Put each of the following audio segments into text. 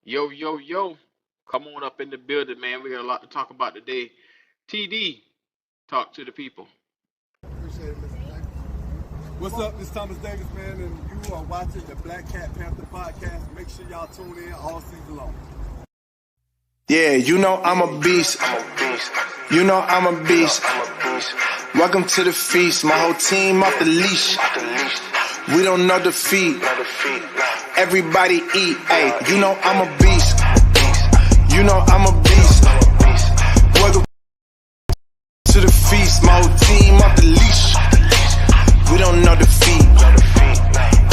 Yo, yo, yo. Come on up in the building, man. We got a lot to talk about today. TD, talk to the people. Appreciate it, Mr. Davis. What's up? This is Thomas Davis, man, and you are watching the Black Cat Panther podcast. Make sure y'all tune in all season long. Yeah, you know I'm a beast. You know I'm a beast. Welcome to the feast. My whole team off the leash. We don't know defeat. Everybody eat. Hey, you know I'm a beast. You know I'm a beast. Welcome to the feast. My whole team off the leash. We don't know defeat.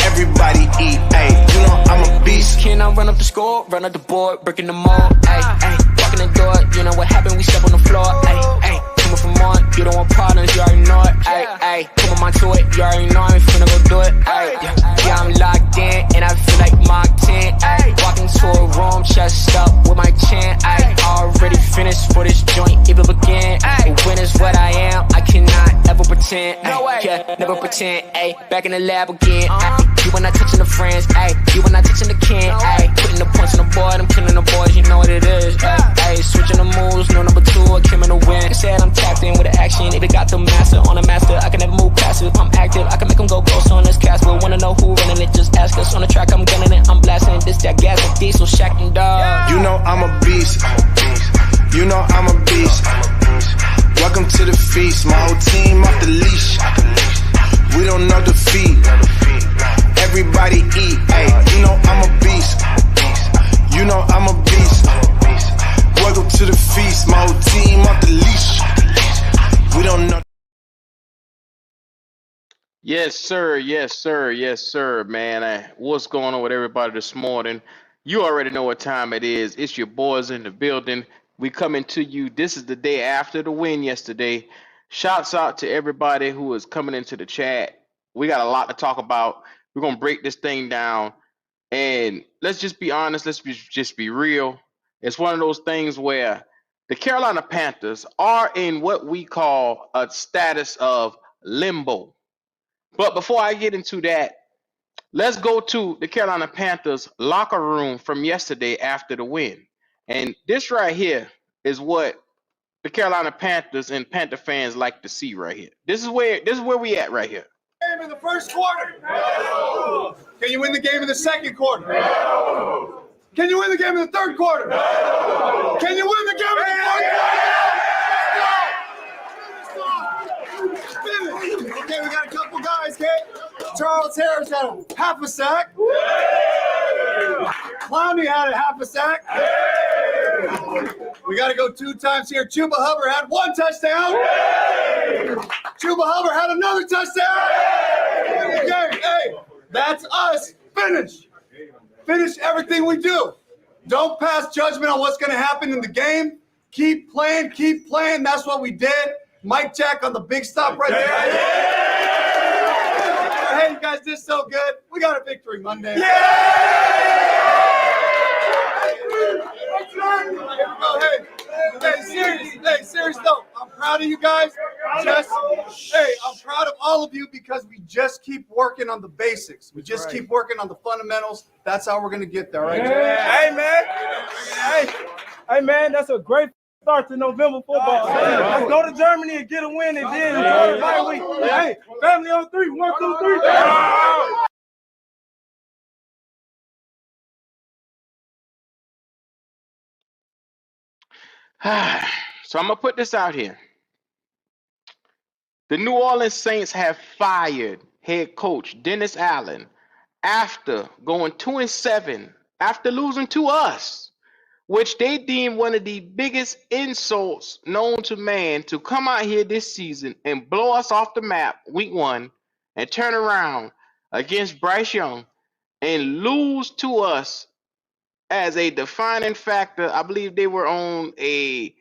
Everybody eat. Hey, you know I'm a beast. Can I run up the score, run up the board, breaking the mold? Ay, ay, walking the door, you know what happened? We step on the floor. Ay, ay, coming from on, you don't want partners, you already know it. Ay, ay, come on, to it, you already know I'm finna go do it. Ay, yeah, I'm locked in, and I feel like Mark 10. Ay, walking to a room, chest up with my chin. Ay, already finished for this joint, even begin. Ay, win is what I am, I cannot ever pretend. Ay, yeah, never pretend. Ay, back in the lab again. Ay, you were not touching the friends, ayy. You were not touching the kin, ayy. Putting the points on the board, I'm killing the boys, you know what it is, ayy. Switching the moves, no number two, I came in to win. Said I'm tapped in with the action, if they got the master on a master, I can never move passive. I'm active, I can make them go ghost on this cast. But wanna know who running it, just ask us. On the track, I'm gunning it, I'm blasting this, that gas, like diesel, Shack and dog. You know I'm a beast. You know I'm a beast. Welcome to the feast. My whole team off the leash. We don't know defeat. Everybody eat, ayy, you know I'm a beast. You know I'm a beast. Welcome to the feast, my whole team off the leash. We don't know. Yes, sir. Yes, sir. Yes, sir, man. What's going on with everybody this morning? You already know what time it is. It's your boys in the building. We coming to you. This is the day after the win yesterday. Shouts out to everybody who is coming into the chat. We got a lot to talk about. We're going to break this thing down. And let's just be honest. Just be real. It's one of those things where the Carolina Panthers are in what we call a status of limbo. But before I get into that, let's go to the Carolina Panthers locker room from yesterday after the win. And this right here is what the Carolina Panthers and Panther fans like to see right here. This is where we at right here. Game in the first quarter. No. Can you win the game in the second quarter? No. Can you win the game in the third quarter? No. Can you win the game in the fourth quarter? Okay, we got a couple guys, okay? Charles Harris had a half a sack. Clowney had a half a sack. We got to go 2 times here. Chuba Hubbard had 1 touchdown. Chuba Hubbard had another touchdown. Okay, hey, that's us. Finish. Finish everything we do. Don't pass judgment on what's going to happen in the game. Keep playing, keep playing. That's what we did. Mike Jack on the big stop right there. Hey, you guys did so good. We got a victory Monday. Hey, serious though. I'm proud of you guys. I'm proud of all of you because we just keep working on the basics. We just keep working on the fundamentals. That's how we're gonna get there, right? Hey, man, that's a great start to November football. Let's go to Germany and get a win and then enjoy the bye week. Hey, family on 3. 1, 2, 3. So I'm gonna put this out here. The New Orleans Saints have fired head coach Dennis Allen after going 2-7, after losing to us, which they deem one of the biggest insults known to man, to come out here this season and blow us off the map week 1 and turn around against Bryce Young and lose to us as a defining factor. I believe they were on a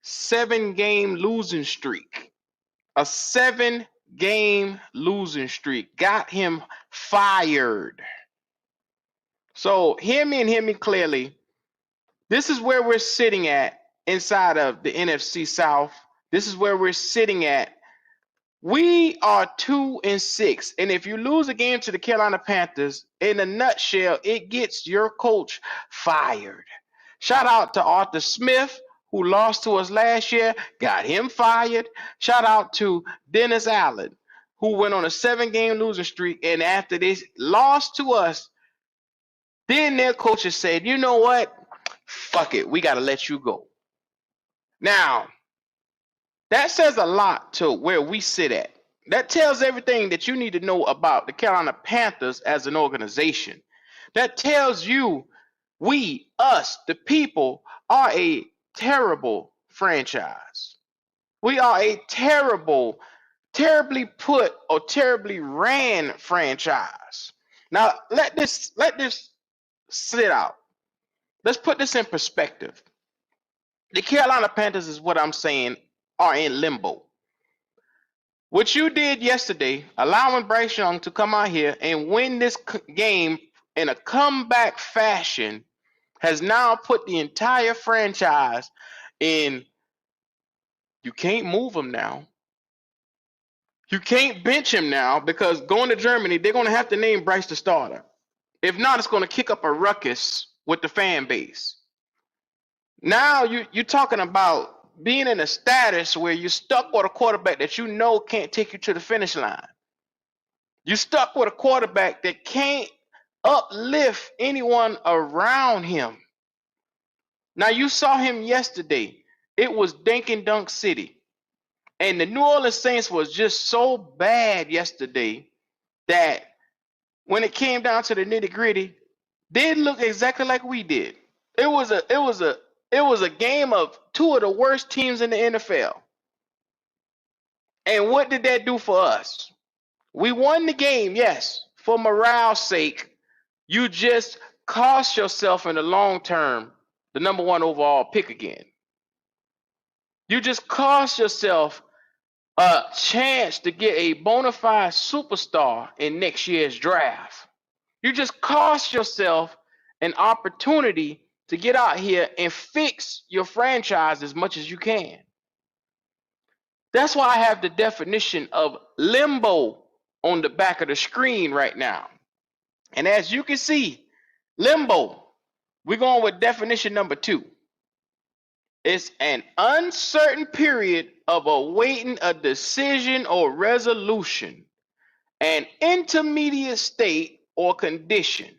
7-game losing streak. A 7-game losing streak got him fired. So hear me clearly. This is where we're sitting at inside of the NFC South. This is where we're sitting at We are 2-6, and if you lose a game to the Carolina Panthers, in a nutshell, it gets your coach fired. Shout out to Arthur Smith, who lost to us last year, got him fired. Shout out to Dennis Allen, who went on a 7-game losing streak, and after they lost to us, then their coaches said, you know what? Fuck it, we got to let you go. Now, that says a lot to where we sit at. That tells everything that you need to know about the Carolina Panthers as an organization. That tells you we, us, the people, are a terrible franchise. We are a terribly put or terribly ran franchise. Now, let this sit out. Let's put this in perspective. The Carolina Panthers is what I'm saying are in limbo. What you did yesterday, allowing Bryce Young to come out here and win this game in a comeback fashion, has now put the entire franchise in. You can't move him now. You can't bench him now because going to Germany, they're going to have to name Bryce the starter. If not, it's going to kick up a ruckus with the fan base. Now you're talking about being in a status where you're stuck with a quarterback that you know can't take you to the finish line. You're stuck with a quarterback that can't uplift anyone around him. Now, you saw him yesterday. It was Dink and Dunk City. And the New Orleans Saints was just so bad yesterday that when it came down to the nitty-gritty, they didn't look exactly like we did. It was a game of two of the worst teams in the NFL. And what did that do for us? We won the game, yes, for morale's sake. You just cost yourself in the long term the number 1 overall pick again. You just cost yourself a chance to get a bona fide superstar in next year's draft. You just cost yourself an opportunity to get out here and fix your franchise as much as you can. That's why I have the definition of limbo on the back of the screen right now. And as you can see, limbo, we're going with definition number 2. It's an uncertain period of awaiting a decision or resolution, an intermediate state or condition.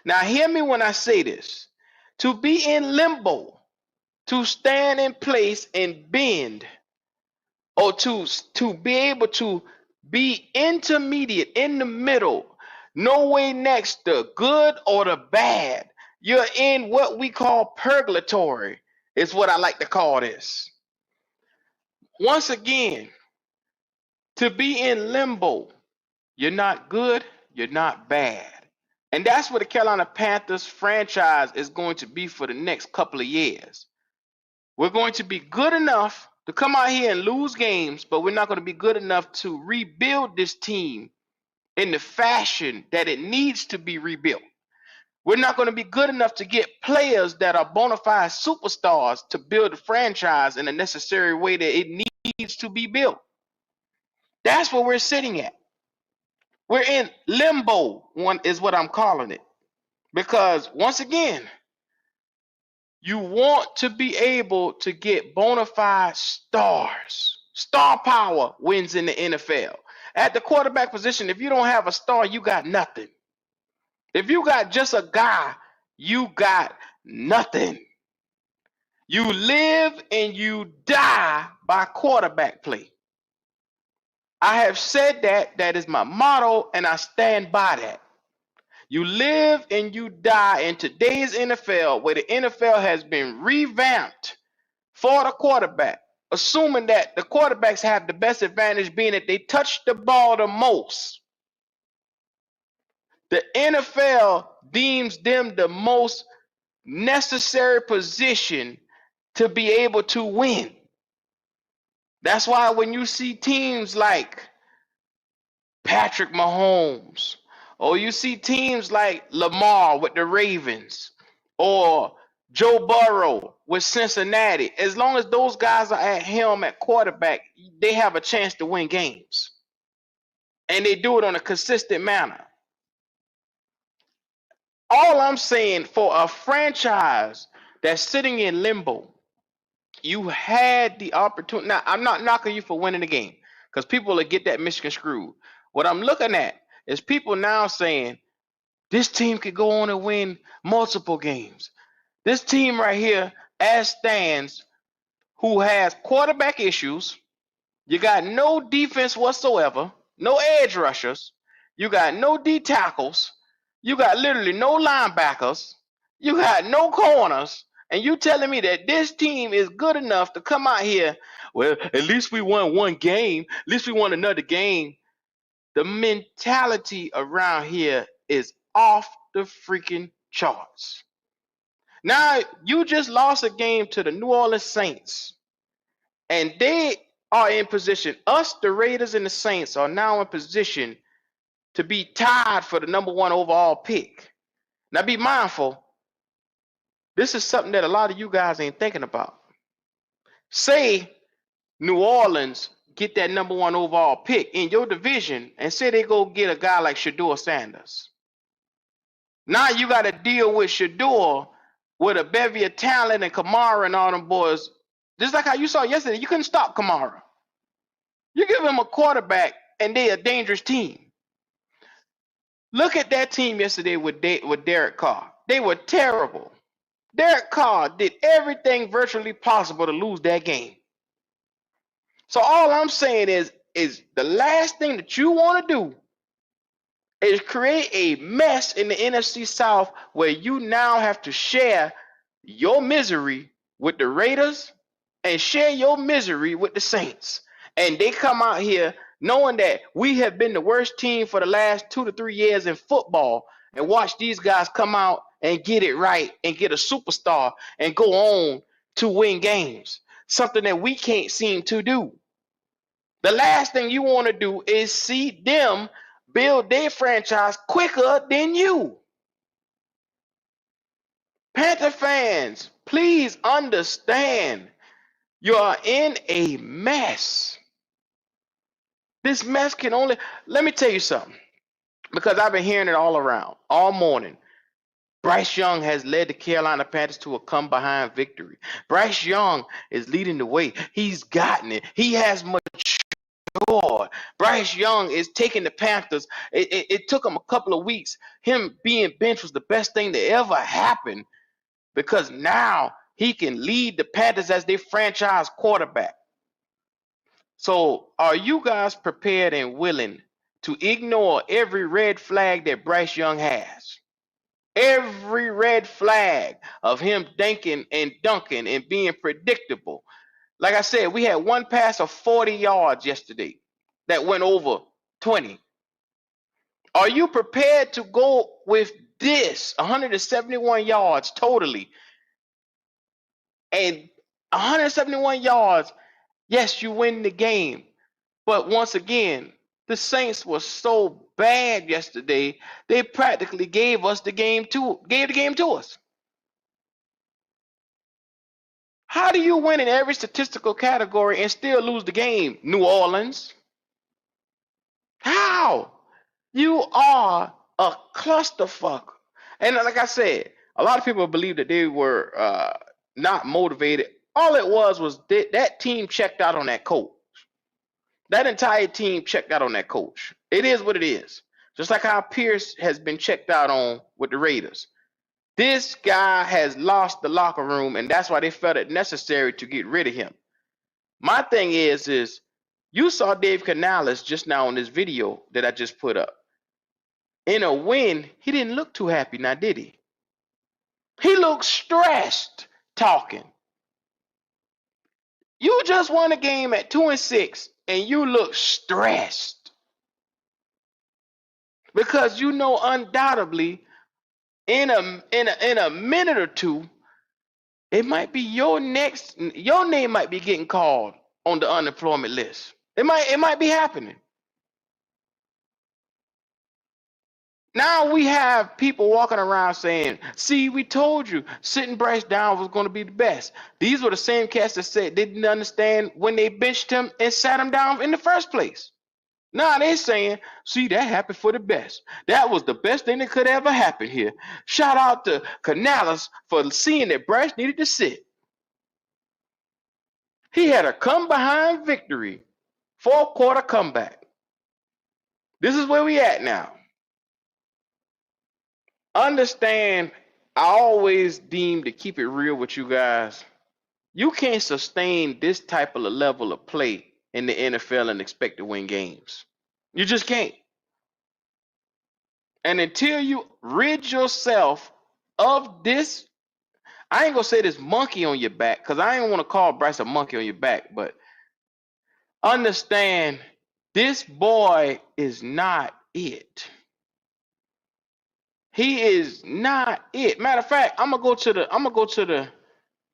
Now, hear me when I say this. To be in limbo, to stand in place and bend, or to be able to be intermediate in the middle, no way next the good or the bad. You're in what we call purgatory, is what I like to call this. Once again, to be in limbo, you're not good, you're not bad. And that's what the Carolina Panthers franchise is going to be for the next couple of years. We're going to be good enough to come out here and lose games, but we're not going to be good enough to rebuild this team in the fashion that it needs to be rebuilt. We're not going to be good enough to get players that are bona fide superstars to build the franchise in a necessary way that it needs to be built. That's where we're sitting at. We're in limbo, one is what I'm calling it. Because once again, you want to be able to get bona fide stars. Star power wins in the NFL. At the quarterback position, if you don't have a star, you got nothing. If you got just a guy, you got nothing. You live and you die by quarterback play. I have said that. That is my motto, and I stand by that. You live and you die in today's NFL, where the NFL has been revamped for the quarterback, assuming that the quarterbacks have the best advantage being that they touch the ball the most. The NFL deems them the most necessary position to be able to win. That's why when you see teams like Patrick Mahomes, or you see teams like Lamar with the Ravens, or Joe Burrow with Cincinnati. As long as those guys are at helm at quarterback, they have a chance to win games. And they do it on a consistent manner. All I'm saying, for a franchise that's sitting in limbo, you had the opportunity. Now, I'm not knocking you for winning the game because people will get that misconstrued. What I'm looking at is people now saying this team could go on and win multiple games. This team right here, as stands, who has quarterback issues, you got no defense whatsoever, no edge rushers, you got no D tackles, you got literally no linebackers, you got no corners, and you telling me that this team is good enough to come out here, well, at least we won one game, at least we won another game. The mentality around here is off the freaking charts. Now, you just lost a game to the New Orleans Saints, and they are in position. Us, the Raiders, and the Saints are now in position to be tied for the number 1 overall pick. Now, be mindful, this is something that a lot of you guys ain't thinking about. Say New Orleans get that number 1 overall pick in your division, and say they go get a guy like Shedeur Sanders. Now you got to deal with Shedeur with a bevy of talent and Kamara and all them boys. Just like how you saw yesterday, you couldn't stop Kamara. You give him a quarterback, and they a dangerous team. Look at that team yesterday with Derek Carr. They were terrible. Derek Carr did everything virtually possible to lose that game. So all I'm saying is the last thing that you want to do is create a mess in the NFC South where you now have to share your misery with the Raiders and share your misery with the Saints. And they come out here knowing that we have been the worst team for the last 2 to 3 years in football, and watch these guys come out and get it right and get a superstar and go on to win games. Something that we can't seem to do. The last thing you want to do is see them build their franchise quicker than you. Panther fans, please understand you are in a mess. This mess can only, let me tell you something, because I've been hearing it all around, all morning. Bryce Young has led the Carolina Panthers to a come-behind victory. Bryce Young is leading the way. He's gotten it. He has matured. Bryce Young is taking the Panthers. It took him a couple of weeks. Him being benched was the best thing that ever happened, because now he can lead the Panthers as their franchise quarterback. So are you guys prepared and willing to ignore every red flag that Bryce Young has? Every red flag of him dinking and dunking and being predictable. Like I said, we had one pass of 40 yards yesterday that went over 20. Are you prepared to go with this 171 yards totally? And 171 yards, yes, you win the game. But once again, the Saints were so bad yesterday, they practically gave the game to us. How do you win in every statistical category and still lose the game, New Orleans? How? You are a clusterfuck. And like I said, a lot of people believe that they were not motivated. All it was that team checked out on that coach. That entire team checked out on that coach. It is what it is. Just like how Pierce has been checked out on with the Raiders. This guy has lost the locker room, and that's why they felt it necessary to get rid of him. My thing is you saw Dave Canales just now on this video that I just put up. In a win, he didn't look too happy now, did he? He looked stressed talking. You just won a game at 2-6, and you look stressed. Because you know undoubtedly in a minute or two, it might be your name might be getting called on the unemployment list. It might be happening. Now we have people walking around saying, see, we told you sitting Bryce down was going to be the best. These were the same cats that said they didn't understand when they benched him and sat him down in the first place. Now they're saying, see, that happened for the best. That was the best thing that could ever happen here. Shout out to Canales for seeing that Bryce needed to sit. He had a come behind victory, 4-quarter comeback. This is where we at now. Understand, I always deem to keep it real with you guys. You can't sustain this type of a level of play in the NFL and expect to win games. You just can't. And until you rid yourself of this, I ain't gonna say this monkey on your back, because I ain't want to call Bryce a monkey on your back, but understand this boy is not it. He is not it. Matter of fact, I'm gonna go to the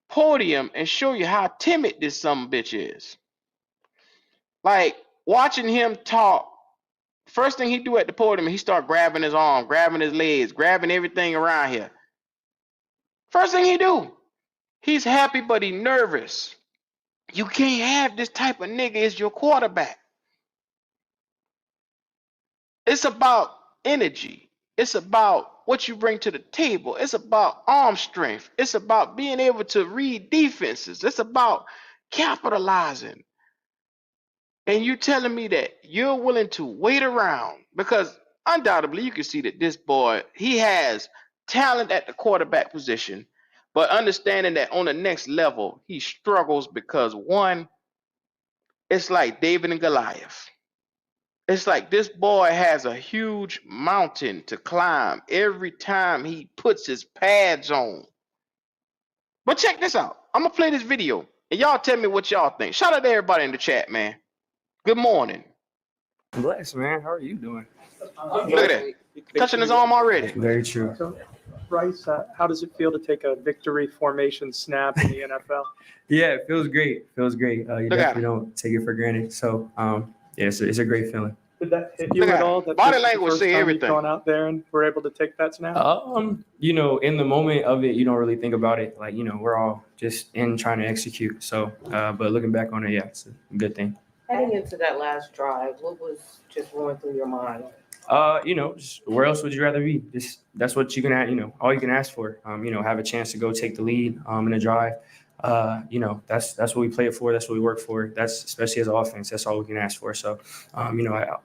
podium and show you how timid this bitch is. Like watching him talk, first thing he do at the podium, he start grabbing his arm, grabbing his legs, grabbing everything around here. First thing he do, he's happy but he nervous. You can't have this type of nigga as your quarterback. It's about energy. It's about what you bring to the table. It's about arm strength. It's about being able to read defenses. It's about capitalizing. And you telling me that you're willing to wait around, because undoubtedly you can see that this boy, he has talent at the quarterback position, but understanding that on the next level, he struggles because one, it's like David and Goliath. It's like this boy has a huge mountain to climb every time he puts his pads on. But check this out. I'm going to play this video, and y'all tell me what y'all think. Shout out to everybody in the chat, man. Good morning. Bless, man. How are you doing? Look at that. Touching his arm already. Very true. So, Bryce, how does it feel to take a victory formation snap in the NFL? Yeah, it feels great. You Look definitely don't take it for granted. So, yeah, it's a great feeling. Did that hit you Look at at all? it. That Body this is the language first say time everything. You've gone out there and were able to take that snap? In the moment of it, you don't really think about it. Like, we're all just in trying to execute. So, but looking back on it, yeah, it's a good thing. Heading into that last drive, what was just going through your mind? Just where else would you rather be? That's what you can, all you can ask for. Have a chance to go take the lead in a drive. That's what we play it for. That's what we work for. That's especially as an offense. That's all we can ask for. So,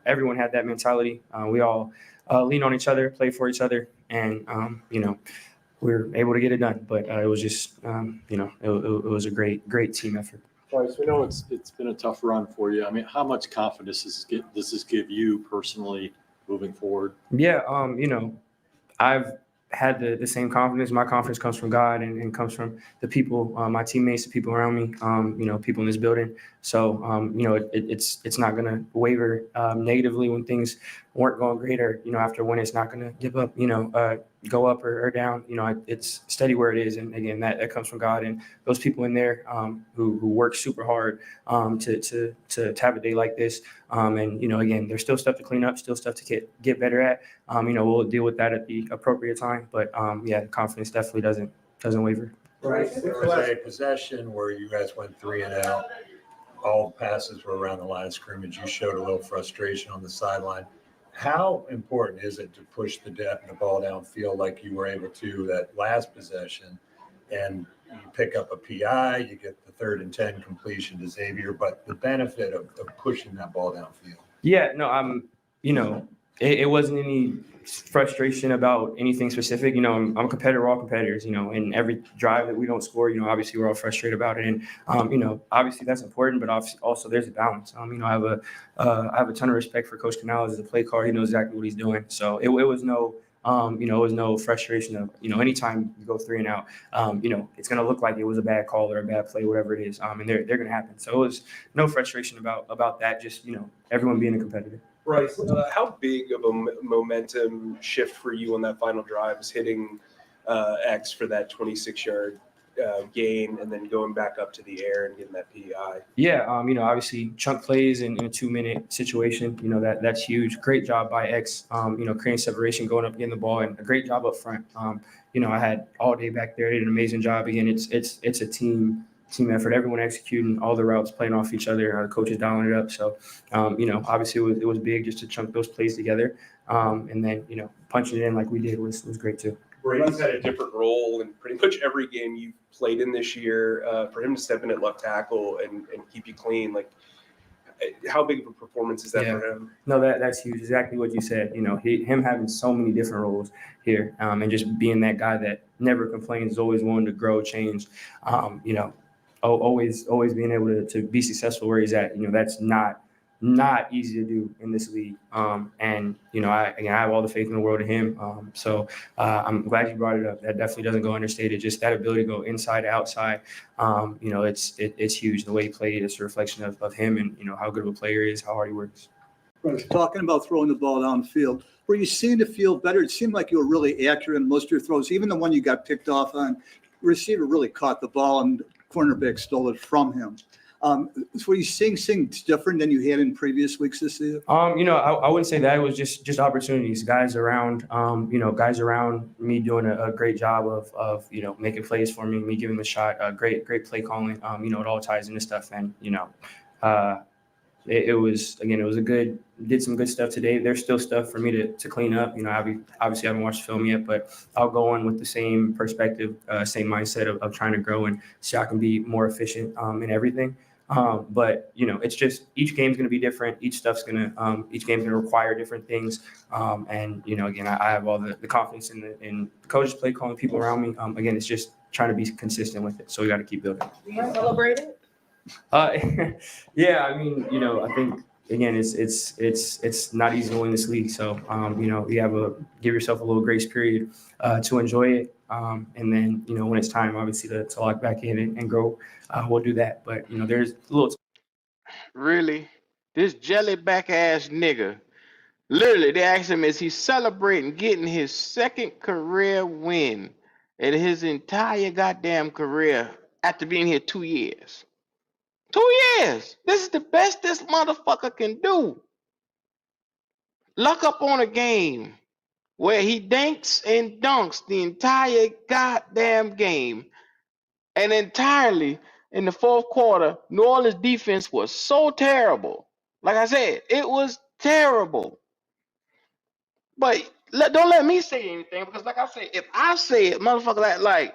everyone had that mentality. We all lean on each other, play for each other, and we were able to get it done. But it was just, it was a great team effort. Bryce, we know it's been a tough run for you. I mean, how much confidence does this give you personally moving forward? Yeah, I've had the same confidence. My confidence comes from God and comes from the people, my teammates, the people around me, people in this building. So, it's not going to waver negatively when things weren't going great, or, after when it's not going to give up, go up or down. It's steady where it is. And again, that comes from God and those people in there who work super hard to have a day like this. Again, there's still stuff to clean up, still stuff to get better at. We'll deal with that at the appropriate time. But the confidence definitely doesn't waver. Right. There was a possession where you guys went 3 and out. All passes were around the line of scrimmage. You showed a little frustration on the sideline. How important is it to push the ball downfield like you were able to that last possession, and you pick up a PI, you get the 3rd and 10 completion to Xavier, but the benefit of pushing that ball downfield? Yeah, no, it wasn't any frustration about anything specific. I'm a competitor, we're all competitors, in every drive that we don't score, obviously we're all frustrated about it. And, obviously that's important, but also there's a balance. I have a ton of respect for Coach Canales as a play caller. He knows exactly what he's doing. So it was no, it was no frustration of, anytime you go 3 and out, it's going to look like it was a bad call or a bad play, whatever it is. And they're going to happen. So it was no frustration about that. Just, everyone being a competitor. Bryce, how big of a momentum shift for you on that final drive is hitting X for that 26-yard gain and then going back up to the air and getting that PI? Yeah, obviously chunk plays in a 2-minute situation, that's huge. Great job by X, creating separation, going up, getting the ball, and a great job up front. I had all day back there, did an amazing job. Again, it's a team effort. Everyone executing all the routes, playing off each other. The coaches dialing it up. So, obviously it was big just to chunk those plays together, and then punching it in like we did was great too. Brady's had a different role in pretty much every game you've played in this year. For him to step in at left tackle and keep you clean, like how big of a performance is that for him? No, that's huge. Exactly what you said. Him having so many different roles here, and just being that guy that never complains, is always willing to grow, change. Always being able to be successful where he's at. That's not easy to do in this league. I have all the faith in the world in him. I'm glad you brought it up. That definitely doesn't go understated. Just that ability to go inside, outside. It's huge. The way he played is a reflection of him and, how good of a player he is, how hard he works. Right. Talking about throwing the ball downfield, were you seeing to feel better? It seemed like you were really accurate in most of your throws, even the one you got picked off on. The receiver really caught the ball and the cornerback stole it from him. So were you seeing things different than you had in previous weeks this season? I wouldn't say that. It was just opportunities. Guys around me doing a great job of making plays for me giving them a shot. Great play calling. It all ties into stuff. And it was a good. Did some good stuff today. There's still stuff for me to clean up. Obviously I haven't watched the film yet, but I'll go in with the same perspective, same mindset of trying to grow and so I can be more efficient in everything. But it's just each game's going to be different. Each game's going to require different things. Again, I have all the confidence in the coaches, play calling, people around me. Again, it's just trying to be consistent with it. So we got to keep building. Do you celebrate it? Yeah, I think again, it's not easy to win this league. So, you have give yourself a little grace period to enjoy it. And then, when it's time, obviously, to lock back in and grow, we'll do that. But, there's a little. Really? This jellyback ass nigga. Literally, they asked him, is he celebrating getting his second career win in his entire goddamn career after being here 2 years? 2 years. This is the best this motherfucker can do. Luck up on a game where he dinks and dunks the entire goddamn game. And entirely in the fourth quarter, New Orleans defense was so terrible. Like I said, it was terrible. But don't let me say anything because, like I said, if I say it, motherfucker, like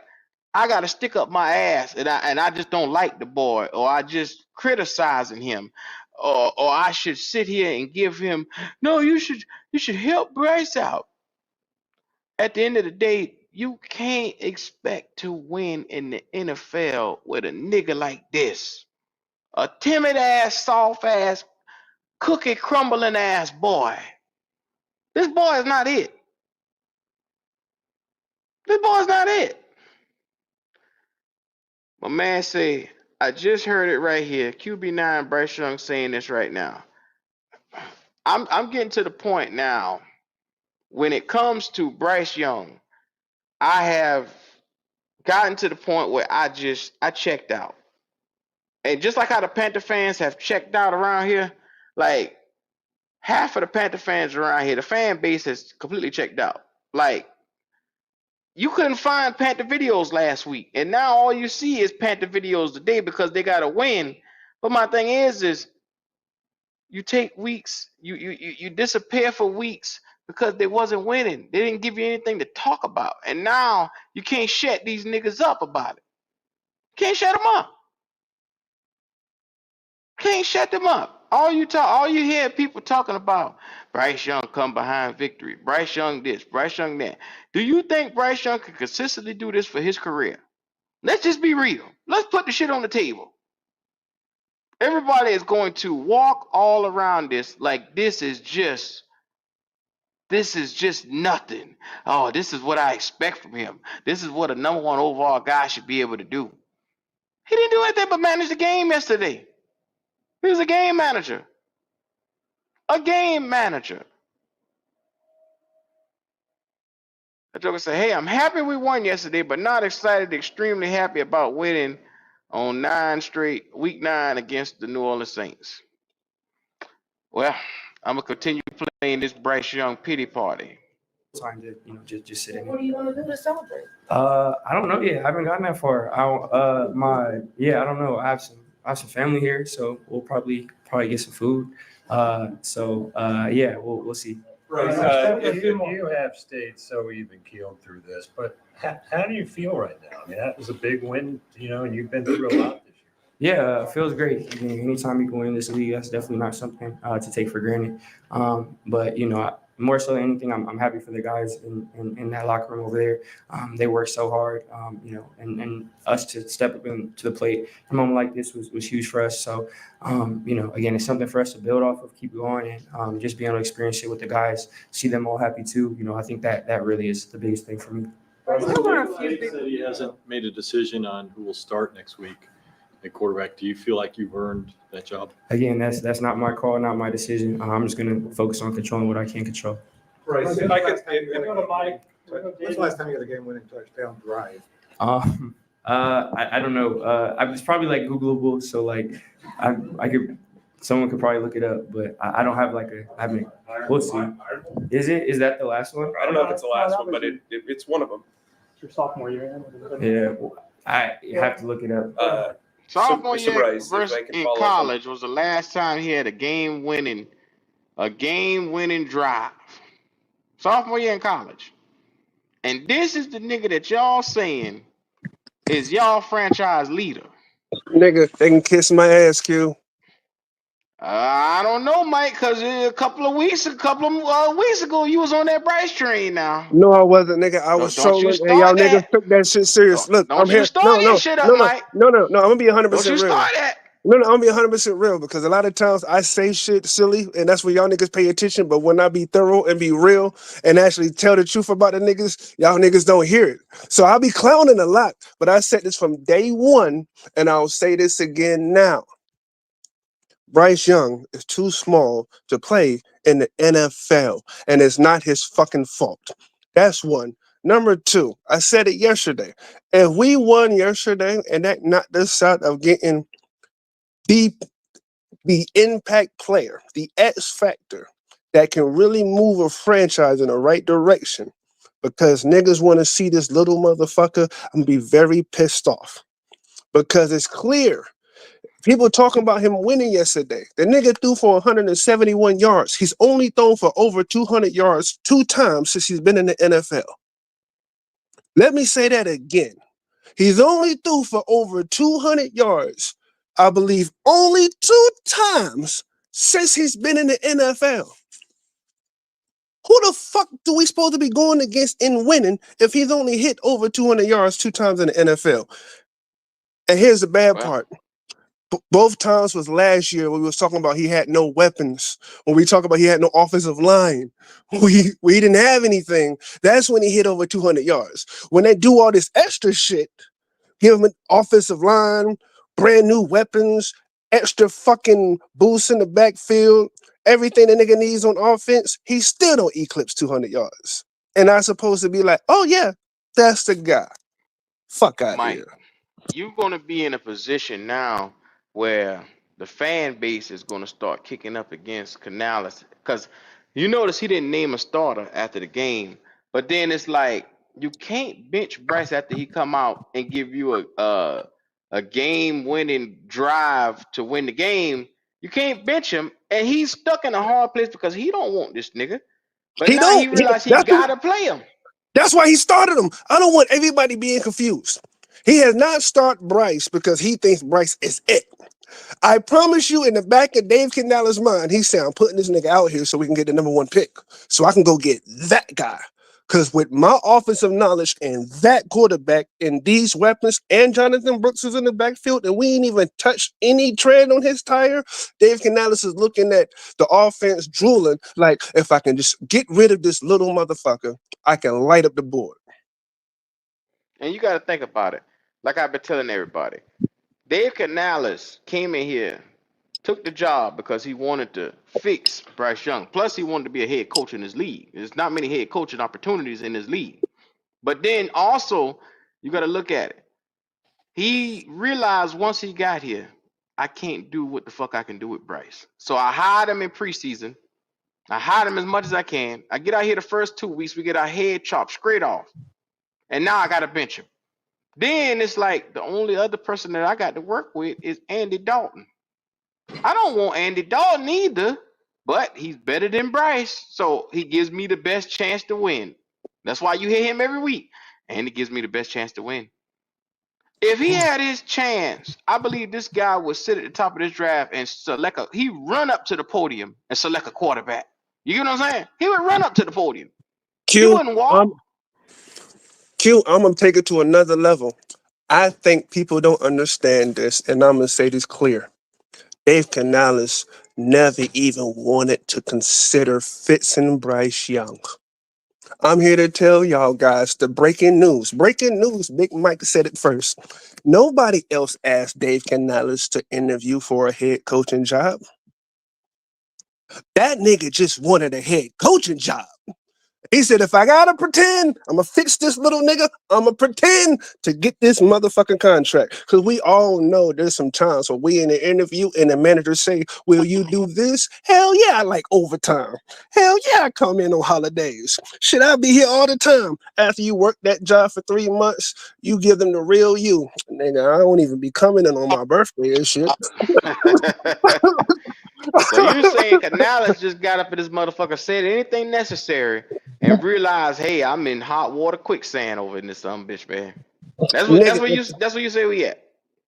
I got to stick up my ass and I just don't like the boy, or I just criticizing him, or I should sit here and give him, no, you should help Bryce out. At the end of the day, you can't expect to win in the NFL with a nigga like this. A timid ass, soft ass, cookie crumbling ass boy. This boy is not it. This boy's not it. My man say, I just heard it right here. QB9 Bryce Young saying this right now. I'm getting to the point now. When it comes to Bryce Young, I have gotten to the point where I checked out. And just like how the Panther fans have checked out around here, like half of the Panther fans around here, the fan base has completely checked out. Like, you couldn't find Panther videos last week, and now all you see is Panther videos today because they got to win. But my thing is you take weeks, you disappear for weeks because they wasn't winning. They didn't give you anything to talk about, and now you can't shut these niggas up about it. Can't shut them up. Can't shut them up. All you hear people talking about Bryce Young come behind victory. Bryce Young this, Bryce Young that. Do you think Bryce Young can consistently do this for his career? Let's just be real. Let's put the shit on the table. Everybody is going to walk all around this like this is just nothing. Oh, this is what I expect from him. This is what a number one overall guy should be able to do. He didn't do anything but manage the game yesterday. He was a game manager. A game manager. That joker said, "Hey, I'm happy we won yesterday, but not excited. Extremely happy about winning on week 9 against the New Orleans Saints." Well, I'm gonna continue playing this Bryce Young pity party. Time to just sit in What it. are you gonna do to celebrate? I don't know yet. I haven't gotten that far. I don't know. I have some family here, so we'll probably get some food. Yeah, we'll see. Right. You have stayed so even keeled through this, but how do you feel right now? I mean, that was a big win, and you've been through a lot this year. Yeah, it feels great. I mean, anytime you go in this league, that's definitely not something to take for granted. But more so than anything, I'm happy for the guys in that locker room over there. They work so hard, and us to step up into the plate a moment like this was huge for us. So, again, it's something for us to build off of, keep going, and just being able to experience it with the guys, see them all happy too. I think that really is the biggest thing for me. Said he hasn't made a decision on who will start next week at quarterback. Do you feel like you've earned that job? Again, that's not my call, not my decision. I'm just going to focus on controlling what I can control. Right. When's the last time you got a game-winning touchdown drive? I don't know. It's probably like Googleable, so like someone could probably look it up, but I don't have we'll see. Is that the last one? I don't know if it's the last one, but it's one of them. Your sophomore year. Yeah, I have to look it up. Sophomore So year Bryce, versus if I can in follow up college was the last time he had a game-winning drive. Sophomore year in college. And this is the nigga that y'all saying is y'all franchise leader. Nigga, they can kiss my ass, Q. I don't know, Mike, because a couple of weeks ago, you was on that Bryce train now. No, I wasn't, nigga. I was Don't you trolling, and y'all start niggas that. took that shit serious. Look, Don't I'm you here. start No, that shit up, Mike. I'm gonna be 100% Don't you real. start that. No, I'm gonna be 100% real because a lot of times I say shit silly, and that's where y'all niggas pay attention. But when I be thorough and be real and actually tell the truth about the niggas, y'all niggas don't hear it. So I'll be clowning a lot, but I said this from day one, and I'll say this again now. Bryce Young is too small to play in the NFL, and it's not his fucking fault. That's one. Number two, I said it yesterday. If we won yesterday and that knocked us out of getting the impact player, the X factor that can really move a franchise in the right direction, because niggas want to see this little motherfucker, I'm gonna be very pissed off. Because it's clear. People talking about him winning yesterday. The nigga threw for 171 yards. He's only thrown for over 200 yards 2 times since he's been in the NFL. Let me say that again. He's only threw for over 200 yards, I believe, only 2 times since he's been in the NFL. Who the fuck do we supposed to be going against in winning if he's only hit over 200 yards 2 times in the NFL? And here's the bad part. Both times was last year when we was talking about he had no weapons. When we talk about he had no offensive line, we didn't have anything. That's when he hit over 200 yards. When they do all this extra shit, give him an offensive line, brand new weapons, extra fucking boosts in the backfield, everything the nigga needs on offense, he still don't eclipse 200 yards. And I'm supposed to be like, oh yeah, that's the guy. Fuck out Mike, here. you're going to be in a position now where the fan base is going to start kicking up against Canales, because you notice he didn't name a starter after the game, but then it's like you can't bench Bryce after he come out and give you a game-winning drive to win the game. You can't bench him, and he's stuck in a hard place because he don't want this nigga. But now he realized he gotta play him. That's why he started him. I don't want everybody being confused. He has not started Bryce because he thinks Bryce is it. I promise you, in the back of Dave Canales' mind, he said, I'm putting this nigga out here so we can get the number 1 pick. So I can go get that guy. Because with my offensive knowledge and that quarterback and these weapons and Jonathan Brooks is in the backfield and we ain't even touched any tread on his tire, Dave Canales is looking at the offense drooling like, if I can just get rid of this little motherfucker, I can light up the board. And you got to think about it. Like I've been telling everybody, Dave Canales came in here, took the job because he wanted to fix Bryce Young. Plus, he wanted to be a head coach in his league. There's not many head coaching opportunities in his league. But then also, you got to look at it. He realized once he got here, I can't do what the fuck I can do with Bryce. So I hired him in preseason. I hired him as much as I can. I get out here the first 2 weeks, we get our head chopped straight off. And now I got to bench him. Then it's like the only other person that I got to work with is Andy Dalton. I don't want Andy Dalton either, but he's better than Bryce, so he gives me the best chance to win. That's why you hear him every week, and it gives me the best chance to win. If he had his chance, I believe this guy would sit at the top of this draft and he run up to the podium and select a quarterback. You get what I'm saying? He would run up to the podium. He wouldn't walk. I'm gonna take it to another level. I think people don't understand this, and I'm gonna say this clear. Dave Canales never even wanted to consider fixing Bryce Young. I'm here to tell y'all guys the breaking news. Breaking news, Big Mike said it first. Nobody else asked Dave Canales to interview for a head coaching job. That nigga just wanted a head coaching job. He said, if I gotta pretend, I'm gonna fix this little nigga, I'm gonna pretend to get this motherfucking contract. Because we all know there's some times where we in an interview and the manager say, will you do this? Hell yeah, I like overtime. Hell yeah, I come in on holidays. Should I be here all the time? After you work that job for 3 months, you give them the real you. Nigga, I don't even be coming in on my birthday and shit. So you're saying Canales just got up in this motherfucker, said anything necessary, and realized, hey, I'm in hot water quicksand over in this bitch, man. That's what you say we at.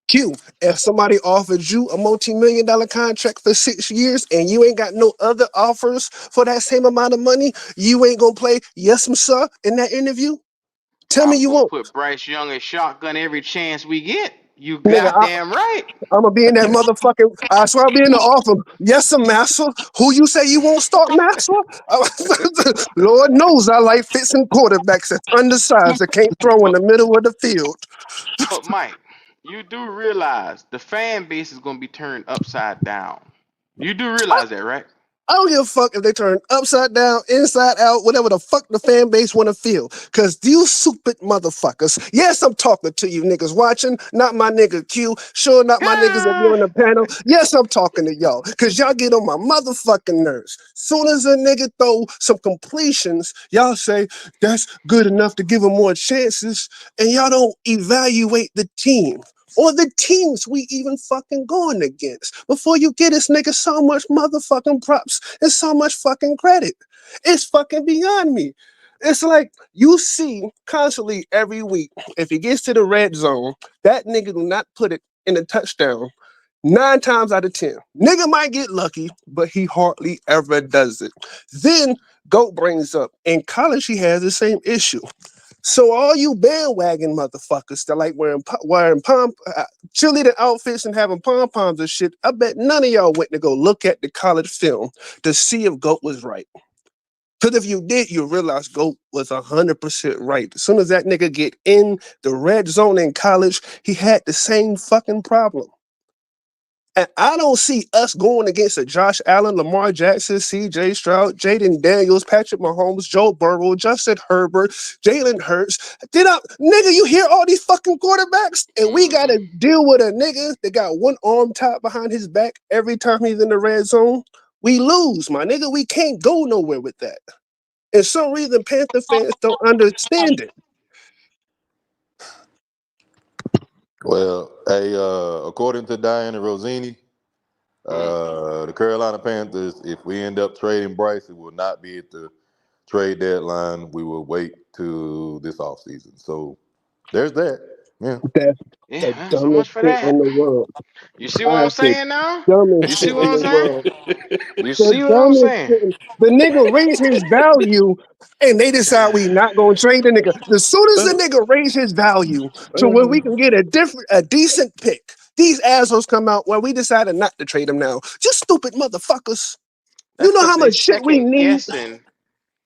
Q, if somebody offered you a multi-million-dollar contract for 6 years and you ain't got no other offers for that same amount of money, you ain't gonna play yes, sir, in that interview? Tell me you won't. Put Bryce Young in shotgun every chance we get. You Nigga, goddamn right. I'm gonna be in that motherfucking. I swear I'll be in the offer. Yes, sir, master. Who you say you won't start, master? Lord knows I like fixing quarterbacks that's undersized that can't throw in the middle of the field. But Mike, you do realize the fan base is gonna be turned upside down. You do realize that, right? I don't give a fuck if they turn upside down, inside out, whatever the fuck the fan base want to feel. Because you stupid motherfuckers. Yes, I'm talking to you niggas watching, not my nigga Q. Sure, not my niggas that be on the panel. Yes, I'm talking to y'all. Because y'all get on my motherfucking nerves. Soon as a nigga throw some completions, y'all say that's good enough to give him more chances. And y'all don't evaluate the team. Or the teams we even fucking going against. Before you get this nigga so much motherfucking props and so much fucking credit. It's fucking beyond me. It's like you see constantly every week, if he gets to the red zone, that nigga do not put it in a touchdown 9 times out of 10. Nigga might get lucky, but he hardly ever does it. Then GOAT brings up, in college he has the same issue. So all you bandwagon motherfuckers that like wearing cheerleader outfits and having pom-poms and shit, I bet none of y'all went to go look at the college film to see if GOAT was right. Because if you did, you realize GOAT was 100% right. As soon as that nigga get in the red zone in college, he had the same fucking problem. And I don't see us going against a Josh Allen, Lamar Jackson, CJ Stroud, Jaden Daniels, Patrick Mahomes, Joe Burrow, Justin Herbert, Jalen Hurts. Nigga, you hear all these fucking quarterbacks? And we got to deal with a nigga that got one arm tied behind his back every time he's in the red zone. We lose, my nigga. We can't go nowhere with that. And some reason Panther fans don't understand it. Well, according to Diana Rossini, the Carolina Panthers, if we end up trading Bryce, it will not be at the trade deadline. We will wait till this offseason. So there's that. Yeah. That's so much for that. In the world. You see what I'm saying now? You see what I'm saying? You see what I'm saying? The nigga raised his value and they decide we not gonna trade the nigga. As soon as the nigga raised his value to where we can get a decent pick, these assholes come out where we decided not to trade him now. Just stupid motherfuckers. You know how much shit we need?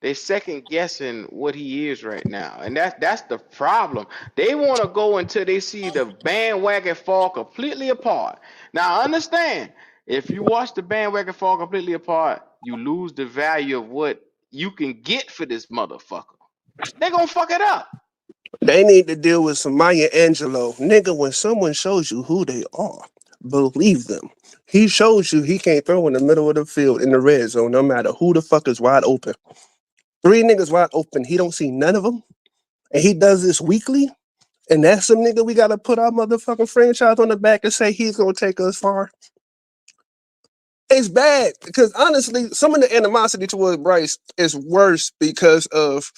They second guessing what he is right now, and that's the problem. They want to go until they see the bandwagon fall completely apart. Now, understand, if you watch the bandwagon fall completely apart, you lose the value of what you can get for this motherfucker. They're gonna fuck it up. They need to deal with some Maya Angelou. Nigga, when someone shows you who they are, believe them. He shows you he can't throw in the middle of the field in the red zone, no matter who the fuck is wide open. 3 niggas wide open. He don't see none of them. And he does this weekly. And that's some nigga we got to put our motherfucking franchise on the back and say he's going to take us far. It's bad because honestly, some of the animosity towards Bryce is worse because of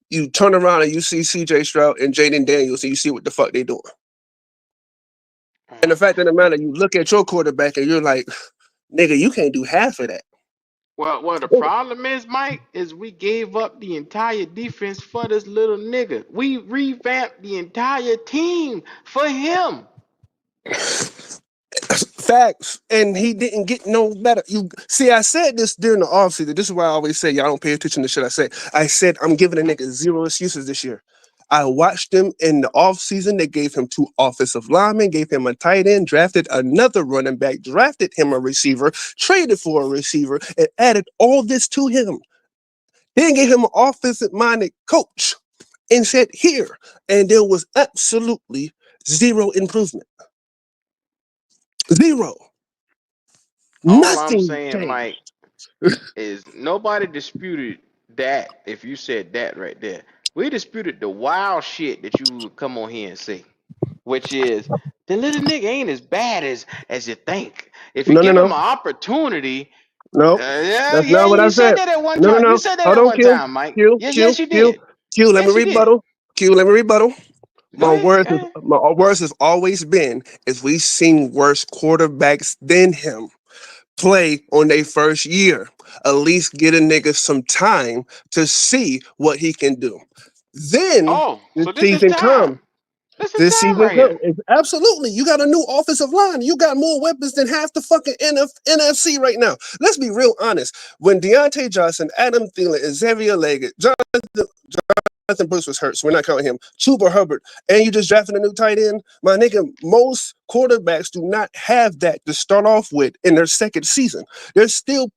you turn around and you see CJ Stroud and Jaden Daniels and you see what the fuck they doing. And the fact of the matter, you look at your quarterback and you're like, nigga, you can't do half of that. Well, the problem is, Mike, is we gave up the entire defense for this little nigga. We revamped the entire team for him. Facts. And he didn't get no better. You see, I said this during the offseason. This is why I always say y'all don't pay attention to shit I say. I said I'm giving a nigga 0 excuses this year. I watched him in the offseason. They gave him 2 offensive linemen, gave him a tight end, drafted another running back, drafted him a receiver, traded for a receiver, and added all this to him. Then gave him an offensive-minded coach and said, here. And there was absolutely 0 improvement. 0. All Nothing I'm saying, changed. Mike, is nobody disputed that if you said that right there. We disputed the wild shit that you would come on here and say, which is the little nigga ain't as bad as you think. If you No. give him an opportunity, No, yeah, that's not what you I said said. that at one No. time. You said that Hold at on, one Q. time, Mike. Q. Yes, you did. Let me Yes, you did. rebuttal. Q, let me rebuttal. Go My ahead. words has always been is we've seen worse quarterbacks than him play on their first year. At least get a nigga some time to see what he can do. Then Oh, this so this is season comes. time. This is This time season right here. comes. Absolutely. You got a new offensive line. You got more weapons than half the fucking NFC right now. Let's be real honest. When Deontay Johnson, Adam Thielen, Xavier Leggett, Jonathan Bruce was hurt, so we're not counting him. Chuba Hubbard, and you just drafted a new tight end. My nigga, most quarterbacks do not have that to start off with in their second season. There's still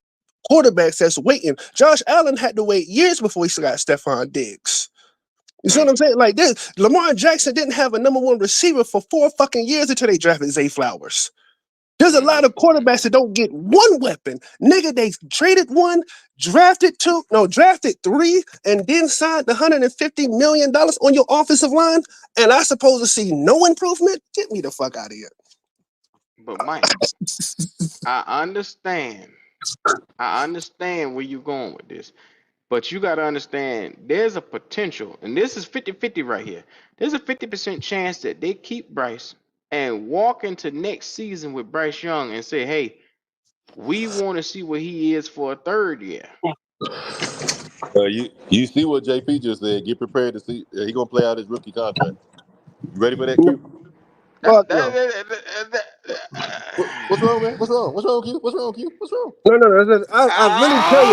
quarterbacks that's waiting. Josh Allen had to wait years before he got Stephon Diggs. You see what I'm saying? Like this, Lamar Jackson didn't have a number 1 receiver for 4 fucking years until they drafted Zay Flowers. There's a lot of quarterbacks that don't get 1 weapon. Nigga, they traded 1, drafted 3, and then signed $150 million on your offensive line, and I supposed to see no improvement? Get me the fuck out of here. But Mike, I understand where you're going with this. But you got to understand, there's a potential, and this is 50-50 right here. There's a 50% chance that they keep Bryce and walk into next season with Bryce Young and say, hey, we want to see what he is for a 3rd year. You see what JP just said. Get prepared to see. He gonna play out his rookie contract. You ready for that, Q? Fuck no. What's wrong, man? What's wrong? What's wrong, Q? What's wrong, Q? What's wrong? No. I really tell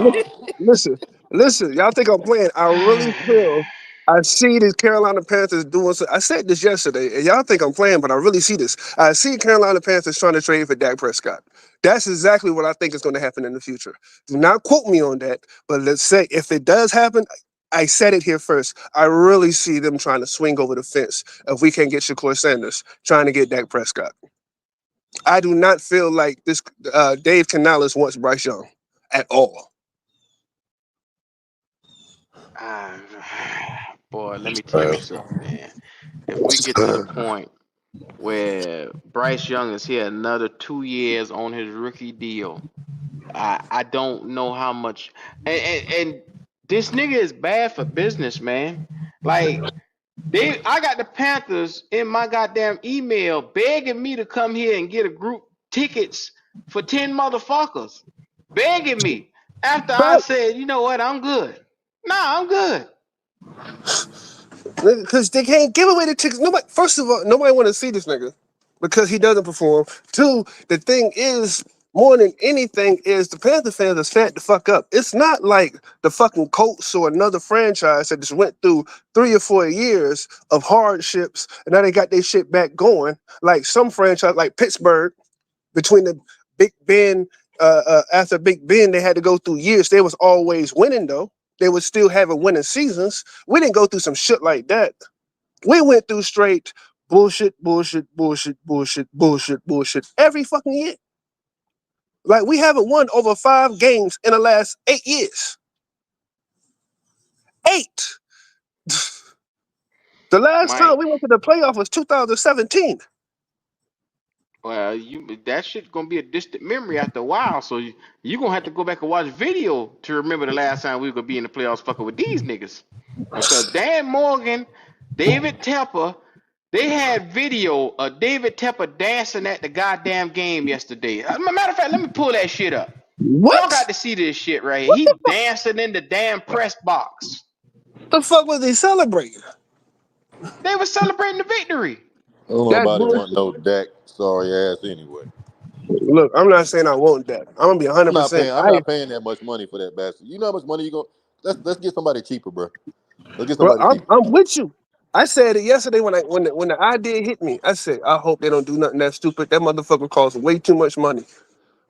you. Listen. Y'all think I'm playing? I really feel. I see these Carolina Panthers doing so. I said this yesterday, and y'all think I'm playing, but I really see this. I see Carolina Panthers trying to trade for Dak Prescott. That's exactly what I think is going to happen in the future. Do not quote me on that, but let's say if it does happen, I said it here first. I really see them trying to swing over the fence if we can't get Shakur Sanders, trying to get Dak Prescott. I do not feel like this Dave Canales wants Bryce Young at all. Boy, let me tell you something, man. If we get to the point where Bryce Young is here another 2 years on his rookie deal, I don't know how much. And this nigga is bad for business, man. Like, I got the Panthers in my goddamn email begging me to come here and get a group tickets for 10 motherfuckers. Begging me. After I said, you know what, I'm good. Nah, I'm good. Because they can't give away the tickets. Nobody. First of all, nobody want to see this nigga because he doesn't perform. 2, the thing is, more than anything, is the Panther fans are fat the fuck up. It's not like the fucking Colts or another franchise that just went through 3 or 4 years of hardships and now they got their shit back going. Like some franchise, like Pittsburgh, between the Big Ben, after Big Ben, they had to go through years. They was always winning though. they would still have winning seasons. We didn't go through some shit like that. We went through straight bullshit every fucking year. Like, we haven't won over 5 games in the last 8 years. 8. The last time we went to the playoff was 2017. Well, that shit gonna be a distant memory after a while. So you gonna have to go back and watch video to remember the last time we were gonna be in the playoffs fucking with these niggas. Because Dan Morgan, David Tepper, they had video of David Tepper dancing at the goddamn game yesterday. As a matter of fact, let me pull that shit up. What? Y'all got to see this shit right here. He dancing in the damn press box. The fuck was they celebrating? They were celebrating the victory. Nobody want no Dak sorry ass anyway. Look, I'm not saying I want that. I'm gonna be 100%. I'm not paying that much money for that bastard. You know how much money you go? Let's get somebody cheaper, bro. Let's get somebody cheaper. I'm with you. I said it yesterday when the idea hit me. I said, I hope they don't do nothing that stupid. That motherfucker costs way too much money.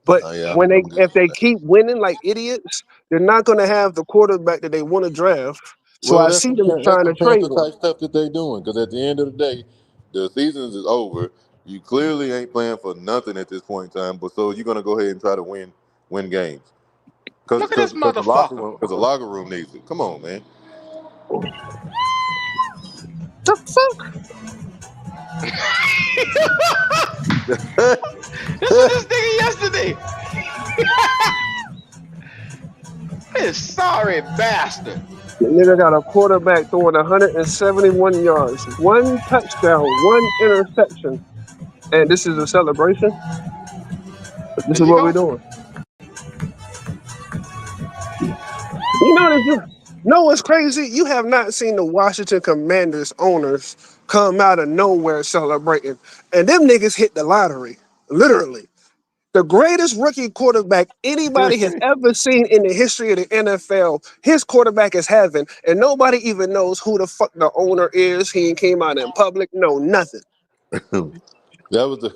But if they keep winning like idiots, they're not gonna have the quarterback that they want to draft. So I see them trying to trade the type stuff that they're doing. Because at the end of the day, the season is over. You clearly ain't playing for nothing at this point in time. But so you're gonna go ahead and try to win games. Look at this motherfucker. Because the locker room needs it. Come on, man. The fuck? This was this nigga yesterday. This sorry bastard. The nigga got a quarterback throwing 171 yards, 1 touchdown, 1 interception. And this is a celebration? This is what we're doing. You know what's crazy? You have not seen the Washington Commanders owners come out of nowhere celebrating. And them niggas hit the lottery. Literally. The greatest rookie quarterback anybody has ever seen in the history of the NFL, his quarterback is having, and nobody even knows who the fuck the owner is. He came out in public, no nothing. That was the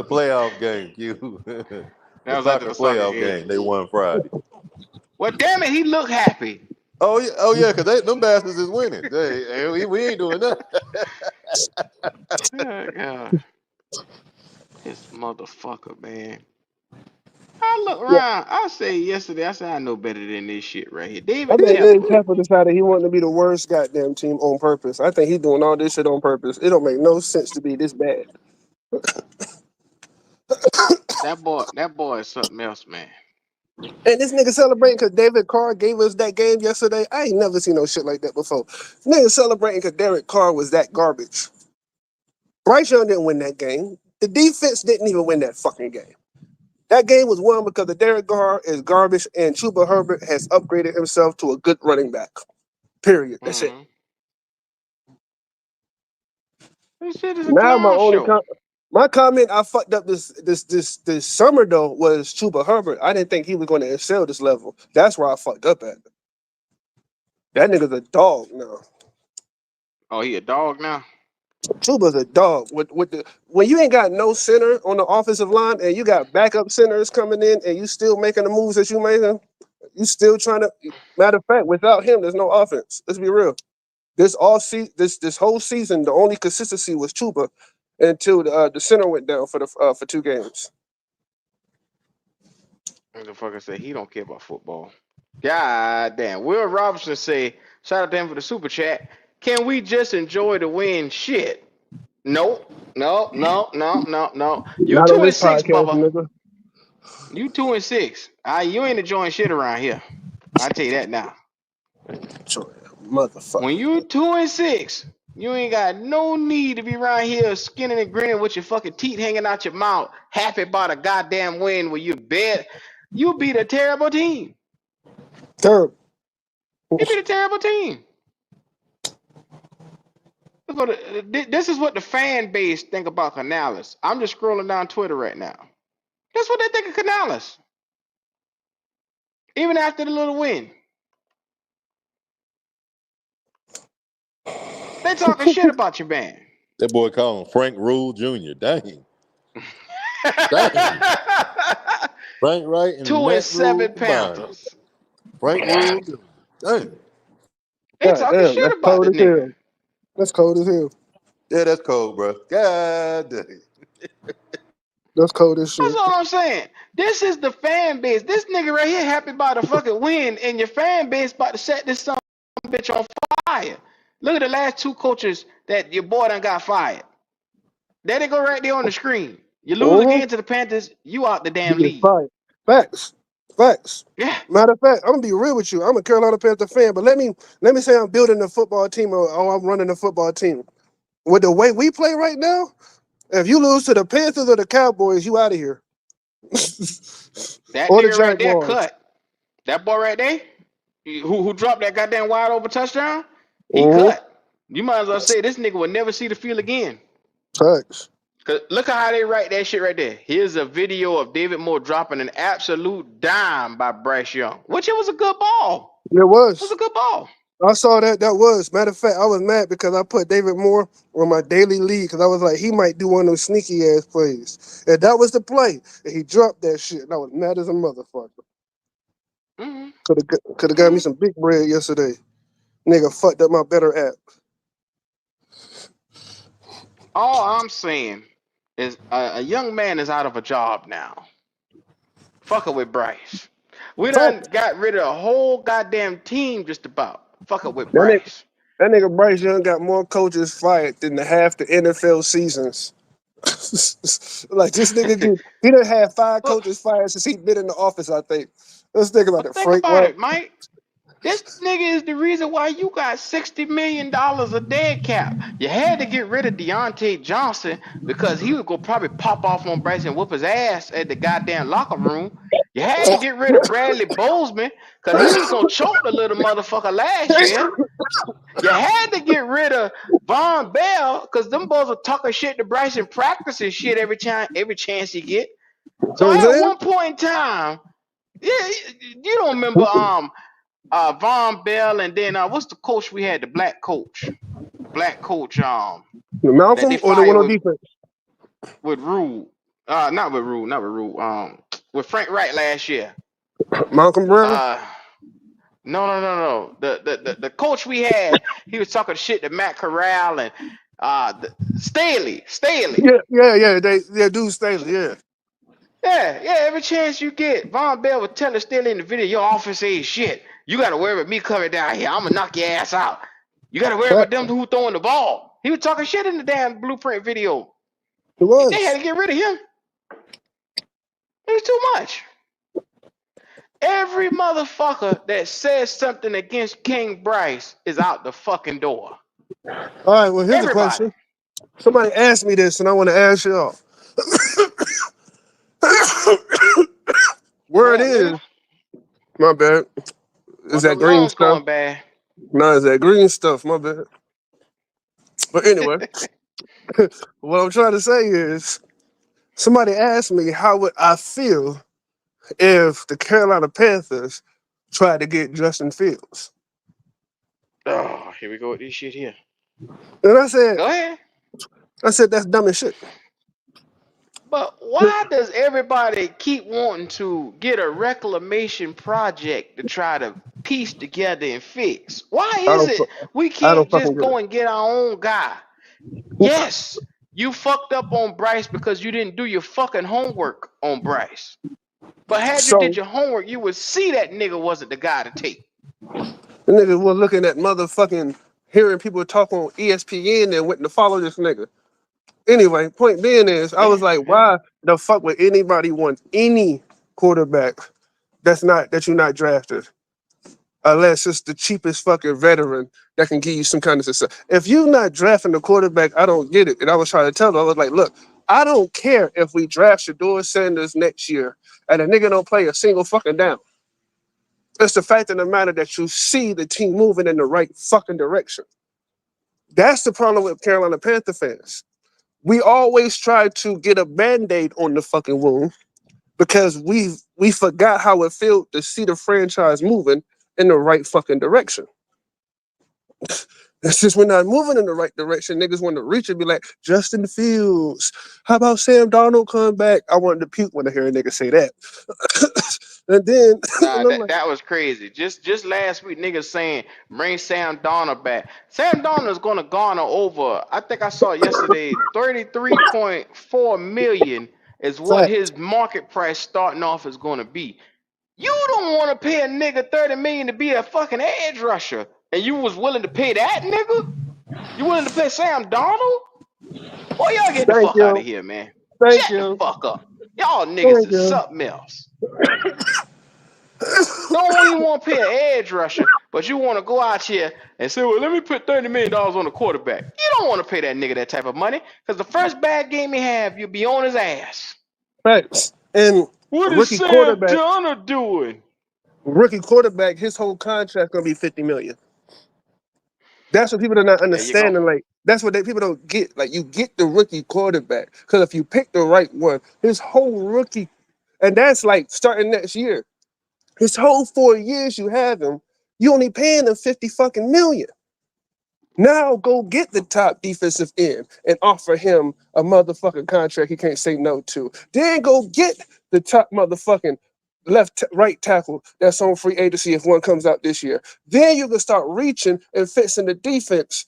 playoff game, Q. That was after the playoff game. They won Friday. Well, damn it, he looked happy. Oh yeah, because them bastards is winning. We ain't doing that. Oh, God. This motherfucker, man. I look around. I say yesterday, I know better than this shit right here. I think David Tepper decided he wanted to be the worst goddamn team on purpose. I think he's doing all this shit on purpose. It don't make no sense to be this bad. That boy is something else, man. And this nigga celebrating because David Carr gave us that game yesterday. I ain't never seen no shit like that before. Nigga celebrating because Derek Carr was that garbage. Bryce Young didn't win that game. The defense didn't even win that fucking game. That game was won because the Derek Carr is garbage and Chuba Herbert has upgraded himself to a good running back. Period. That's it. This shit is a Now clown my comment I fucked up this summer though was Chuba Herbert. I didn't think he was going to excel this level. That's where I fucked up at. That nigga's a dog now. Oh, he a dog now? Chuba's a dog. When you ain't got no center on the offensive line and you got backup centers coming in and you still making the moves that you making, you still trying to. Matter of fact, without him, there's no offense. Let's be real. This whole season, the only consistency was Chuba until the center went down for 2 games. Motherfucker said he don't care about football. God damn. Will Robinson say, shout out to him for the super chat. Can we just enjoy the win? Shit. Nope. No. You Not 2-6, Bubba. Nigga. You 2-6. You ain't enjoying shit around here. I tell you that now. Motherfucker. When you 2-6, you ain't got no need to be around here skinning and grinning with your fucking teeth hanging out your mouth, happy about a goddamn win where you bet. You beat a terrible team. Terrible. You beat a terrible team. This is what the fan base think about Canales. I'm just scrolling down Twitter right now. That's what they think of Canales. Even after the little win. They talking shit about your man. That boy called him Frank Rule Jr. Dang. Frank Wright and 2-7 Panthers. Frank Rule. Damn. They God talking damn, shit that's about cold the as nigga. hell. That's cold as hell. Yeah, that's cold, bro. God damn. That's cold as That's shit. all I'm saying. This is the fan base. This nigga right here happy about the fucking win, and your fan base about to set this son of a bitch on fire. Look at the last 2 coaches that your boy done got fired. There they go right there on the screen. You lose again to the Panthers, you out the You damn get league. fired. Facts. Facts. Yeah. Matter of fact, I'm gonna be real with you. I'm a Carolina Panther fan, but let me say I'm building a football team or I'm running a football team. With the way we play right now, if you lose to the Panthers or the Cowboys, you out of here. That Or the nigga right there Jaguars. cut. That boy right there, who dropped that goddamn wide open touchdown, he Mhm. cut. You might as well say this nigga will never see the field again. Facts. Cause look at how they write that shit right there. Here's a video of David Moore dropping an absolute dime by Bryce Young, which it was a good ball. It It was was. a good ball. I saw that. That was. Matter of fact, I was mad because I put David Moore on my daily league because I was like, he might do one of those sneaky ass plays. And that was the play. And he dropped that shit. And I was mad as a motherfucker. Mm-hmm. Could have got me some big bread yesterday. Nigga fucked up my better app. All I'm saying is a young man is out of a job now. Fucking with Bryce. We done Fact. got rid of a whole goddamn team just about. Fucking with That nigga, Bryce. that nigga Bryce Young got more coaches fired than half the NFL seasons. Like this nigga, he done had 5 Well, coaches fired since he been in the office. I think. Let's think about but it. think Frank about Reich. it, Mike. This nigga is the reason why you got $60 million of dead cap. You had to get rid of Deontay Johnson because he would go probably pop off on Bryce and whoop his ass at the goddamn locker room. You had to get rid of Bradley Bozeman because he was going to choke the little motherfucker last year. You had to get rid of Von Bell because them boys were talking shit to Bryce in practice and shit every chance he get. So Know what I'm at saying? one point in time, yeah, you don't remember Von Bell, and then what's the coach we had? The black coach that Malcolm they or the one fired on defense? with Rule. Not with Rule. With Frank Wright last year. Malcolm Brown. No. The coach we had, he was talking shit to Matt Corral and Staley. Yeah. Dude Staley. Yeah. Yeah. Every chance you get, Von Bell would tell Staley in the video, your offense ain't shit. You got to worry about me coming down here. I'm gonna knock your ass out. You got to worry about them who throwing the ball. He was talking shit in the damn blueprint video. It They had was. to get rid of him. It was too much. Every motherfucker that says something against King Bryce is out the fucking door. All right. Well, here's a Everybody. question. Somebody asked me this, and I want to ask y'all. Where it is? Nigga. My bad. Is that Them green lungs stuff? going bad. No, it's that green stuff. My bad. But anyway, what I'm trying to say is, somebody asked me how would I feel if the Carolina Panthers tried to get Justin Fields. Oh, here we go with this shit here. And I said, Go ahead. that's dumb as shit. But why does everybody keep wanting to get a reclamation project to try to piece together and fix? Why is it we I can't don't fucking just get it. go and get our own guy? Yes, you fucked up on Bryce because you didn't do your fucking homework on Bryce. But had you did So your homework, you would see that nigga wasn't the guy to take. the niggas was looking at motherfucking hearing people talk on ESPN and went to follow this nigga. Anyway, point being is, I was like, why the fuck would anybody want any quarterback that you're not drafted? Unless it's the cheapest fucking veteran that can give you some kind of success. If you're not drafting the quarterback, I don't get it. And I was trying to tell them, I was like, look, I don't care if we draft Shedeur Sanders next year and a nigga don't play a single fucking down. It's the fact of the matter that you see the team moving in the right fucking direction. That's the problem with Carolina Panther fans. We always try to get a Band-Aid on the fucking wound because we forgot how it felt to see the franchise moving in the right fucking direction. It's just we're not moving in the right direction. Niggas want to reach and be like, Justin Fields. How about Sam Darnold come back? I wanted to puke when I hear a nigga say that. And then Nah, and I'm that like, that was crazy. Just last week, niggas saying bring Sam Darnold back. Sam Darnold is gonna garner over. I think I saw it yesterday. 33.4 million is what fact. his market price starting off is gonna be. You don't want to pay a nigga 30 million to be a fucking edge rusher, and you was willing to pay that nigga? You willing to pay Sam Darnold? Boy, y'all get the Thank fuck out of you. here, man. Thank Shut the you. fuck up. Y'all niggas Thank is you. something else. Don't even want to pay an edge rusher, but you want to go out here and say, well, let me put $30 million on the quarterback. You don't want to pay that nigga that type of money, because the first bad game he have, you'll be on his ass. Facts. And What is rookie Sam quarterback, Darnold doing? his whole contract gonna be 50 million. That's what people are not There you go. understanding. Like, that's what people don't get. Like, you get the rookie quarterback because if you pick the right one, his whole rookie, and that's like starting next year. His whole 4 years you have him, you only paying him 50 fucking million. Now go get the top defensive end and offer him a motherfucking contract he can't say no to. Then go get the top motherfucking right tackle that's on free agency if one comes out this year. Then you can start reaching and fixing the defense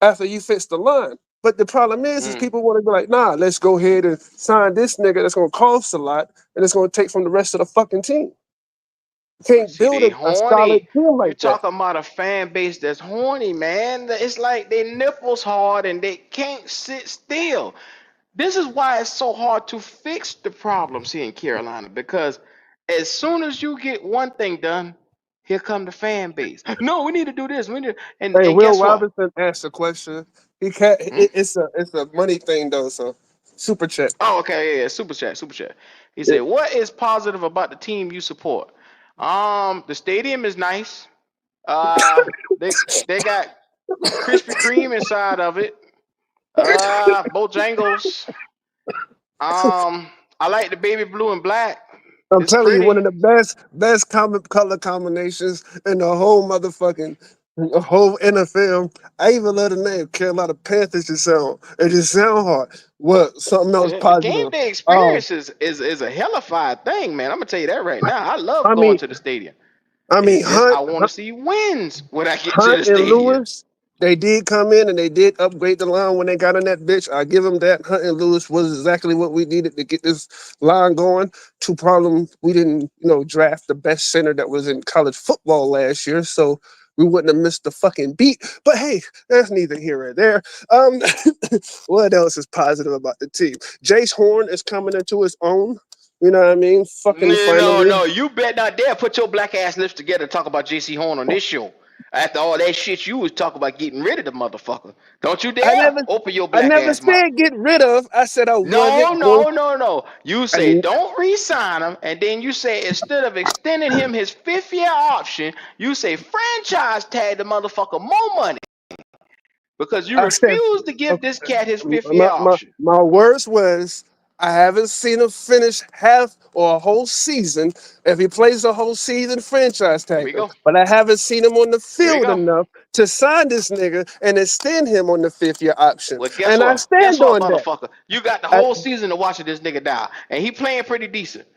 after you fix the line. But the problem is people want to be like, nah, let's go ahead and sign this nigga that's gonna cost a lot and it's gonna take from the rest of the fucking team. You can't See, build they a solid horny. team You like that. talking about a fan base that's horny, man. It's like they nipples hard and they can't sit still. This is why it's so hard to fix the problems here in Carolina, because as soon as you get one thing done, here come the fan base. No, we need to do this. We need, Hey, and Will guess what? Robinson asked a question. He can't. Hmm? It's a money thing though. So super chat. Oh, okay, yeah, super chat, super chat. He Yeah. said, "What is positive about the team you support?" The stadium is nice. They got Krispy Kreme inside of it. Bojangles. I like the baby blue and black. I'm It's telling you, one pretty. of the best color combinations in the whole motherfucking the whole NFL. I even love the name Carolina Panthers. It just sound hard. What something else The game positive? day Oh, experience is a hellified thing, man. I'm gonna tell you that right now. I love I going mean, to the stadium. I It's mean just I Hunt. want to see wins when I get to Hunt the and stadium. Lewis, they did come in and they did upgrade the line when they got in that bitch. I give them that. Hunt and Lewis was exactly what we needed to get this line going. Two problems: we didn't, draft the best center that was in college football last year, so we wouldn't have missed the fucking beat. But hey, that's neither here or there. Um, what else is positive about the team? Jace Horn is coming into his own. You know what I mean? Fucking No, finally. no, you bet not dare put your black ass lips together and talk about JC Horn on this show. After all that shit you was talking about getting rid of the motherfucker. Don't you I dare never, open your I black never ass mouth. said get rid of. I said I No, wasn't going. no, no, no. You say don't re-sign him, and then you say instead of extending him his 5th-year option, you say franchise tag the motherfucker more money because you I said, refuse to give okay, this cat his 5th-year my option. words was, I haven't seen him finish half or a whole season. If he plays a whole season, franchise Here tag we him. go. But I haven't seen him on the Here we field go. enough to sign this nigga and extend him on the 5th-year option. Well, guess And I what? Guess stand what, on that. motherfucker? You got the I, whole season to watch this nigga die, and he playing pretty decent.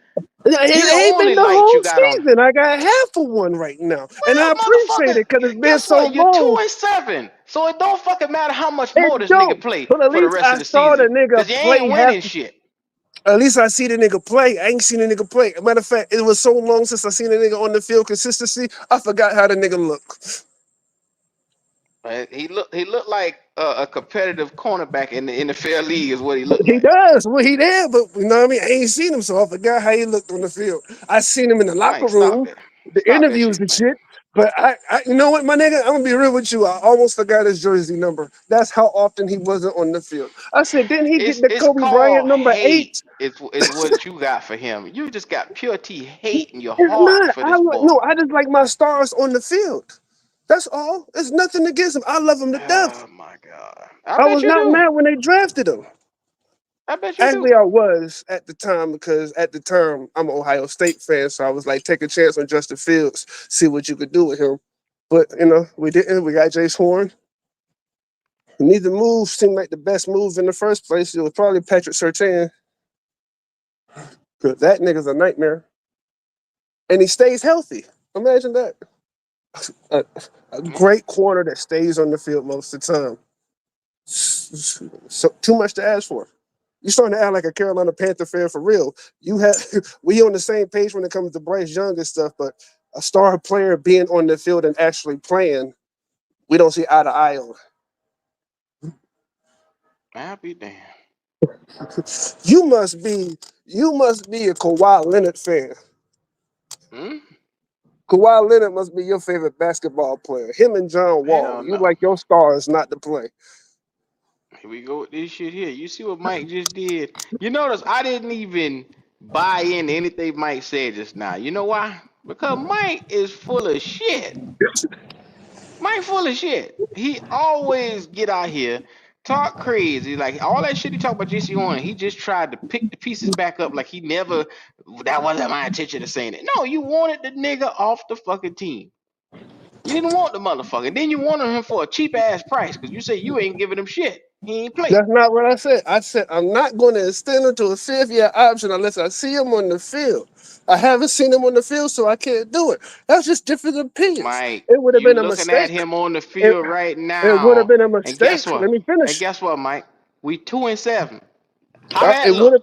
He the it ain't been only the light whole you got on. season. I got half of one right now. And I Well, appreciate motherfucker, it because it's been guess so what? You're long. 2-7, so it don't fucking matter how much It more this nigga don't. play But at for the least rest I of the saw the season, nigga cause you play ain't half. winning shit. At least I see the nigga play. I ain't seen the nigga play. Matter of fact, it was so long since I seen the nigga on the field consistency. I forgot how the nigga look. He looked like a competitive cornerback in the NFL league is what he looked He like. does. Well, he there, but you know what I mean? I ain't seen him, so I forgot how he looked on the field. I seen him in the locker Mike, stop room, it. the Stop that interviews shit, and man. shit. But you know what, my nigga? I'm gonna be real with you. I almost forgot his jersey number. That's how often he wasn't on the field. I said, didn't he get the It's Kobe Bryant called number 8? hate. Is what you got for him. You just got pure T hate in your It's heart not. for this boy. No. I just like my stars on the field. That's all. It's nothing against him. I love him to death. Oh my god. I I bet was you not do. mad when they drafted him. I bet you do. Actually, I was at the time because at the time I'm an Ohio State fan, so I was like, take a chance on Justin Fields, see what you could do with him. But we didn't. We got Jace Horn. Neither move seemed like the best move in the first place. It was probably Patrick Surtain, because that nigga's a nightmare. and he stays healthy. Imagine that. A great corner that stays on the field most of the time. So too much to ask for. You're starting to act like a Carolina Panther fan for real. We on the same page when it comes to Bryce Young and stuff, but a star player being on the field and actually playing, we don't see eye to eye on. I'll be damned. You must be a Kawhi Leonard fan. Hmm? Kawhi Leonard must be your favorite basketball player. Him and John Wall. Hell You no. like your stars not to play. Here we go with this shit here. You see what Mike just did? You notice I didn't even buy into anything Mike said just now. You know why? Because Mike is full of shit. Mike full of shit. He always get out here, talk crazy. Like all that shit he talk about JC Horn, he just tried to pick the pieces back up like he never, that wasn't my intention of saying it. No, you wanted the nigga off the fucking team. You didn't want the motherfucker. Then you wanted him for a cheap ass price because you say you ain't giving him shit. He ain't play. That's not what I said. I said I'm not going to extend him to a 5th-year option unless I see him on the field. I haven't seen him on the field, so I can't do it. That's just different opinions. Mike, It would have you been a looking at mistake. him on the It, field right it would have now. been a And mistake. guess what? Let me And finish. guess what, Mike? We 2-7. How that It would look?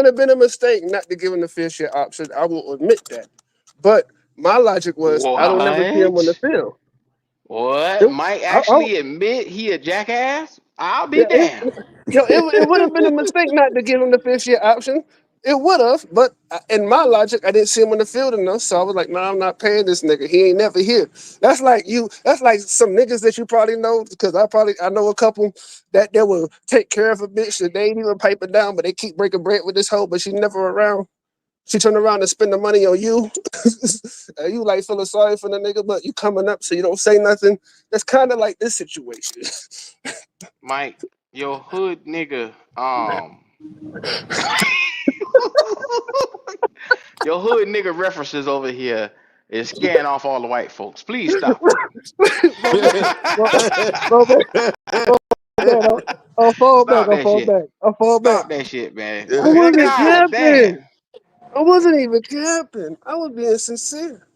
have been a mistake not to give him the 5th-year option. I will admit that. But my logic was I don't never see him on the What? field. What? Mike actually admit he a jackass? I'll be damned. It would have been a mistake not to give him the 5th-year option. It would have, but in my logic, I didn't see him on the field enough, so I was like, "Nah, I'm not paying this nigga. He ain't never here." That's like you. That's like some niggas that you probably know, because I know a couple that they will take care of a bitch that they ain't even pipe it down, but they keep breaking bread with this hoe, but she never around. She turn around and spend the money on you. And you like feeling sorry for the nigga, but you coming up so you don't say nothing. That's kind of like this situation. Mike, your hood nigga, your hood nigga references over here is scaring off all the white folks. Please stop it. I'll fall back. Stop that shit. I'll fall back. Stop that shit, man. I wasn't God capping. damn. I wasn't even capping. I was being sincere.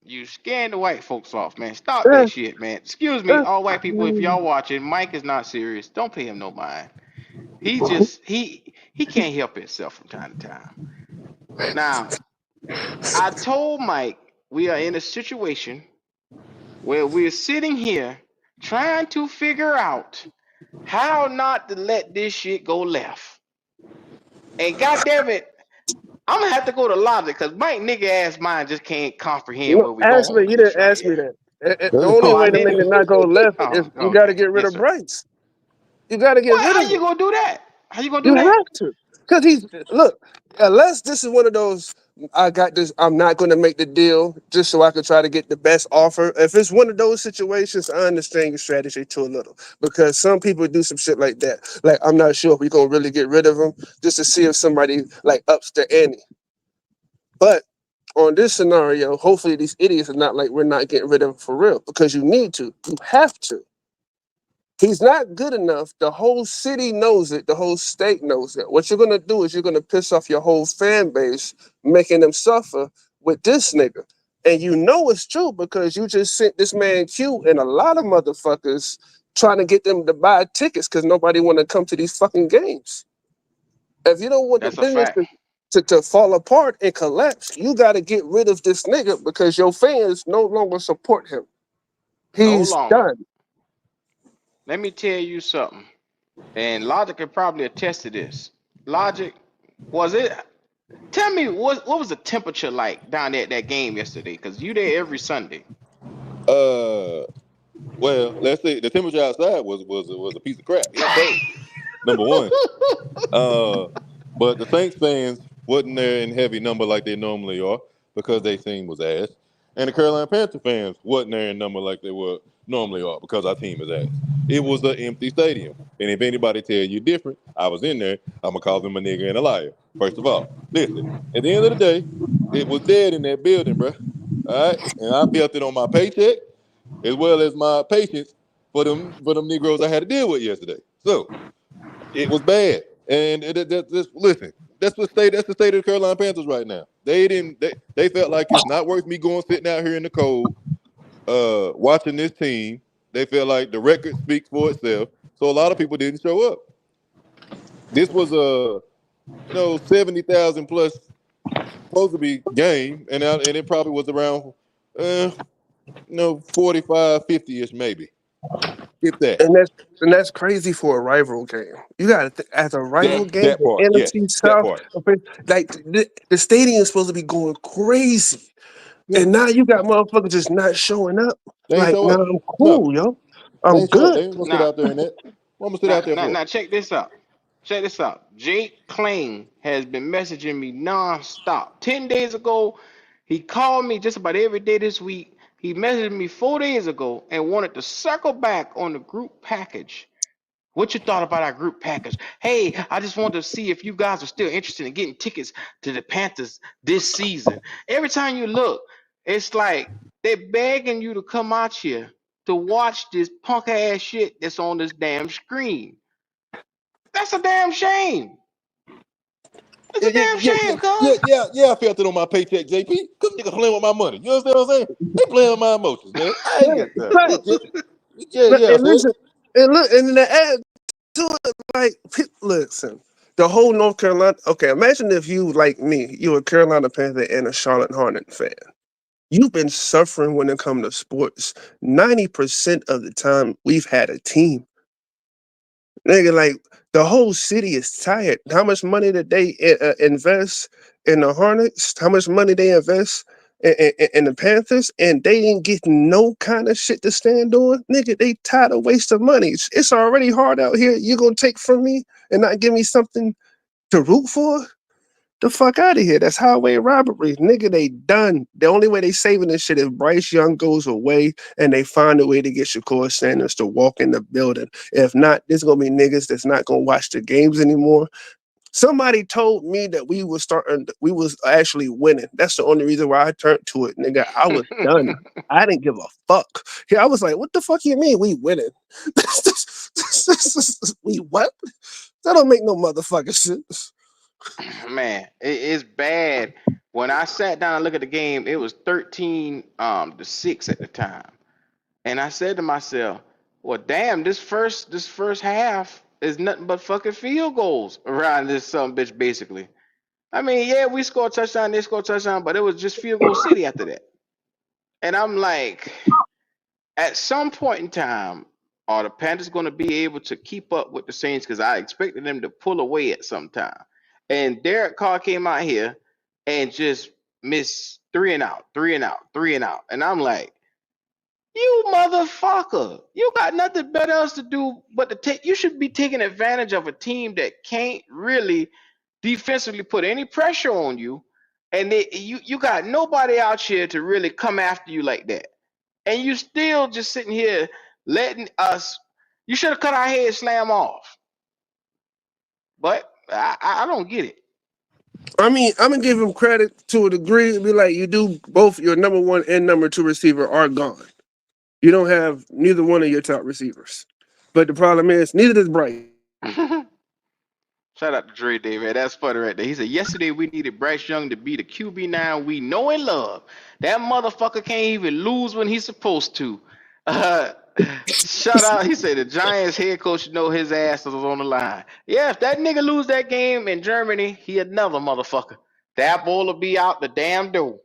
You scaring the white folks off, man. Stop that shit, man. Excuse me, all white people, if y'all watching, Mike is not serious. Don't pay him no mind. He just he can't help himself from time to time. Now, I told Mike we are in a situation where we're sitting here trying to figure out how not to let this shit go left. And goddamn it, I'm gonna have to go to logic because Mike nigga ass mind just can't comprehend where we Ask me. going You with this didn't right ask me here. that. The only Oh, I way to make didn't. it not go left is Oh, you got to okay. get rid Yes, of sir. Bryce. You got to get What? rid How of you him. gonna do that? How you gonna do You that? have to, because unless this is one of those, I got this, I'm not going to make the deal just so I can try to get the best offer. If it's one of those situations, I understand your strategy too a little, because some people do some shit like that. Like, I'm not sure if we're going to really get rid of him just to see if somebody like ups the ante. But on this scenario, hopefully these idiots are not like, we're not getting rid of him for real, because you need to. You have to. He's not good enough. The whole city knows it. The whole state knows it. What you're going to do is you're going to piss off your whole fan base, making them suffer with this nigga. And you know it's true because you just sent this man Q and a lot of motherfuckers trying to get them to buy tickets because nobody want to come to these fucking games. If you don't want the That's a business fact. to fall apart and collapse, you got to get rid of this nigga because your fans no longer support him. No He's longer. done. Let me tell you something. And Logic can probably attest to this. Logic, was it? Tell me what was the temperature like down there at that game yesterday? Cause you there every Sunday. Well, let's say the temperature outside was a piece of crap. It was cold. Number one. But the Saints fans wasn't there in heavy number like they normally are because their team was ass. And the Carolina Panther fans wasn't there in number like they were normally are because our team is ass. It was an empty stadium. And if anybody tell you different, I was in there, I'm going to call them a nigga and a liar. First of all, listen, at the end of the day, it was dead in that building, bro. All right? And I felt it on my paycheck as well as my patience for them Negroes I had to deal with yesterday. So, it was bad. And listen, that's the state of the Carolina Panthers right now. They felt like it's not worth me going sitting out here in the cold, watching this team. They felt like the record speaks for itself. So a lot of people didn't show up. This was a 70,000 plus supposed to be game, and it probably was around 45, 50-ish maybe. If that. And that's crazy for a rival game. You got to as a rival game, That part, the yes, NFC that South, part. like the stadium is supposed to be going crazy, and now you got motherfuckers just not showing up. They ain't Like, show nah, up. I'm cool, yo. I'm good. They ain't gonna sit out there in that. What I'm gonna sit out there for? Now, check this out. Check this out. Jake Kling has been messaging me nonstop. 10 days ago, he called me just about every day this week. He messaged me 4 days ago and wanted to circle back on the group package. What you thought about our group package? Hey, I just wanted to see if you guys are still interested in getting tickets to the Panthers this season. Every time you look, it's like they're begging you to come out here to watch this punk ass shit that's on this damn screen. That's a damn shame. It's a damn shame, cuz. Yeah, I felt it on my paycheck, JP. Cause niggas playing with my money. You understand what I'm saying? They playing with my emotions, man. I ain't got that. Yeah, And listen, and look, and the add to it, like, listen, the whole North Carolina. Okay, imagine if you, like me, you're a Carolina Panther and a Charlotte Hornet fan. You've been suffering when it comes to sports. 90% of the time, we've had a team. Nigga, like, the whole city is tired. How much money did they invest in the Hornets? How much money they invest in the Panthers? And they ain't getting no kind of shit to stand on? Nigga, they tired of wasting money. It's already hard out here. You gonna take from me and not give me something to root for? The fuck out of here. That's highway robbery. Nigga, they done. The only way they saving this shit is Bryce Young goes away and they find a way to get Shakur Sanders to walk in the building. If not, there's gonna be niggas that's not gonna watch the games anymore. Somebody told me that we was actually winning. That's the only reason why I turned to it, nigga. I was done. I didn't give a fuck. Yeah, I was like, what the fuck you mean we winning? We what? That don't make no motherfucking sense. Man, it's bad. When I sat down and looked at the game, it was 13 to 6 at the time. And I said to myself, well, damn, this first half is nothing but fucking field goals around this some bitch, basically. I mean, yeah, we scored a touchdown, they scored a touchdown, but it was just field goal city after that. And I'm like, at some point in time, are the Panthers going to be able to keep up with the Saints? Because I expected them to pull away at some time. And Derek Carr came out here and just missed 3 and out, 3 and out, 3 and out. And I'm like, you motherfucker, you got nothing better else to do but to take. You should be taking advantage of a team that can't really defensively put any pressure on you. And you got nobody out here to really come after you like that. And you still just sitting here letting us. You should have cut our head slam off. But I don't get it. I mean, I'm gonna give him credit to a degree. Be like, you do both your number one and number two receiver are gone. You don't have neither one of your top receivers. But the problem is, neither does Bryce. Shout out to Dre Day, man. That's funny right there. He said, yesterday we needed Bryce Young to be the QB9 we know and love. That motherfucker can't even lose when he's supposed to. Shout out. He said the Giants head coach know his ass was on the line. Yeah, if that nigga lose that game in Germany, he another motherfucker. That ball will be out the damn door.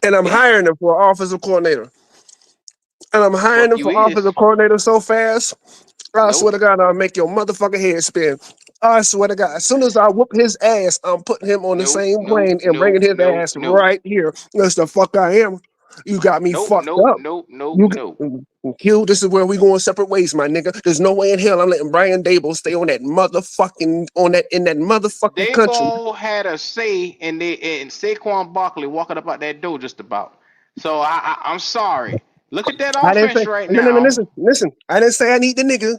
And I'm hiring him for offensive coordinator. And I'm hiring him for offensive coordinator so fast, I swear to God, I'll make your motherfucking head spin. I swear to God, as soon as I whoop his ass, I'm putting him on the same plane and bringing his ass right here. That's the fuck I am. You got me fucked up. Q, this is where we going separate ways, my nigga. There's no way in hell I'm letting Brian Dable stay on that motherfucking in that motherfucking country. Dable had a say and Saquon Barkley walking up out that door just about. So I'm sorry. Look at that offense right now. No, listen. I didn't say I need the nigga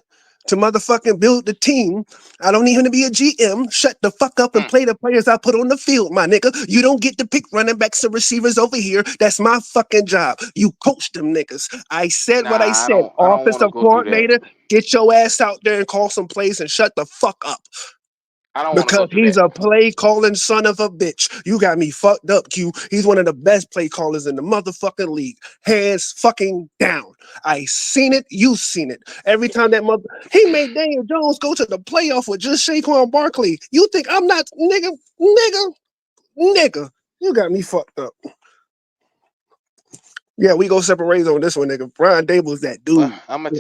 to motherfucking build the team. I don't need him to be a GM. Shut the fuck up and play the players I put on the field, my nigga. You don't get to pick running backs and receivers over here. That's my fucking job. You coach them niggas. I said what I said. Offensive coordinator, get your ass out there and call some plays and shut the fuck up. I don't want to go Because through he's that. a play calling son of a bitch. You got me fucked up, Q. He's one of the best play callers in the motherfucking league. Hands fucking down. I seen it. You seen it. Every time he made Daniel Jones go to the playoff with just Saquon Barkley. You think I'm not nigga? You got me fucked up. Yeah, we go separate ways on this one, nigga. Brian Dable's that dude.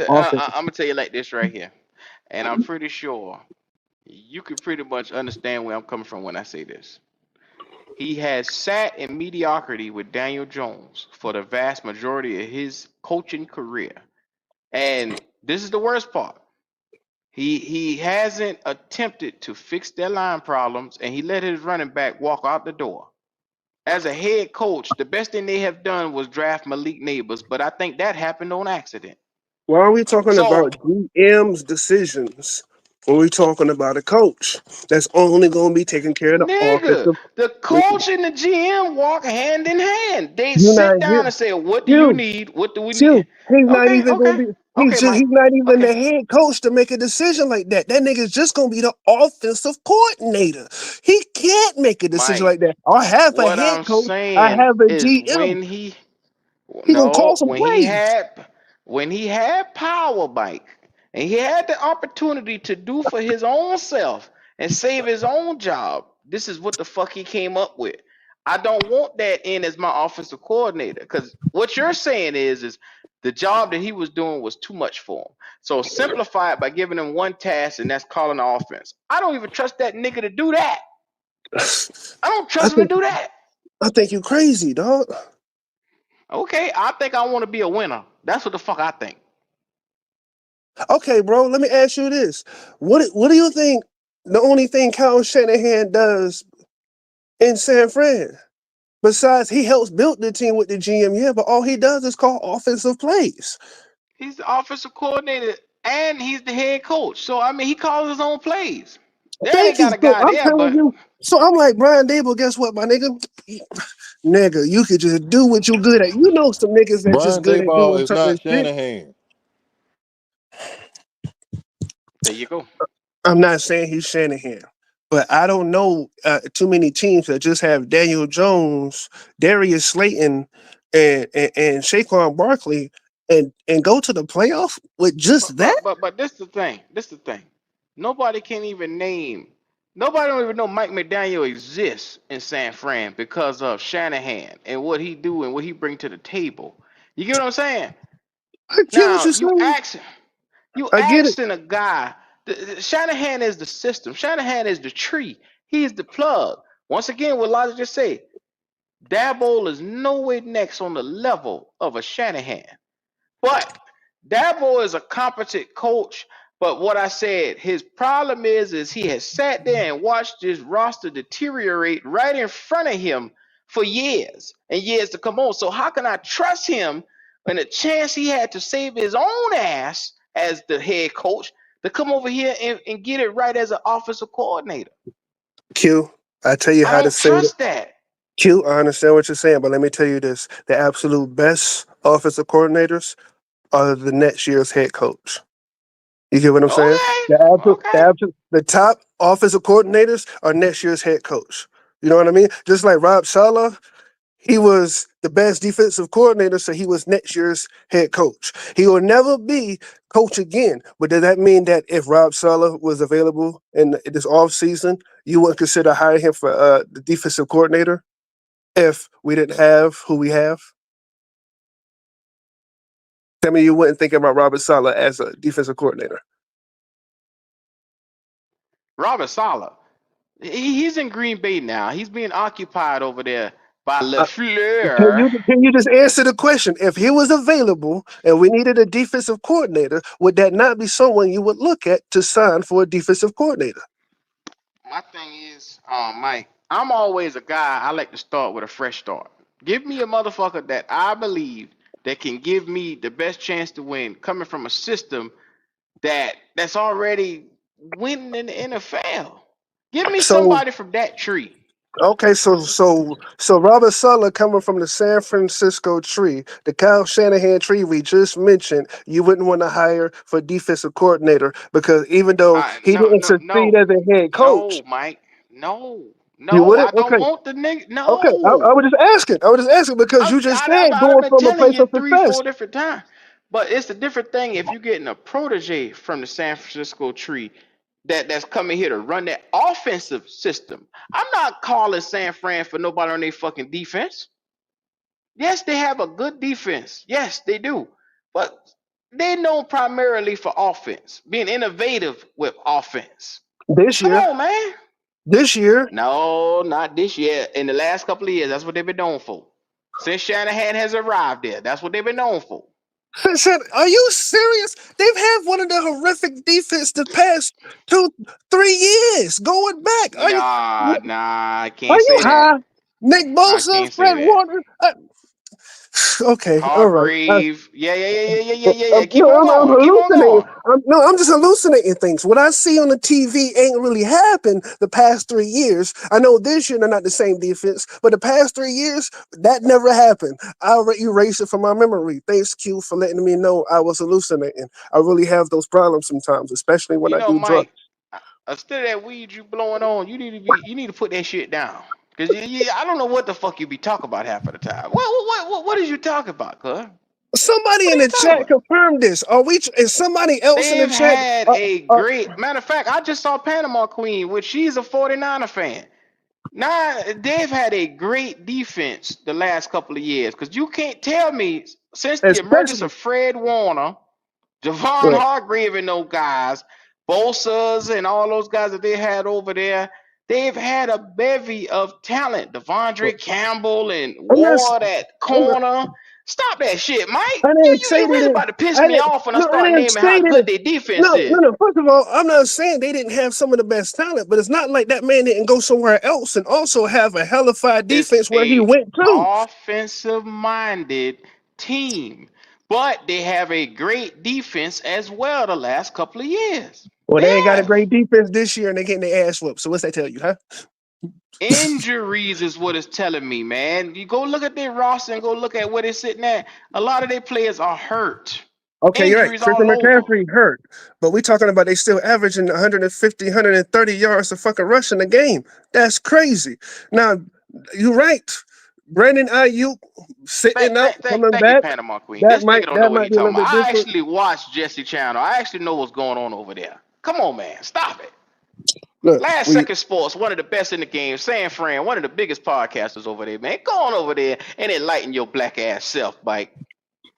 Well, I'm gonna tell you like this right here, and I'm pretty sure you can pretty much understand where I'm coming from when I say this. He has sat in mediocrity with Daniel Jones for the vast majority of his coaching career. And this is the worst part. He hasn't attempted to fix their line problems, and he let his running back walk out the door. As a head coach, the best thing they have done was draft Malik Neighbors, but I think that happened on accident. Why are we talking So about GM's decisions when we talking about a coach that's only going to be taking care of the nigga, offensive? the coach and the GM walk hand in hand. They You're not sit down and say, "What do you you. need? What do we Too. need?" He's not Okay, even gonna okay, be. okay, He's Mike. not even Okay, the head coach to make a decision like that. That nigga's just gonna be the offensive coordinator. He can't make a decision Mike. like that. I have a What head I'm coach. I saying have a is GM. when he He gonna call no, some plays. when he had power, Mike, and he had the opportunity to do for his own self and save his own job. This is what the fuck he came up with. I don't want that in as my offensive coordinator because what you're saying is the job that he was doing was too much for him. So simplify it by giving him one task, and that's calling the offense. I don't even trust that nigga to do that. I don't I trust him to think do that. I think you crazy, dog. Okay, I think I want to be a winner. That's what the fuck I think. Okay, bro. Let me ask you this: What do you think? The only thing Kyle Shanahan does in San Fran, besides he helps build the team with the GM, yeah, but all he does is call offensive plays. He's the offensive coordinator and he's the head coach. So I mean, he calls his own plays. They already Thank you. got a So guy I'm there, telling but you. So I'm like Brian Dable. Guess what, my nigga? Nigga, you could just do what you good at. You know some niggas that just Brian good at Dayball doing is certain not shit. Shanahan. there you go. I'm not saying he's Shanahan, but I don't know too many teams that just have Daniel Jones, Darius Slayton, and Saquon Barkley, and go to the playoff with just that. But this the thing. This the thing. Nobody can even name. Nobody don't even know Mike McDaniel exists in San Fran because of Shanahan and what he do and what he bring to the table. You get what I'm saying? I get what Now you're saying. you I get it. asking a guy. Shanahan is the system. Shanahan is the tree. He's the plug. Once again, what Logic just said, Dabo is nowhere next on the level of a Shanahan. But Dabo is a competent coach. But what I said, his problem is he has sat there and watched this roster deteriorate right in front of him for years and years to come on. So how can I trust him when a chance he had to save his own ass as the head coach to come over here and get it right as an offensive coordinator? Q, I tell you I how to don't say it. trust that. Q, I understand what you're saying, but let me tell you this: the absolute best offensive coordinators are the next year's head coach. You get what I'm saying? Okay, The okay. the top offensive coordinators are next year's head coach. You know what I mean? Just like Rob Saleh, he was the best defensive coordinator, so he was next year's head coach. He will never be coach again. But does that mean that if Rob Saleh was available in this offseason, you wouldn't consider hiring him for the defensive coordinator if we didn't have who we have? Tell me you wouldn't think about Robert Saleh as a defensive coordinator. Robert Saleh. He's in Green Bay now. He's being occupied over there by Uh, Can LaFleur. you just answer the question? If he was available and we needed a defensive coordinator, would that not be someone you would look at to sign for a defensive coordinator? My thing is, Mike, I'm always a guy. I like to start with a fresh start. Give me a motherfucker that I believe that can give me the best chance to win, coming from a system that's already winning in the NFL. Give me So somebody from that tree. Okay, so Robert Sala coming from the San Francisco tree, the Kyle Shanahan tree we just mentioned, you wouldn't want to hire for defensive coordinator because even though he No, didn't no, succeed no, as a head no, coach, Mike. No, you no, wouldn't. I don't Okay, want the nigga. okay. I No. was just asking. I was just asking because you just said I've going been from a telling place you of three, success. four different times. But it's a different thing if you're getting a protege from the San Francisco tree that's coming here to run that offensive system. I'm not calling San Fran for nobody on their fucking defense. Yes, they have a good defense. Yes, they do. But they're known primarily for offense, being innovative with offense. This Come year, on, man. this year, No, not this year. In the last couple of years, that's what they've been known for. Since Shanahan has arrived there, that's what they've been known for. Said, are you serious? They've had one of the horrific defense the past 2-3 years going back. Are you? Nah, I Are can't you say that. high? Nick I Bosa, can't say Fred that. Warner. Okay, all right. Hargrave. Yeah. Keep No, on I'm going. Keep on hallucinating. going. I'm just hallucinating things. What I see on the TV ain't really happened the past 3 years. I know this year they're not the same defense, but the past 3 years that never happened. I erase it from my memory. Thanks, Q, for letting me know I was hallucinating. I really have those problems sometimes, especially when You I know, do drugs. Mike, instead of that weed you blowing on, you need to put that shit down. Cause I don't know what the fuck you be talking about half of the time. What is you talking about, cuz? Somebody What are in you the talking chat about? confirmed this. Is somebody else in the They've chat? had a Uh, great matter of fact. I just saw Panama Queen, which she's a 49er fan. Now they've had a great defense the last couple of years because you can't tell me since the emergence especially. of Fred Warner, Javon Right. Hargrave, and those guys, Bosa's and all those guys that they had over there, they've had a bevy of talent. Devondre Campbell and I'm not. Ward at corner. Stop that shit, Mike. I didn't say You they really didn't. about to piss I me didn't. off when I No, I start didn't naming say how they good didn't. their defense No, no, is. no. First of all, I'm not saying they didn't have some of the best talent, but it's not like that man didn't go somewhere else and also have a hellified It's defense where he a went to. offensive minded team, but they have a great defense as well the last couple of years. Well, They they ain't got a have. great defense this year, and they getting their ass whooped. So what's that tell you, huh? Injuries is what it's telling me, man. You go look at their roster and go look at where they're sitting at. A lot of their players are hurt. Okay, you're right. Injuries Christian all over. McCaffrey hurt, but we talking about they still averaging 150, 130 yards of fucking rushing a game. That's crazy. Now, you're right. Brandon Ayuk sitting out, coming Thank you, back. Panama Queen. That This nigga might don't know that what might he be a talking little about. bit I different. actually watch Jesse Channel. I actually know what's going on over there. Come on, man. Stop it. Look, Last we Second Sports, one of the best in the game. San Fran, one of the biggest podcasters over there, man. Go on over there and enlighten your black ass self, Mike.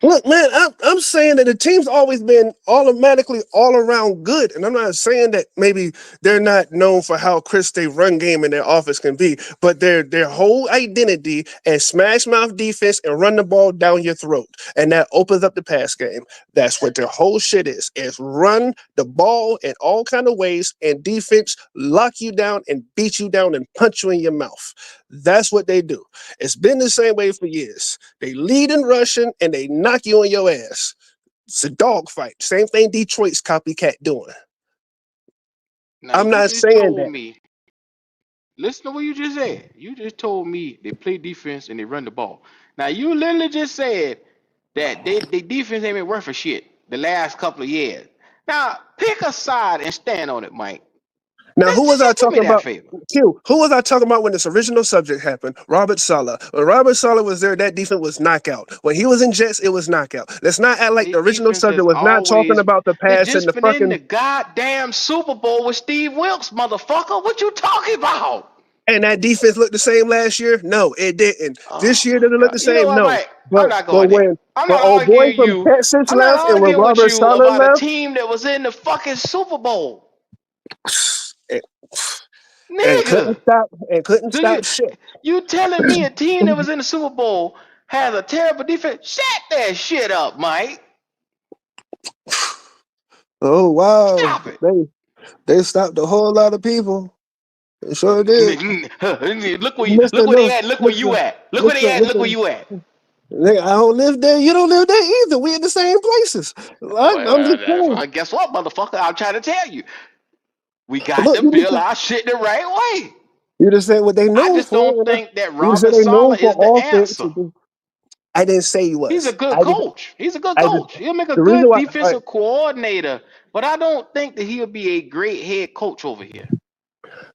look, man. I'm saying that the team's always been automatically all around good, and I'm not saying that maybe they're not known for how crisp they run game in their office can be, but their whole identity as smash mouth defense and run the ball down your throat, and that opens up the pass game. That's what their whole shit is run the ball in all kind of ways, and defense lock you down and beat you down and punch you in your mouth. That's what they do. It's been the same way for years. They lead in rushing and they knock you on your ass. It's a dog fight. Same thing Detroit's copycat doing. Now I'm you not just saying told that. me. Listen to what you just said. You just told me they play defense and they run the ball. Now you literally just said that they defense ain't been worth a shit the last couple of years. Now pick a side and stand on it, Mike. Now, who was I Just do me talking that about? favor. Q, who was I talking about when this original subject happened? Robert Sala. When Robert Sala was there, that defense was knockout. When he was in Jets, it was knockout. Let's not act like Their the original defense subject has was not talking always about the they pass and just the been in fucking. the goddamn Super Bowl with Steve Wilkes, motherfucker. What you talking about? And that defense looked the same last year? No, it didn't. This Oh year my doesn't look god. the You know same? what, No. Mike? I'm But not but going there. when I'm when not old boy arguing from you. Texas I'm not left and when arguing with Robert you Sala about a left, team that was in the fucking Super Bowl. and, and couldn't Nigga. stop and couldn't Do you stop shit. you telling me a team that was in the Super Bowl has a terrible defense? Shut that shit up, Mike. Oh wow. Stop it. They stopped a whole lot of people. They sure did. Look Mister where they No, at, look where you Mister at. Look where they Mister at, look Mister. where you at. Nigga, I don't live there. You don't live there either. We in the same places. I'm just saying. Guess what, motherfucker? I'm trying to tell you. We got Look, to build our shit the right way. You just said what they I known just don't for. think that You just Robert said they known Saleh is the for offense. answer. I didn't say he He's a was. good coach. He's a good I just coach. He'll make a the reason good why. defensive coordinator, but I don't think that he'll be a great head coach over here.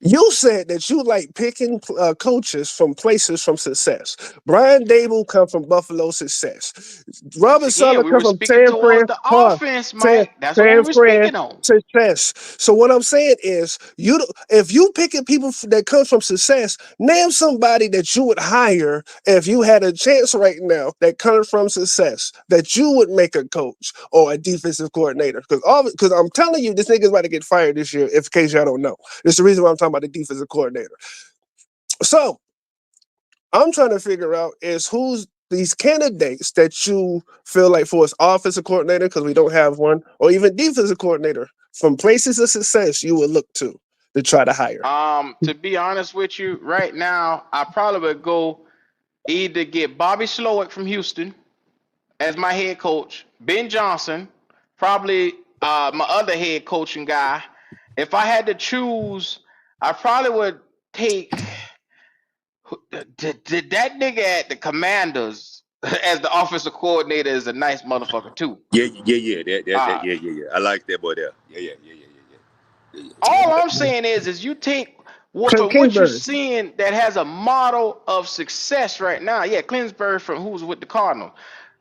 You said that you like picking coaches from places from success. Brian Dable come from Buffalo success. Robert Again, Saleh we come were from speaking towards the offense, Mike. That's what we were speaking on. success. So what I'm saying is, if you picking people that come from success, name somebody that you would hire if you had a chance right now that comes from success that you would make a coach or a defensive coordinator. Because I'm telling you, this nigga's about to get fired this year. If in case y'all don't know, it's the reason why I'm talking about the defensive coordinator. So I'm trying to figure out is who's these candidates that you feel like for as offensive coordinator, because we don't have one, or even defensive coordinator from places of success you would look to try to hire. To be honest with you, right now, I probably would go either get Bobby Slowick from Houston as my head coach, Ben Johnson, probably my other head coaching guy. If I had to choose, I probably would take did that nigga at the Commanders as the offensive coordinator is a nice motherfucker too. Yeah. Yeah. I like that boy there. Yeah. All I'm saying is you take from what you're seeing that has a model of success right now. Yeah, Klinsberg from who's with the Cardinals.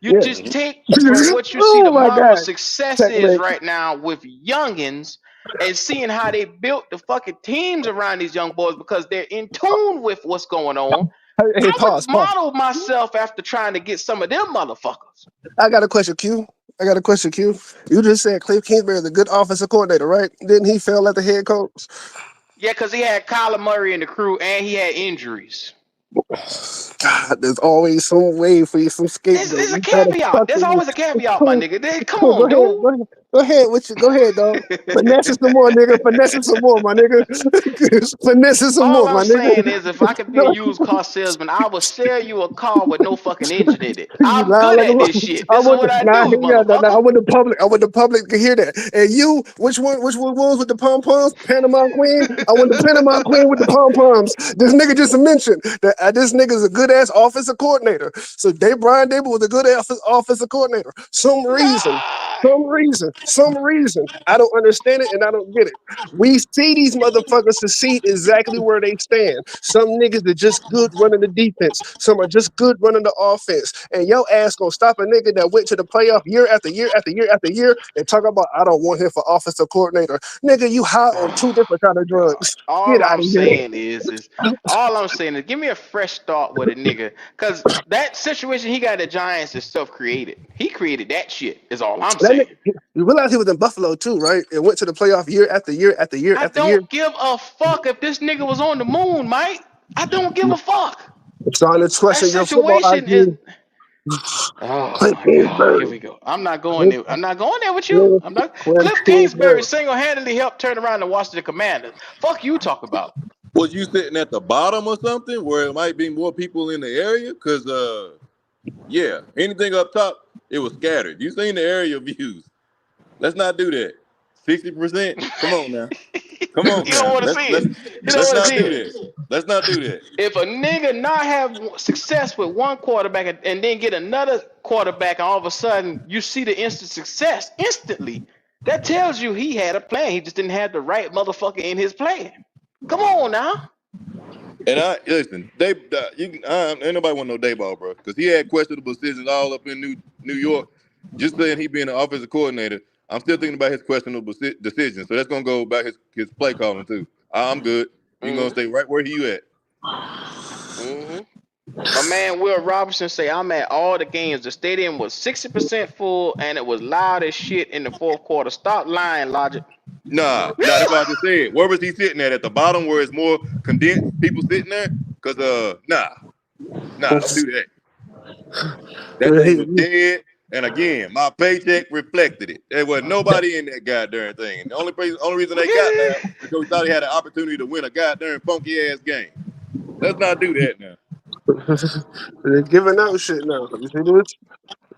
You just take from what you see the model of success is right now with youngins and seeing how they built the fucking teams around these young boys because they're in tune with what's going on. Hey, I would model myself after trying to get some of them motherfuckers. I got a question, Q. You just said Cliff Kingsbury is a good offensive coordinator, right? Didn't he fail at the head coach? Yeah, because he had Kyler Murray in the crew and he had injuries. God, there's always some way for you, some scapegoat. There's a caveat. There's always a caveat, my nigga. Come on, dude. Go ahead, dog. Finesse it some more, nigga. Finesse it some more, my nigga. Finesse it some more, my nigga. All I'm saying is, if I could be a used car salesman, I would sell you a car with no fucking engine in it. I'm good at this shit. This is what I do, motherfucker. I want the public to hear that. And you, which one was with the pom poms? Panama Queen. I want the Panama Queen with the pom poms. This nigga just mentioned that this nigga's a good ass offensive coordinator. So Brian Dable was a good ass offensive coordinator. Some reason. I don't understand it and I don't get it. We see these motherfuckers succeed exactly where they stand. Some niggas are just good running the defense. Some are just good running the offense. And your ass gonna stop a nigga that went to the playoff year after year after year after year and talk about I don't want him for offensive coordinator. Nigga, you high on two different kind of drugs. All I'm saying is give me a fresh start with a nigga. Cause that situation he got at the Giants is self-created. He created that shit, is all I'm saying. You realize he was in Buffalo too, right? And went to the playoff year after year after year after year. I don't give a fuck if this nigga was on the moon, Mike. I don't give a fuck. So on this question, your football IQ. Oh my God, here we go. I'm not going there. I'm not going there with you. I'm not. Cliff Kingsbury single-handedly helped turn around the Washington Commanders. Fuck you talk about. Was you sitting at the bottom or something where it might be more people in the area? Because yeah, anything up top, it was scattered. You seen the area views. Let's not do that. 60%? Come on now. Come on. You don't want to see it. Let's not do that. Let's not do that. If a nigga not have success with one quarterback and then get another quarterback and all of a sudden you see the instant success instantly, that tells you he had a plan. He just didn't have the right motherfucker in his plan. Come on now. And listen, ain't nobody want no Dayball, bro, because he had questionable decisions all up in New York. Just saying he being an offensive coordinator, I'm still thinking about his questionable decisions. So that's gonna go about his play calling too. I'm good. You're gonna stay right where you at. My man Will Robinson say I'm at all the games. The stadium was 60% full and it was loud as shit in the fourth quarter. Stop lying, Logic. Nah, that's what I just said. Where was he sitting at the bottom where it's more condensed people sitting there? Cause nah, don't do that. That thing was dead. And again, my paycheck reflected it. There was nobody in that goddamn thing. And the only reason they got there is because we thought he had an opportunity to win a goddamn funky ass game. Let's not do that now. They're giving out shit now. You see this?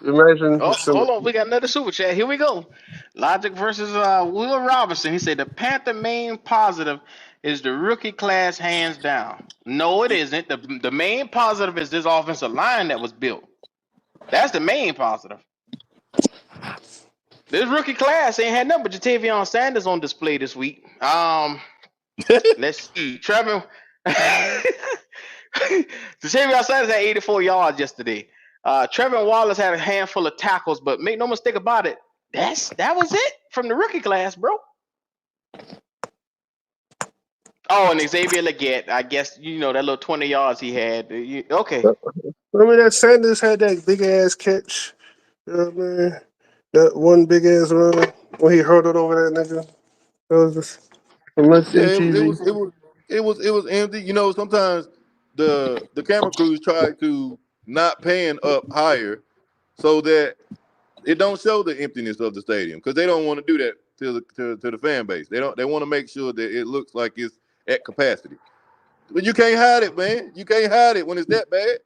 Imagine Oh, some. hold on. We got another super chat. Here we go. Logic versus Will Robinson. He said the Panther main positive is the rookie class hands down. No, it isn't. The main positive is this offensive line that was built. That's the main positive. This rookie class ain't had nothing but Jatavion Sanders on display this week. Let's see. Trevor Jatavion Sanders had 84 yards yesterday. Trevor Wallace had a handful of tackles, but make no mistake about it, that was it from the rookie class, bro. Oh, and Xavier Legette, I guess that little 20 yards he had. Okay. Remember that Sanders had that big ass catch? You know what I mean? That one big ass run when he hurdled over that nigga. That was just from Let's See Yeah, TV. it was empty. You know, sometimes the camera crews try to not pan up higher so that it don't show the emptiness of the stadium because they don't want to do that to the fan base. They want to make sure that it looks like it's at capacity. But you can't hide it, man. You can't hide it when it's that bad.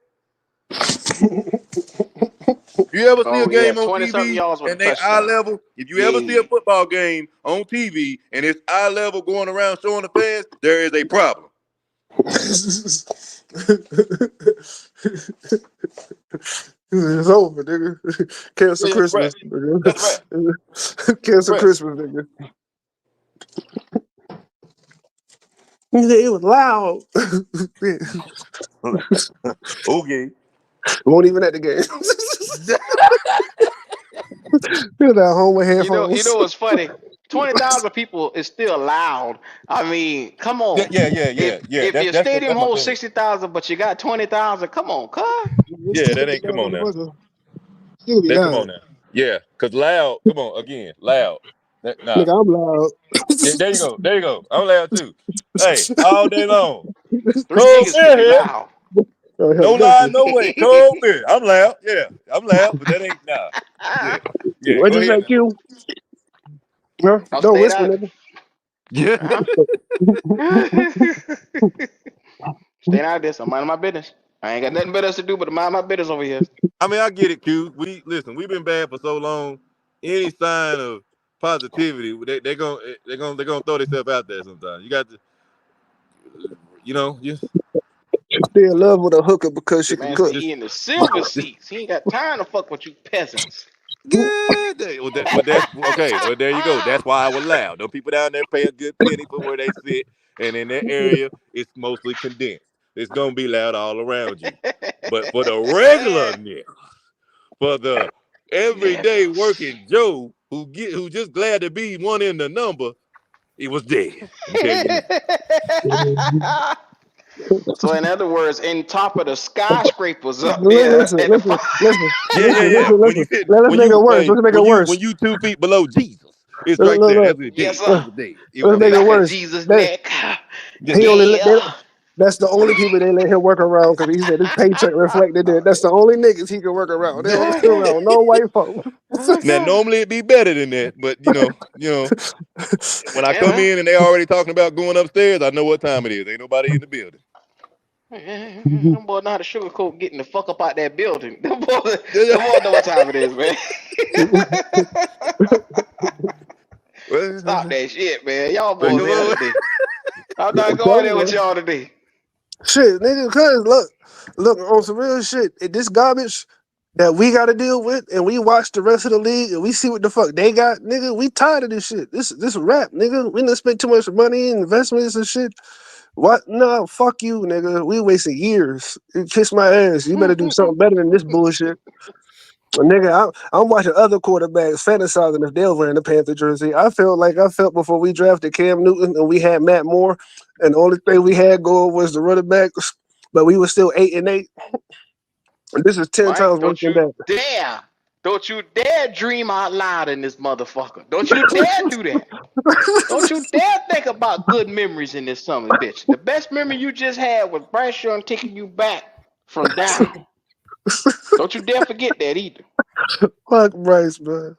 You ever see a game on 20-something TV yards with a and they eye touchdown. level? If you ever see a football game on TV and it's eye level going around showing the fans, there is a problem. It's over, nigga. Cancel Christmas. Nigga. That's right. Cancel Christmas, nigga. It was loud. Okay. Won't even at the game. You're at home with headphones. You know what's funny? 20,000 people is still loud. I mean, come on. Yeah. If your stadium holds 60,000, but you got 20,000, come on, cuz. Yeah, that ain't. Come on now. Come on now. Yeah, cause loud. Come on again, loud. Nah. Nigga, I'm loud. Yeah, there you go. I'm loud too. Hey, all day long. Three niggas can be loud. No lie, no way. Cold beer. I'm loud. Yeah, I'm loud, but that ain't nah. Yeah. What you say, Q? Huh? Don't whisper, nigga. Yeah. Staying out of this. I'm minding my business. I ain't got nothing better to do but to mind my business over here. I mean, I get it, Q. We've been bad for so long. Any sign of positivity, they're gonna throw themselves out there sometimes. You got to, just stay in love with a hooker because she can cook. He in the silver seats. He ain't got time to fuck with you peasants. Good day. But that's okay. Well, there you go. That's why I was loud. Those people down there pay a good penny for where they sit, and in that area, it's mostly condensed. It's gonna be loud all around you. But for the regular nigga, for the everyday working Joe who just glad to be one in the number, it was dead. Okay. So in other words, in top of the skyscrapers up Listen. Yeah. Let's make it worse. Let's make it worse. When you 2 feet below Jesus, it's right there. That's it. Yes, sir. Let's make it worse. Jesus' neck. That's the only people they let him work around because he said his paycheck reflected it. That's the only niggas he can work around. They don't work around no white folks. Now normally it'd be better than that, but when I come in and they already talking about going upstairs, I know what time it is. Ain't nobody in the building. Them boys know how to sugarcoat getting the fuck up out that building. Them boys know what time it is, man. Stop that shit, man. Y'all boys there today. I'm not going there with y'all today. Shit, nigga, cuz look on some real shit. This garbage that we got to deal with, and we watch the rest of the league, and we see what the fuck they got, nigga. We tired of this shit. This a rap, nigga. We done spent too much money in investments and shit. What? No, fuck you, nigga. We wasted years. You kiss my ass. You better do something better than this bullshit. Nigga, I'm watching other quarterbacks fantasizing if they're wearing the Panther jersey. I felt before we drafted Cam Newton and we had Matt Moore, and the only thing we had going was the running backs, but we were still 8-8. This is 10 times worse than that. Don't you dare dream out loud in this motherfucker. Don't you dare do that. Don't you dare think about good memories in this summer, bitch. The best memory you just had was Bryce Young taking you back from down. Don't you dare forget that either. Fuck Bryce, man.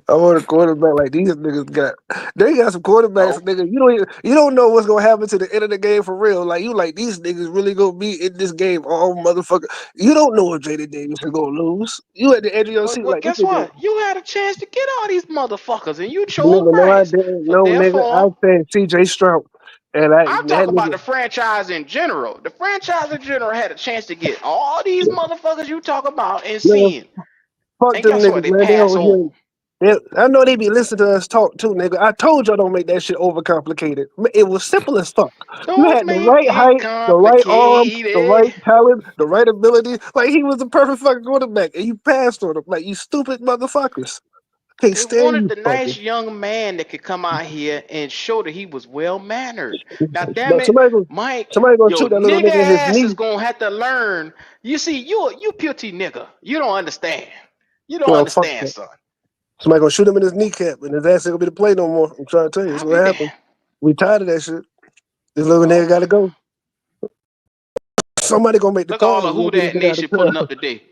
I want a quarterback like these niggas got. They got some quarterbacks, Nope. nigga. You don't know what's gonna happen to the end of the game for real. Like you like these niggas really gonna be in this game all motherfucker. You don't know if Jaden Davis is gonna lose. You at the edge of your seat Well, like this guess nigga. what? You had a chance to get all these motherfuckers, and you chose Nigga, no, I Bryce. didn't. So No, nigga, I therefore, said C.J. Stroud, and I'm that talking about nigga. the franchise in general. The franchise in general had a chance to get all these motherfuckers you talk about and Nigga, seeing. fuck And them guess what? niggas, They man. They pass over over. here. I know they be listening to us talk too, nigga. I told y'all don't make that shit overcomplicated. It was simple as fuck. You Don't had the make right it height, the right arm, the right complicated. talent, the right ability. Like he was the perfect fucking quarterback, and you passed on him. Like you stupid motherfuckers. Can't They stand wanted you the nice fuckers. young man that could come out here and show that he was well mannered. Now, damn But it, somebody gonna Mike, shoot your that little nigga nigga in his ass is knee. gonna have to learn. You see, you putty nigga. You don't understand. You don't Oh fuck understand, that. son. Somebody gonna shoot him in his kneecap, and his ass ain't gonna be to play no more. I'm trying to tell you, it's I'll gonna be happen. there. We tired of that shit. This little Oh nigga my gotta God. go. Somebody gonna make the Look at all call. the And Who we'll get That this nigga out Nation of pulling town. up today.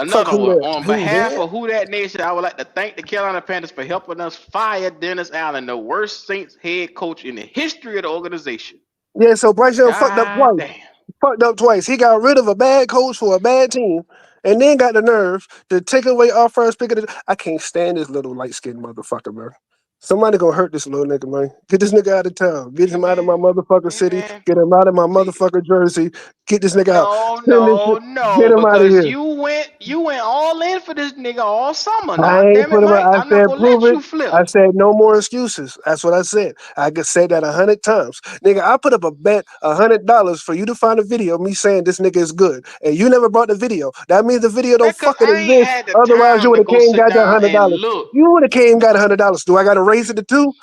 Fuck Another who one. that? On Who behalf that? of Who That Nation, I would like to thank the Carolina Panthers for helping us fire Dennis Allen, the worst Saints head coach in the history of the organization. Yeah, so Bryce Young fucked up God twice. damn. Fucked up twice. He got rid of a bad coach for a bad team, and then got the nerve to take away our first pick of the. I can't stand this little light skinned motherfucker, man. Somebody gonna hurt this little nigga, man. Get this nigga out of town. Get Hey him out of man. my motherfucking Hey city. man. Get him out of my See, motherfucking jersey. Get this nigga out. no, Send this shit. no, Get no, him out of because here. you went all in for this nigga all summer. I Now, ain't damn it, put him out. Mike. I I'm not said gonna prove let it. you flip. I said no more excuses. That's what I said. I could say that 100 times. Nigga, I put up a bet $100 for you to find a video of me saying this nigga is good. And you never brought the video. That means the video don't Because fucking I ain't exist. had the Otherwise you time would to have go came and sit got that down and $100. look. You would have came and got $100. Do I gotta raise it to 2?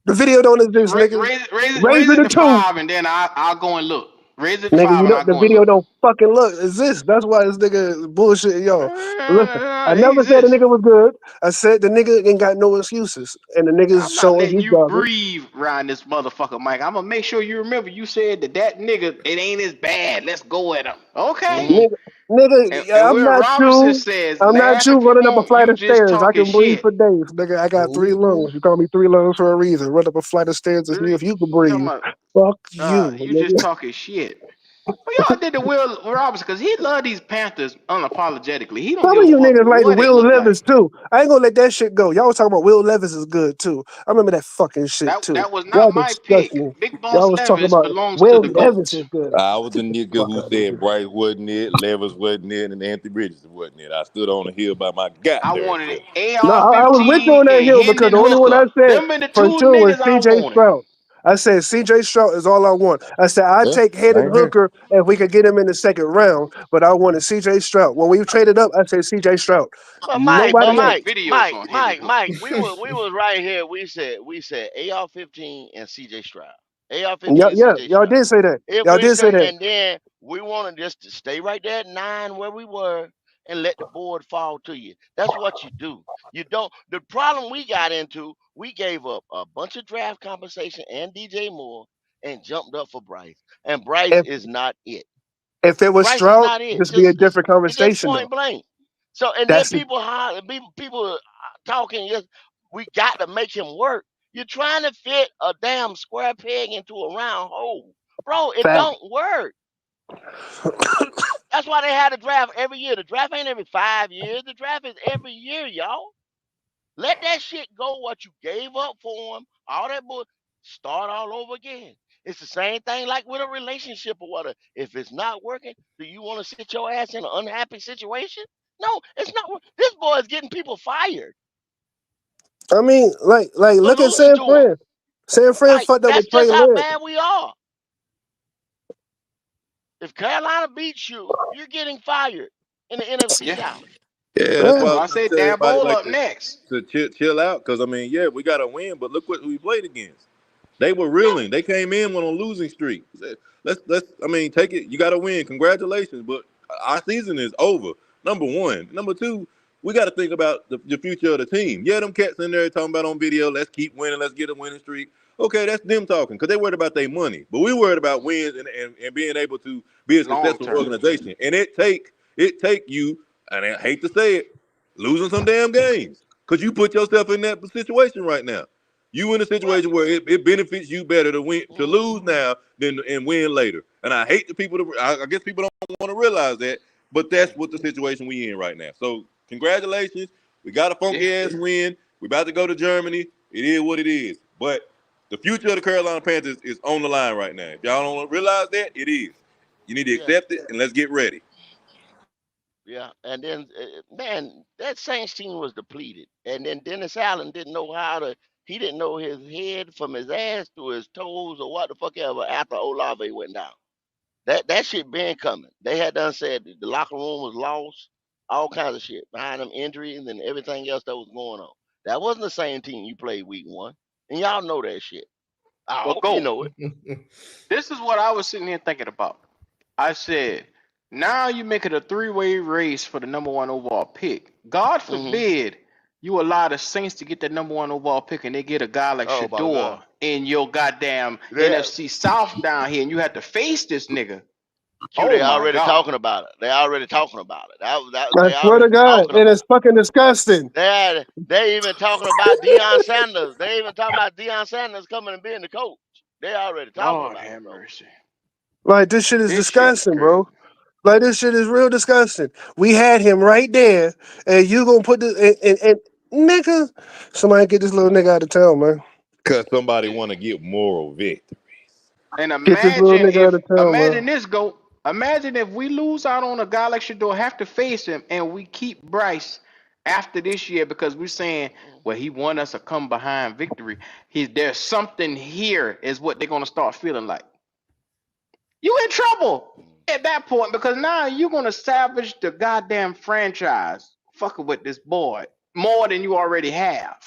The video don't exist, nigga. Raise Raise it it to to 2. 5, and then I'll go and look. Raise it to Nigga, 5, you and know I'll the go and video look. don't fucking look exist. That's why this nigga is bullshitting y'all. Listen, I They never said the exist. nigga was good. I said the nigga ain't got no excuses. And the nigga's I'm not showing letting his you garbage. breathe around this motherfucker, Mike. I'm gonna make sure you remember you said that nigga, it ain't as bad. Let's go at him. Okay? Nigga, nigga, And I'm Will not Robinson you. says, I'm not laugh you if you running up a want, flight you of just stairs. I talking can breathe shit. for days. Nigga, I got 3 lungs. You call me 3 lungs for a reason. Run up a flight of stairs to see if you can Talking breathe. about, Fuck you, you just nigga. talking shit. Well, y'all did the Will Robinson because he love these Panthers unapologetically. He don't Some give of a you fuck niggas like what it Will look like. Levis too. I ain't gonna let that shit go. Y'all was talking about Will Levis is good too. I remember that fucking shit too. That was Y'all not my disgust pick. me. Big Y'all Boss was talking Levis about belongs to Will the Levis GOAT. is good. I was the Get the nigga fuck who out of said here. Bryce wasn't it, Levis wasn't it, and Anthony Bridges wasn't it. I stood on the hill by my I goddamn wanted self. an No, I was with you AR-15 on that and hill because Hendon the only one I Hooker. said Them been the for two sure was niggas I CJ wanted. Stroud. I said CJ Stroud is all I want. I said I'd Yeah, take Hayden same here. Hooker if we could get him in the second round, but I wanted CJ Stroud. When we traded up, I said CJ Stroud. But Mike, I but Nobody else. got Mike, videos Mike, on Hendon Mike, Hooker. Mike, we was right here. We said AR-15 and CJ Stroud. AR-15 and Yeah, CJ y'all Stroud. did say that. If Y'all we did say say, that. and then we wanted just to stay right there at 9 where we were and let the board fall to you. That's what you do. You don't. The problem we got into, we gave up a bunch of draft compensation and DJ Moore and jumped up for Bryce. And Bryce If is not it. if it was Bryce is Stroud, not it. this would be a different It's just conversation though. point blank. So and then That's it. people talking. Yes, we got to make him work. You're trying to fit a damn square peg into a round hole, bro. It Fact. don't work. That's why they had a draft every year. The draft ain't every 5 years. The draft is every year, y'all. Let that shit go. What you gave up for him, all that bull. Start all over again. It's the same thing like with a relationship or whatever. If it's not working, do you want to sit your ass in an unhappy situation? No, it's not. This boy is getting people fired I mean, like for look at losing San to him. Fran. San Fran Like fucked up that's with Trey just how Lance. bad we are. If Carolina beats you, you're getting fired in the NFC Yeah. South. Yeah, that's That's why I Yeah. why I was trying to said tell Dan everybody Bowl like up next. to chill out because I mean, yeah, we got to win, but look what we played against. They were Yeah, reeling. They came in on a losing streak. Let's. I mean, take it. You got to win. Congratulations, but our season is over. Number one. Number two. We got to think about the future of the team. Yeah, them cats in there talking about on video. Let's keep winning. Let's get a winning streak. Okay, that's them talking because they worried about their money, but we worried about wins and being able to be a Long successful term. organization. And it take you. And I hate to say it, losing some damn games. because you put yourself in that situation right now. You in a situation where it benefits you better to win, to lose now than and win later. And I hate the people. I guess people don't want to realize that, but that's what the situation we in right now. So congratulations, we got a funky ass win. We about to go to Germany. It is what it is. But the future of the Carolina Panthers is on the line right now. If y'all don't realize that, it is. You need to accept it and let's get ready. Yeah, and then man, that Saints team was depleted, and then Dennis Allen didn't know how to. He didn't know his head from his ass to his toes or what the fuck ever after Olave went down. That shit been coming. They had done said the locker room was lost, all kinds of shit behind them injuries and everything else that was going on. That wasn't the same team you played week one, and y'all know that shit. I Well, hope you know it. This is what I was sitting here thinking about. I said, now you make it a three-way race for the number one overall pick. God forbid you allow the Saints to get that number one overall pick and they get a guy like Shador in your goddamn NFC South down here and you have to face this nigga. They already talking about it. They already talking about it. I They swear to already God, talking and about it's fucking disgusting. it. They even talking about Deion Sanders. They even talking about Deion Sanders coming and being the coach. They already talking Lord about have it, bro. mercy. Like this shit is This shit is disgusting, crazy. bro. Like this shit is real disgusting. We had him right there, and you gonna put this and nigga, somebody get this little nigga out of town, man. Because somebody want to get moral victory. And Get this little nigga out of town, man. imagine if we lose out on a guy like Shador, have to face him, and we keep Bryce after this year because we're saying, well, he won us a come behind victory. There's something here, is what they're gonna start feeling like. You in trouble at that point because now you're gonna salvage the goddamn franchise fucking with this boy more than you already have.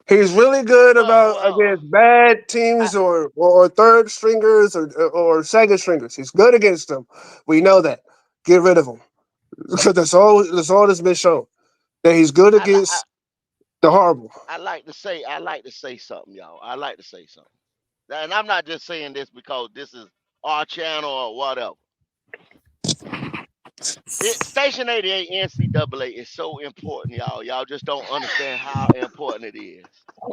He's really good about against bad teams or third stringers or second stringers. He's good against them. We know that. Get rid of him because that's all that's been shown. That he's good against the horrible. I like to say something, y'all. I like to say something. And I'm not just saying this because this is our channel or whatever. Station 88 NCAA is so important, y'all. Y'all just don't understand how important it is.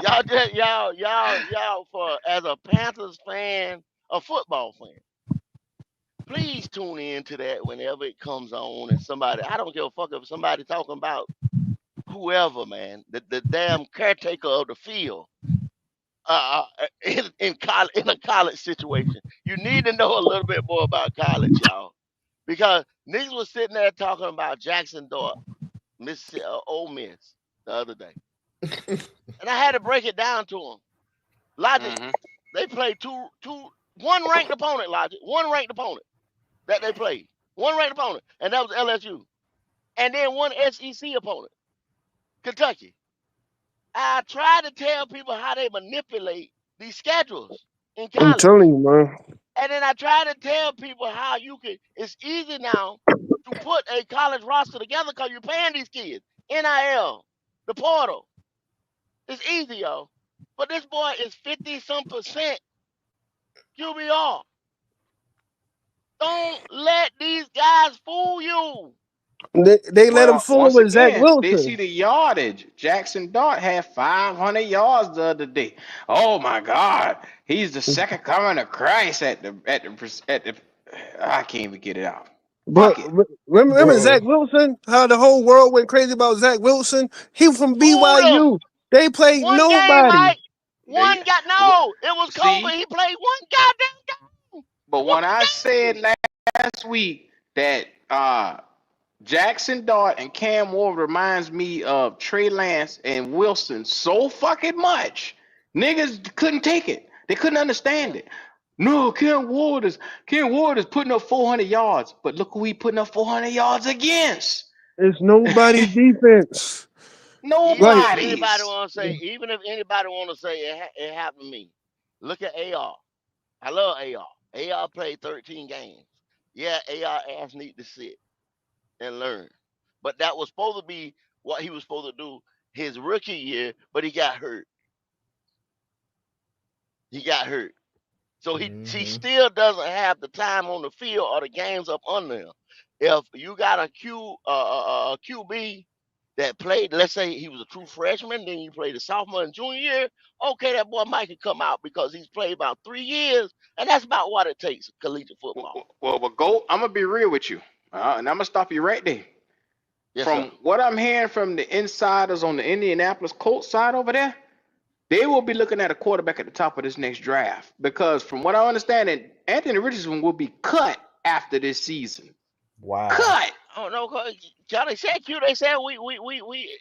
Y'all for as a Panthers fan, a football fan, please tune in to that whenever it comes on and somebody, I don't give a fuck if somebody talking about whoever, man, the damn caretaker of the field. In a college situation, you need to know a little bit more about college, y'all, because niggas was sitting there talking about Jackson Dart, Ole Miss, the other day, and I had to break it down to them. Logic, they played one ranked opponent. Logic, one ranked opponent that they played, one ranked opponent, and that was LSU, and then one SEC opponent, Kentucky. I try to tell people how they manipulate these schedules in I'm college. telling you, man. And then I try to tell people how it's easy now to put a college roster together because you're paying these kids. NIL, the portal. It's easy, y'all. But this boy is 50-some% QBR. Don't let these guys fool you. They let him Well, fool once with Zach again, they see Wilson. the yardage. Jackson Dart had 500 yards the other day. Oh my God, he's the second coming of Christ at the. I can't even get it out. But remember Zach Wilson? How the whole world went crazy about Zach Wilson? He from Fooled them. BYU. They played One game, nobody. Mike. No, it was COVID. He played one goddamn game. But when I said last week that Jackson Dart and Cam Ward reminds me of Trey Lance and Wilson so fucking much, niggas couldn't take it. They couldn't understand it. No, Cam Ward is putting up 400 yards, but look who he putting up 400 yards against. It's nobody's defense. Nobody. Even if anybody want to say it happened to me, look at AR. I love AR. AR played 13 games. Yeah, AR ass need to sit and learn. But that was supposed to be what he was supposed to do his rookie year, but he got hurt. So he still doesn't have the time on the field or the games up under him. If you got a QB that played, let's say he was a true freshman, then you played the sophomore and junior year, okay, that boy Mike can come out because he's played about 3 years, and that's about what it takes collegiate football. Well, go. I'm gonna be real with you, and I'm gonna stop you right there. Yes, From sir. what I'm hearing from the insiders on the Indianapolis Colts side over there, they will be looking at a quarterback at the top of this next draft because, from what I understand, Anthony Richardson will be cut after this season. Wow. Cut. I don't know. They said They said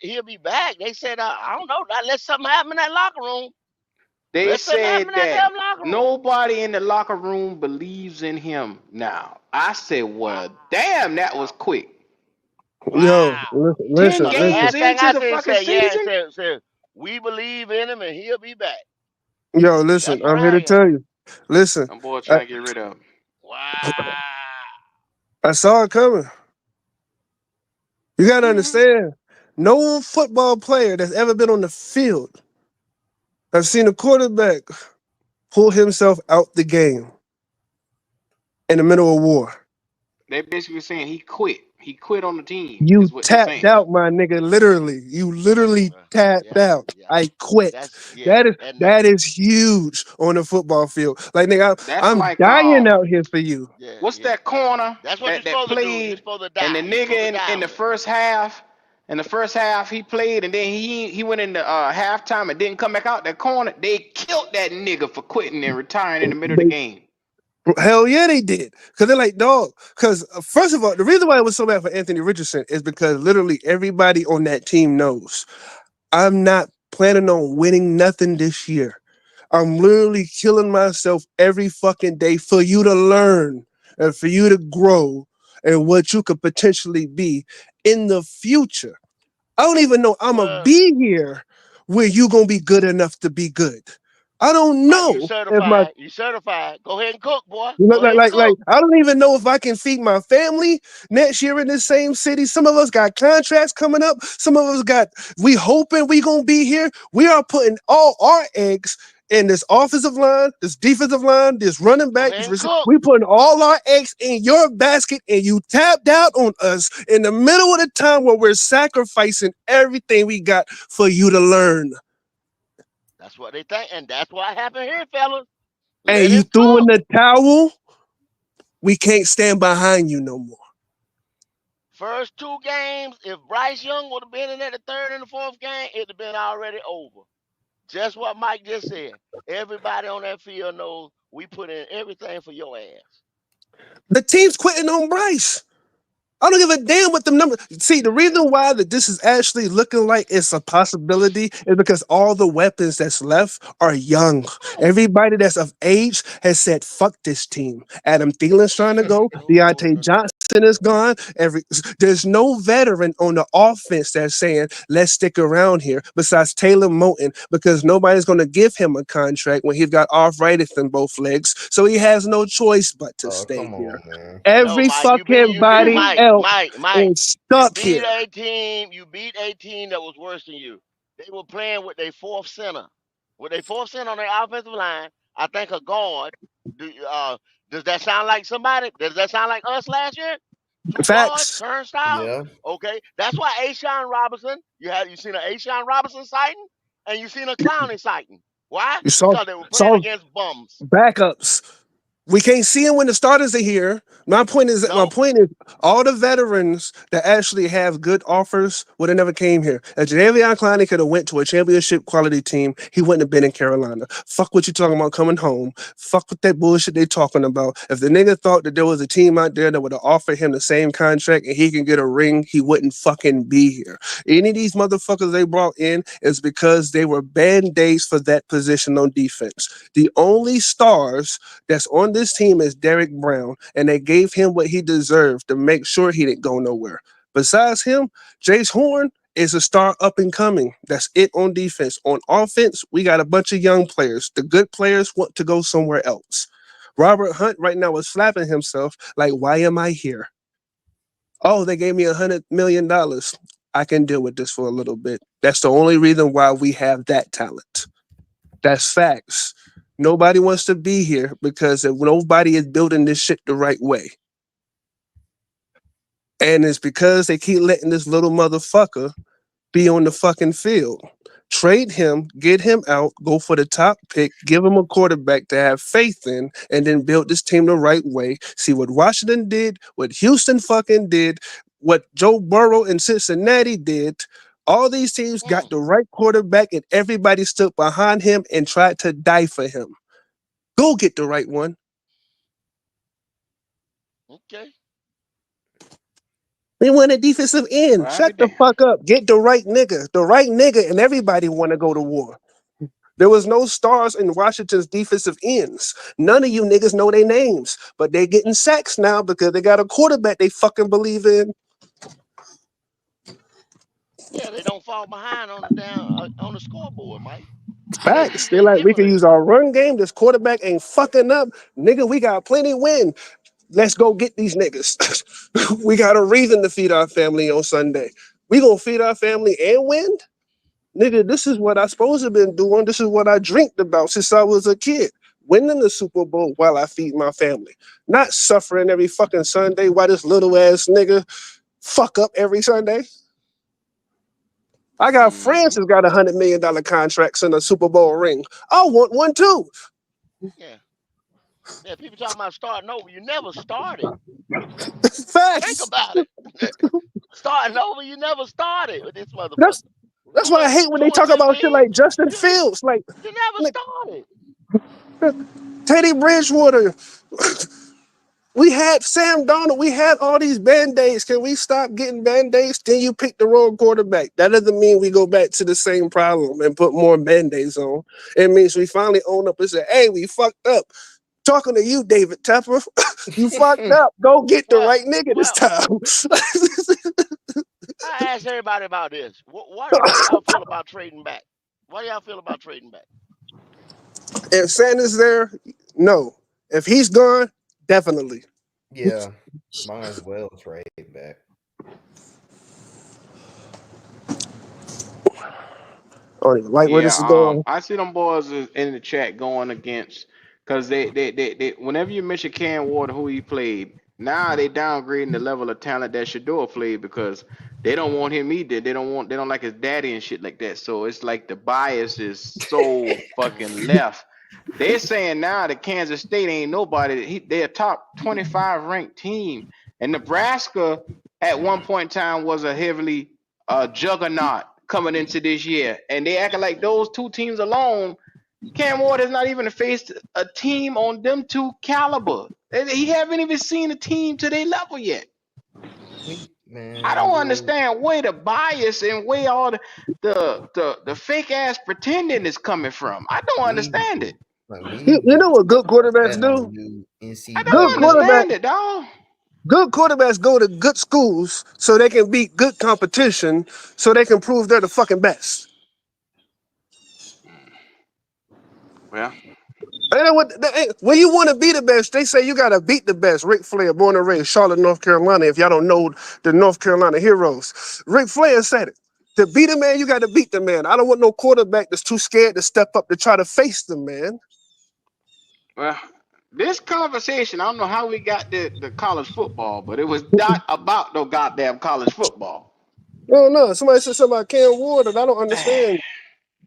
he'll be back. They said I don't know. Let something happen in that locker room. They Let something happen said in that that damn locker room. nobody in the locker room believes in him now. I said, well, damn, that was quick. Yo, Wow. 10 listen. The last games thing into I the said, fucking said yeah, season. said we believe in him and he'll be back. Yo, listen. That's what I'm here I to heard. tell you. Listen, Them boys I, trying to get rid of him. Wow. I saw it coming. You gotta understand. No football player that's ever been on the field has seen a quarterback pull himself out the game in the middle of war. They basically saying he quit. He quit on the team, You is what they're tapped saying. out, my nigga. Literally, you literally tapped Yeah, out. yeah. I quit. That's and That is huge on the football field. Like nigga, That's I'm like dying out here for you. what's that corner That's what you're that supposed to do. You're played supposed to and the die. You're supposed to nigga die in the on it. first half? In the first half, he played and then he went into halftime and didn't come back out that corner. They killed that nigga for quitting and retiring in the middle of the game. Hell yeah, they did. Cause they're like, dog. Cause first of all, the reason why it was so bad for Anthony Richardson is because literally everybody on that team knows I'm not planning on winning nothing this year. I'm literally killing myself every fucking day for you to learn and for you to grow and what you could potentially be in the future. I don't even know I'm gonna be here where you gonna be good enough to be good. I don't Mike, you know if my certified. You certified. Go ahead and cook, boy. you know, Go ahead and like, cook. I don't even know if I can feed my family next year in the same city. Some of us got contracts coming up. Some of us we hoping we gonna be here. We are putting all our eggs in this offensive line, this defensive line, this running back. We putting all our eggs in your basket, and you tapped out on us in the middle of the time where we're sacrificing everything we got for you to learn. That's what they think, and that's what happened here, fellas. And Let you him threw in cook. the towel. We can't stand behind you no more. First 2 games, if Bryce Young would have been in at the third and the fourth game, it'd have been already over. Just what Mike just said. Everybody on that field knows we put in everything for your ass. The team's quitting on Bryce. I don't give a damn what the numbers. See, the reason why that this is actually looking like it's a possibility is because all the weapons that's left are young. Everybody that's of age has said, fuck this team. Adam Thielen's trying to go. Deontay Johnson is gone. There's no veteran on the offense that's saying, let's stick around here besides Taylor Moton because nobody's going to give him a contract when he's got arthritis in both legs. So he has no choice but to stay here. Every Mike, fucking body else Mike, is stuck here. You beat a team that was worse than you. They were playing with their fourth center. With their fourth center on their offensive line, I think a guard. Does that sound like somebody? Does that sound like us last year? 2 guards, Facts. turnstile. Yeah. Okay, that's why Ashawn Robinson. You seen an Ashawn Robinson sighting, and you seen a Clowney sighting. Why? You saw Because they were playing against bums. backups. We can't see them when the starters are here. My point is all the veterans that actually have good offers would have never came here. If Jadeveon Clowney could have went to a championship quality team, he wouldn't have been in Carolina. Fuck what you talking about coming home. Fuck with that bullshit they talking about. If the nigga thought that there was a team out there that would have offered him the same contract and he can get a ring, he wouldn't fucking be here. Any of these motherfuckers they brought in is because they were band-aids for that position on defense. The only stars that's on this team is Derek Brown, and they gave him what he deserved to make sure he didn't go nowhere. Besides him, Jace Horn is a star up and coming. That's it on defense. On offense, we got a bunch of young players. The good players want to go somewhere else. Robert Hunt right now is slapping himself like, why am I here? Oh, they gave me $100 million. I can deal with this for a little bit. That's the only reason why we have that talent. That's facts. Nobody wants to be here because nobody is building this shit the right way. And it's because they keep letting this little motherfucker be on the fucking field. Trade him, get him out, go for the top pick, give him a quarterback to have faith in, and then build this team the right way. See what Washington did, what Houston fucking did, what Joe Burrow and Cincinnati did. All these teams got the right quarterback, and everybody stood behind him and tried to die for him. Go get the right one. Okay. They want a defensive end. Well, I be Shut the damned. fuck up. Get the right nigga. The right nigga, and everybody want to go to war. There was no stars in Washington's defensive ends. None of you niggas know their names, but they getting sacks now because they got a quarterback they fucking believe in. Yeah, they don't fall behind on the on the scoreboard, Mike. They Facts. do They're just like, we can differently. use our run game. This quarterback ain't fucking up. Nigga, we got plenty win. Let's go get these niggas. We got a reason to feed our family on Sunday. We gonna feed our family and win? Nigga, this is what I supposed to have been doing. This is what I dreamed about since I was a kid. Winning the Super Bowl while I feed my family. Not suffering every fucking Sunday while this little ass nigga fuck up every Sunday. I got friends who's got $100 million contracts and a Super Bowl ring. I want one too. Yeah. Yeah, people talking about starting over. You never started. Think Facts. about it. Starting over, you never started with this motherfucker. That's why I hate when Two they or talk three about shit wins. like Justin Fields. Like, You never started. Teddy Bridgewater. We had Sam Donald. We had all these band-aids. Can we stop getting band-aids? Then you pick the wrong quarterback. That doesn't mean we go back to the same problem and put more band-aids on. It means we finally own up and say, hey, we fucked up. Talking to you, David Tepper. You fucked up. Go get the right nigga this time. I asked everybody about this. What do y'all feel about trading back? What do y'all feel about trading back? If Sanders there, no. If he's gone, definitely. Yeah, might as well trade back. I don't even like where this is going. I see them boys in the chat going against because they whenever you mention Cam Ward who he played, now they downgrading the level of talent that Shador played because they don't want him either. They don't like his daddy and shit like that. So it's like the bias is so fucking left. They're saying now that Kansas State ain't nobody. They're a top 25 ranked team, and Nebraska at one point in time was a heavily juggernaut coming into this year, and they acting like those two teams alone. Cam Ward has not even faced a team on them two caliber. He haven't even seen a team to their level yet. I don't understand where the bias and where all the fake ass pretending is coming from. I don't understand it. You know what good quarterbacks do? I don't understand it, dog. Good quarterbacks go to good schools so they can beat good competition, so they can prove they're the fucking best. Well, when you want to be the best, they say you got to beat the best. Ric Flair, born and raised Charlotte, North Carolina. If y'all don't know the North Carolina heroes, Ric Flair said it. To beat a man, you got to beat the man. I don't want no quarterback that's too scared to step up to try to face the man. Well, this conversation, I don't know how we got the college football, but it was not about no goddamn college football. No. Somebody said something about Cam Ward, and I don't understand.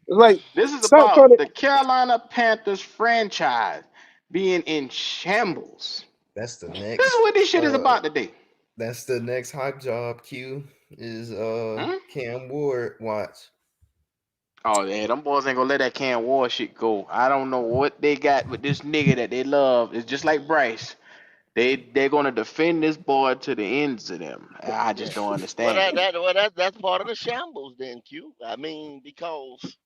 Like, this is stop trying about to. the Carolina Panthers franchise being in shambles. That's the next. This is what this shit is about today. That's the next hype job. Q is Cam Ward. Watch. Oh yeah, them boys ain't gonna let that Cam Ward shit go. I don't know what they got with this nigga that they love. It's just like Bryce. They're gonna defend this boy to the ends of them. I just don't understand it. That's part of the shambles then, Q. I mean, because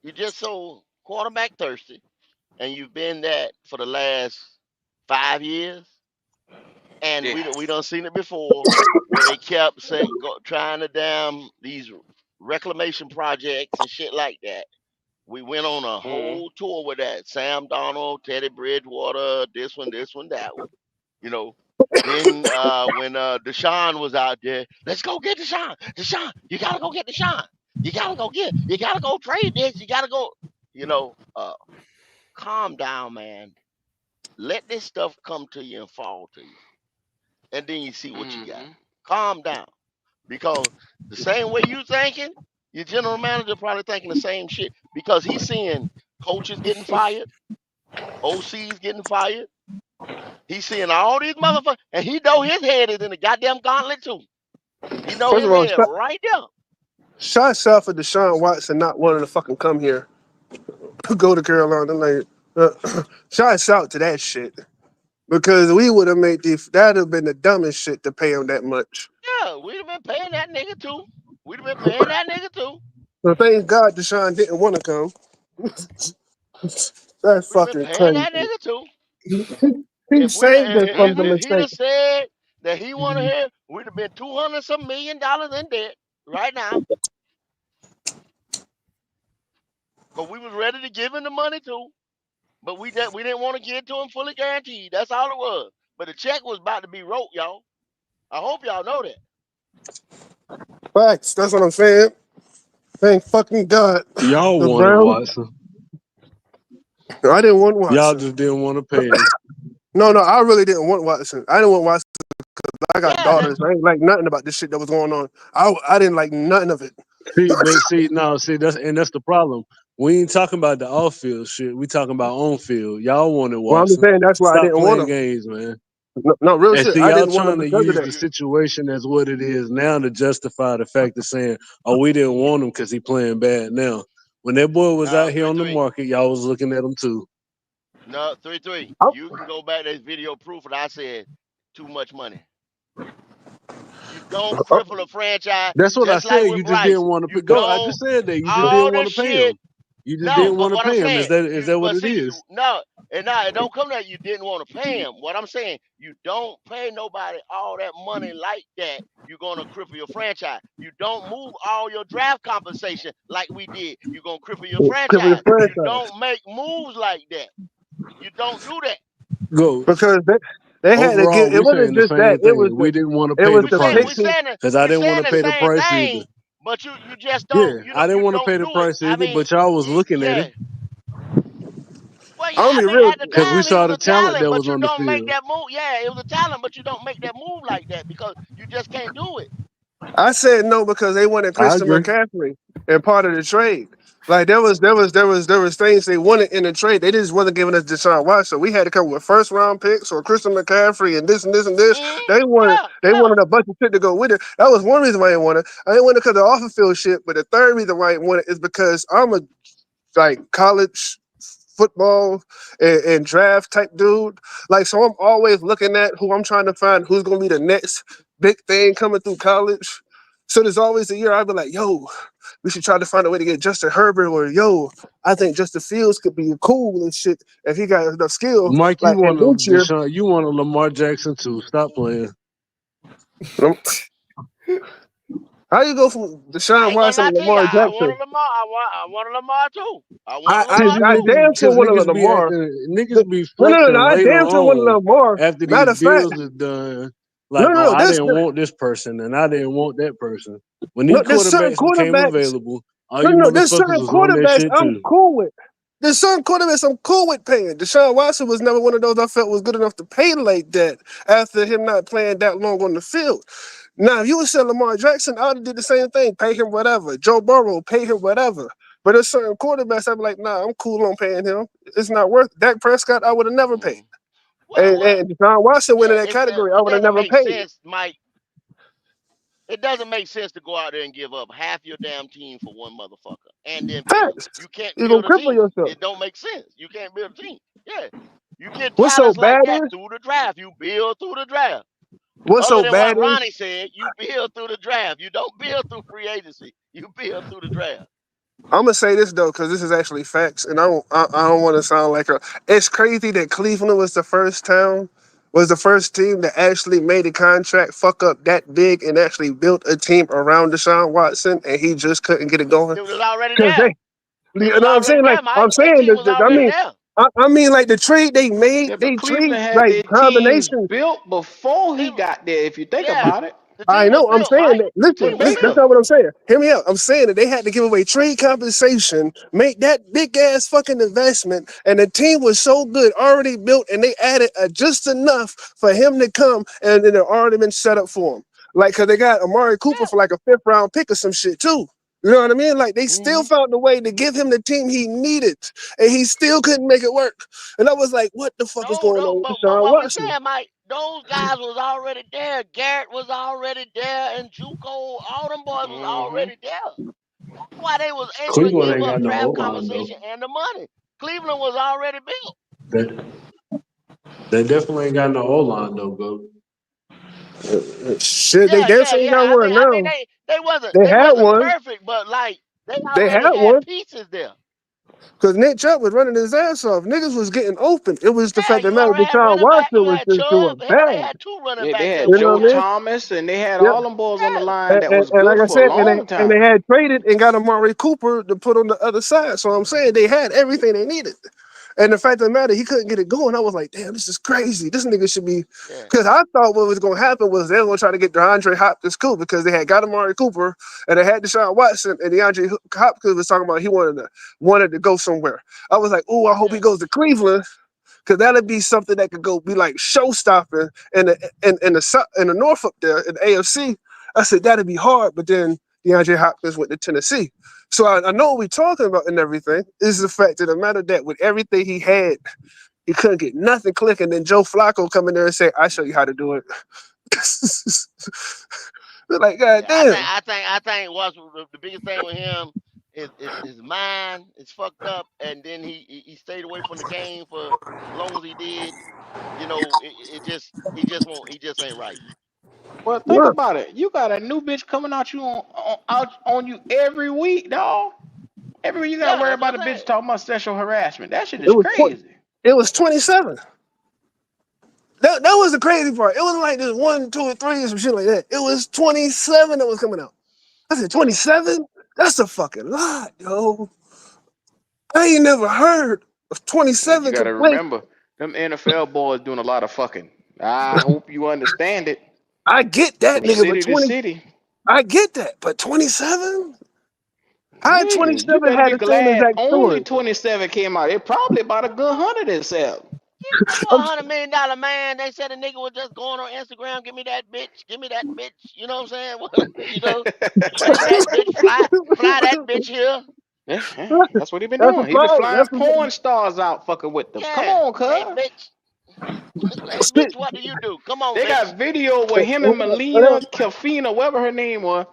you're just so quarterback thirsty, and you've been that for the last 5 years, and we done seen it before where they kept trying to damn these reclamation projects and shit like that. We went on a whole tour with that. Sam Donald, Teddy Bridgewater, this one, that one. You know. Then when Deshaun was out there, let's go get Deshaun. Deshaun, you gotta go get Deshaun. You gotta go trade this. You gotta go, calm down, man. Let this stuff come to you and fall to you. And then you see what you got. Calm down. Because the same way you thinking, your general manager probably thinking the same shit because he's seeing coaches getting fired, OCs getting fired. He's seeing all these motherfuckers, and he know his head is in the goddamn gauntlet too. He know First his of all, head right there. shots out for Deshaun Watson not wanting to fucking come here, go to Carolina. Like, shots out to that shit because we would have made that'd have been the dumbest shit to pay him that much. Yeah, we'd have been paying that nigga too. We'd have been paying that nigga too. So thank God Deshaun didn't want to come. That's We'd have been fucking paying that crazy. nigga too. He saved us from the If he'd mistake. have said that he wanted here, we'd have been $200 some million in debt right now. Cause we was ready to give him the money too, but we didn't want to give it to him fully guaranteed. That's all it was. But the check was about to be wrote, y'all. I hope y'all know that. Facts. That's what I'm saying. Thank fucking God. Y'all The wanted Browns. Watson. I didn't want Watson. Y'all just didn't want to pay him. No, I really didn't want Watson. I didn't want Watson because I got daughters. I ain't like nothing about this shit that was going on. I didn't like nothing of it. That's the problem. We ain't talking about the off field shit. We talking about on field. Y'all wanted Watson. Well, I'm just saying that's why I Stop didn't want playing him. games, man. No, real And shit. see, I y'all didn't want him trying to because of use that. the situation as what it is now to justify the fact of saying, "Oh, we didn't want him because he playing bad now." When that boy was out here on the market, y'all was looking at him too. No, 3-3. You can go back to this video proof, and I said too much money. You don't cripple a franchise That's what I just like said. with You just Bryce. didn't want to You pay. No, I don't just said that. You just all didn't want the to pay shit. him. You just No, didn't but want to what I'm pay him. saying, Is that what it is? it don't come that you didn't want to pay him. What I'm saying, you don't pay nobody all that money like that. You're gonna cripple your franchise. You don't move all your draft compensation like we did. You're gonna cripple your franchise. You don't make moves like that. You don't do that. Go. Because they had to Overall, get. It we saying wasn't the just that. same thing. We didn't want to pay the The price pitching. because I didn't want to the pay the same price thing, either. but you just Yeah, don't I didn't you want to pay don't the do it. price I either, mean, but y'all was looking at yeah. him Well, yeah, I'm I be mean, real. at the because we time he saw was the a talent talent, that but was you on the don't make field. that move. Yeah, it was a talent, but you don't make that move like that because you just can't do it. I said no because they wanted I Christian agree. McCaffrey and part of the trade. Like there was things they wanted in the trade. They just wasn't giving us Deshaun Watson. We had to come with first round picks or Christian McCaffrey and this and this and this. They wanted a bunch of shit to go with it. That was one reason why I didn't want it. I didn't want it because of off the field shit. But the third reason why I didn't want it is because I'm a college football and draft type dude. Like, so I'm always looking at who I'm trying to find who's gonna be the next big thing coming through college. So there's always a year I'd be like, yo, we should try to find a way to get Justin Herbert, or yo, I think Justin Fields could be cool and shit if he got enough skill. Mike, you Like want in a this year, Deshaun? You want a Lamar Jackson too? Stop playing. how you go from I Deshaun ain't gonna Watson lie to to you. Lamar I Jackson? wanted Lamar. I wanted Lamar too. I wanted I Lamar too. damn sure Because want to niggas be Lamar. acting, No, niggas be no, flexing I later damn sure want on Lamar. after Matter these of fact, deals are done. no, Like, oh, no, I this didn't want this person and I didn't want that person. When these no, there's certain quarterbacks became quarterbacks. available, all No, you no, there's motherfuckers certain was on that quarterbacks shit I'm too. cool with. There's certain quarterbacks I'm cool with paying. Deshaun Watson was never one of those I felt was good enough to pay like that after him not playing that long on the field. Now, if you would say Lamar Jackson, I would have did the same thing. Pay him whatever. Joe Burrow, pay him whatever. But there's certain quarterbacks I'd be like, nah, I'm cool on paying him. It's not worth it. Dak Prescott, I would have never paid. And Deshaun Watson went in that category, I It would have doesn't never make paid. sense, Mike. It doesn't make sense to go out there and give up half your damn team for one motherfucker and then pay him. Facts. You can't You're going build to a cripple team. yourself. It don't make sense. You can't build a team. Yeah. You get What's so talents like bad that is, through the draft. You build through the draft. what's Other so than what bad is, Ronnie said, you build through the draft. You don't build through free agency. You build through the draft. I'm gonna say this though, because this is actually facts, and I don't want to sound like a. It's crazy that Cleveland was the first team that actually made a contract fuck up that big and actually built a team around Deshaun Watson, and he just couldn't get it going. It was already Because there. you It know was what I'm already saying? Like there, Mike. I'm That saying team was already there. I mean like the trade they made, Yeah, but they trade Cleveland had like their team combination. built before he They, got there. If you think yeah. about it, The I team was know. I'm built, saying Mike. that. The with team was That's Baker. built. not what I'm saying. Hear me out. I'm saying that they had to give away trade compensation, make that big ass fucking investment, and the team was so good, already built, and they added just enough for him to come, and then it already been set up for him. Like, cause they got Amari Cooper for like a 5th round pick or some shit too. You know what I mean? Like they still found a way to give him the team he needed, and he still couldn't make it work. And I was like, what the fuck is going on with But Deshaun what we Watson? saying, Mike, those guys was already there. Garrett was already there, and Juco, all them boys was already there. That's why they was able to Cleveland give ain't up got no draft O-line though. compensation and the money. Cleveland was already built. They definitely ain't got no O-line though, go. Shit, they definitely got one I mean, now. they wasn't They had wasn't one. perfect, but like they They already had had one. pieces there. Because Nick Chubb was running his ass off. Niggas was getting open. It was the fact that You now already had Deshaun running back. Watson You was had just Chubb. doing Hell, they bad. had 2 running Yeah, they backs had that You was know Joe what I mean? Thomas, and they had Yep. all them boys on the line that And was like good I for a said, long and they time. had traded and got Amari Cooper to put on the other side. So I'm saying they had everything they needed. And the fact of the matter, he couldn't get it going. I was like, damn, this is crazy. This nigga should be. Because I thought what was going to happen was they were going to try to get DeAndre Hopkins cool because they had got Amari Cooper and they had Deshaun Watson, and DeAndre Hopkins was talking about he wanted to go somewhere. I was like, oh, I hope he goes to Cleveland. Cause that'd be something that could go be like show stopping in the North up there in the AFC. I said that'd be hard, but then DeAndre Hopkins went to Tennessee. So I know what we're talking about and everything is the fact of the matter that with everything he had, he couldn't get nothing clicking. Then Joe Flacco come in there and say, "I show you how to do it." Like, God damn. I think what's the biggest thing with him is his mind is fucked up, and then he stayed away from the game for as long as he did. You know, he just ain't right. Well, think about it. You got a new bitch coming out on you every week, dog. Every week you gotta worry That's about what a I'm bitch saying. talking about sexual harassment. That shit It is was crazy. It was 27. That was the crazy part. It wasn't like this 1, 2, or 3 or some shit like that. It was 27 that was coming out. I said 27? That's a fucking lot, yo. I ain't never heard of And you 27 gotta complaints. remember, them NFL boys doing a lot of fucking. I hope you understand it. I get that, From nigga, but city to city. I get that, but 27? How Nigga, you 27 better had be the same glad exact only story? 27 came out. It probably about a good 100 itself. $100 million man. They said a nigga was just going on Instagram. Give me that bitch. Give me that bitch. You know what I'm saying? You know, take that bitch. Fly that bitch here. Yeah, that's what he been That's a doing. He been fly. flying That's porn stars out fucking with them. Come Yeah. on, Hey cuz. bitch. Hey bitch. What do you do? Come on, They bitch. got video with him and Melina, Kafina, whatever her name was.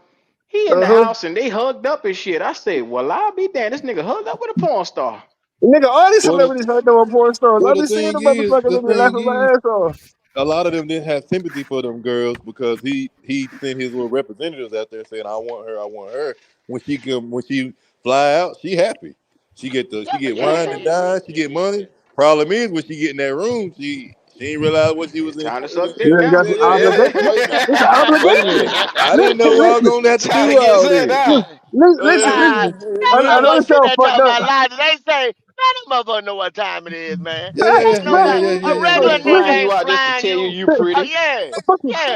He in the house and they hugged up and shit. I say, well, I'll be damned. This nigga hugged up with a porn star. Nigga, all these Well, celebrities heard them on porn stars. I be seeing the motherfuckers and be laughing my ass off. a lot of them didn't have sympathy for them girls because he sent his little representatives out there saying, I want her. When she fly out, she happy. She get wine and dine, she get money. Problem is when she get in that room, she ain't realize what she was in. Time to suck You dick ain't now. got some obligation. It's an Wait a obligation. minute. I didn't know y'all gonna have to Time to do get all set this. down. Listen. That I know motherfucker this sitting y'all there fucked talking up. about lies. They say, man, that motherfucker know what time it is, man. Ain't Man, nobody, a They regular nigga flying you ain't out just to flying tell you you. you pretty. A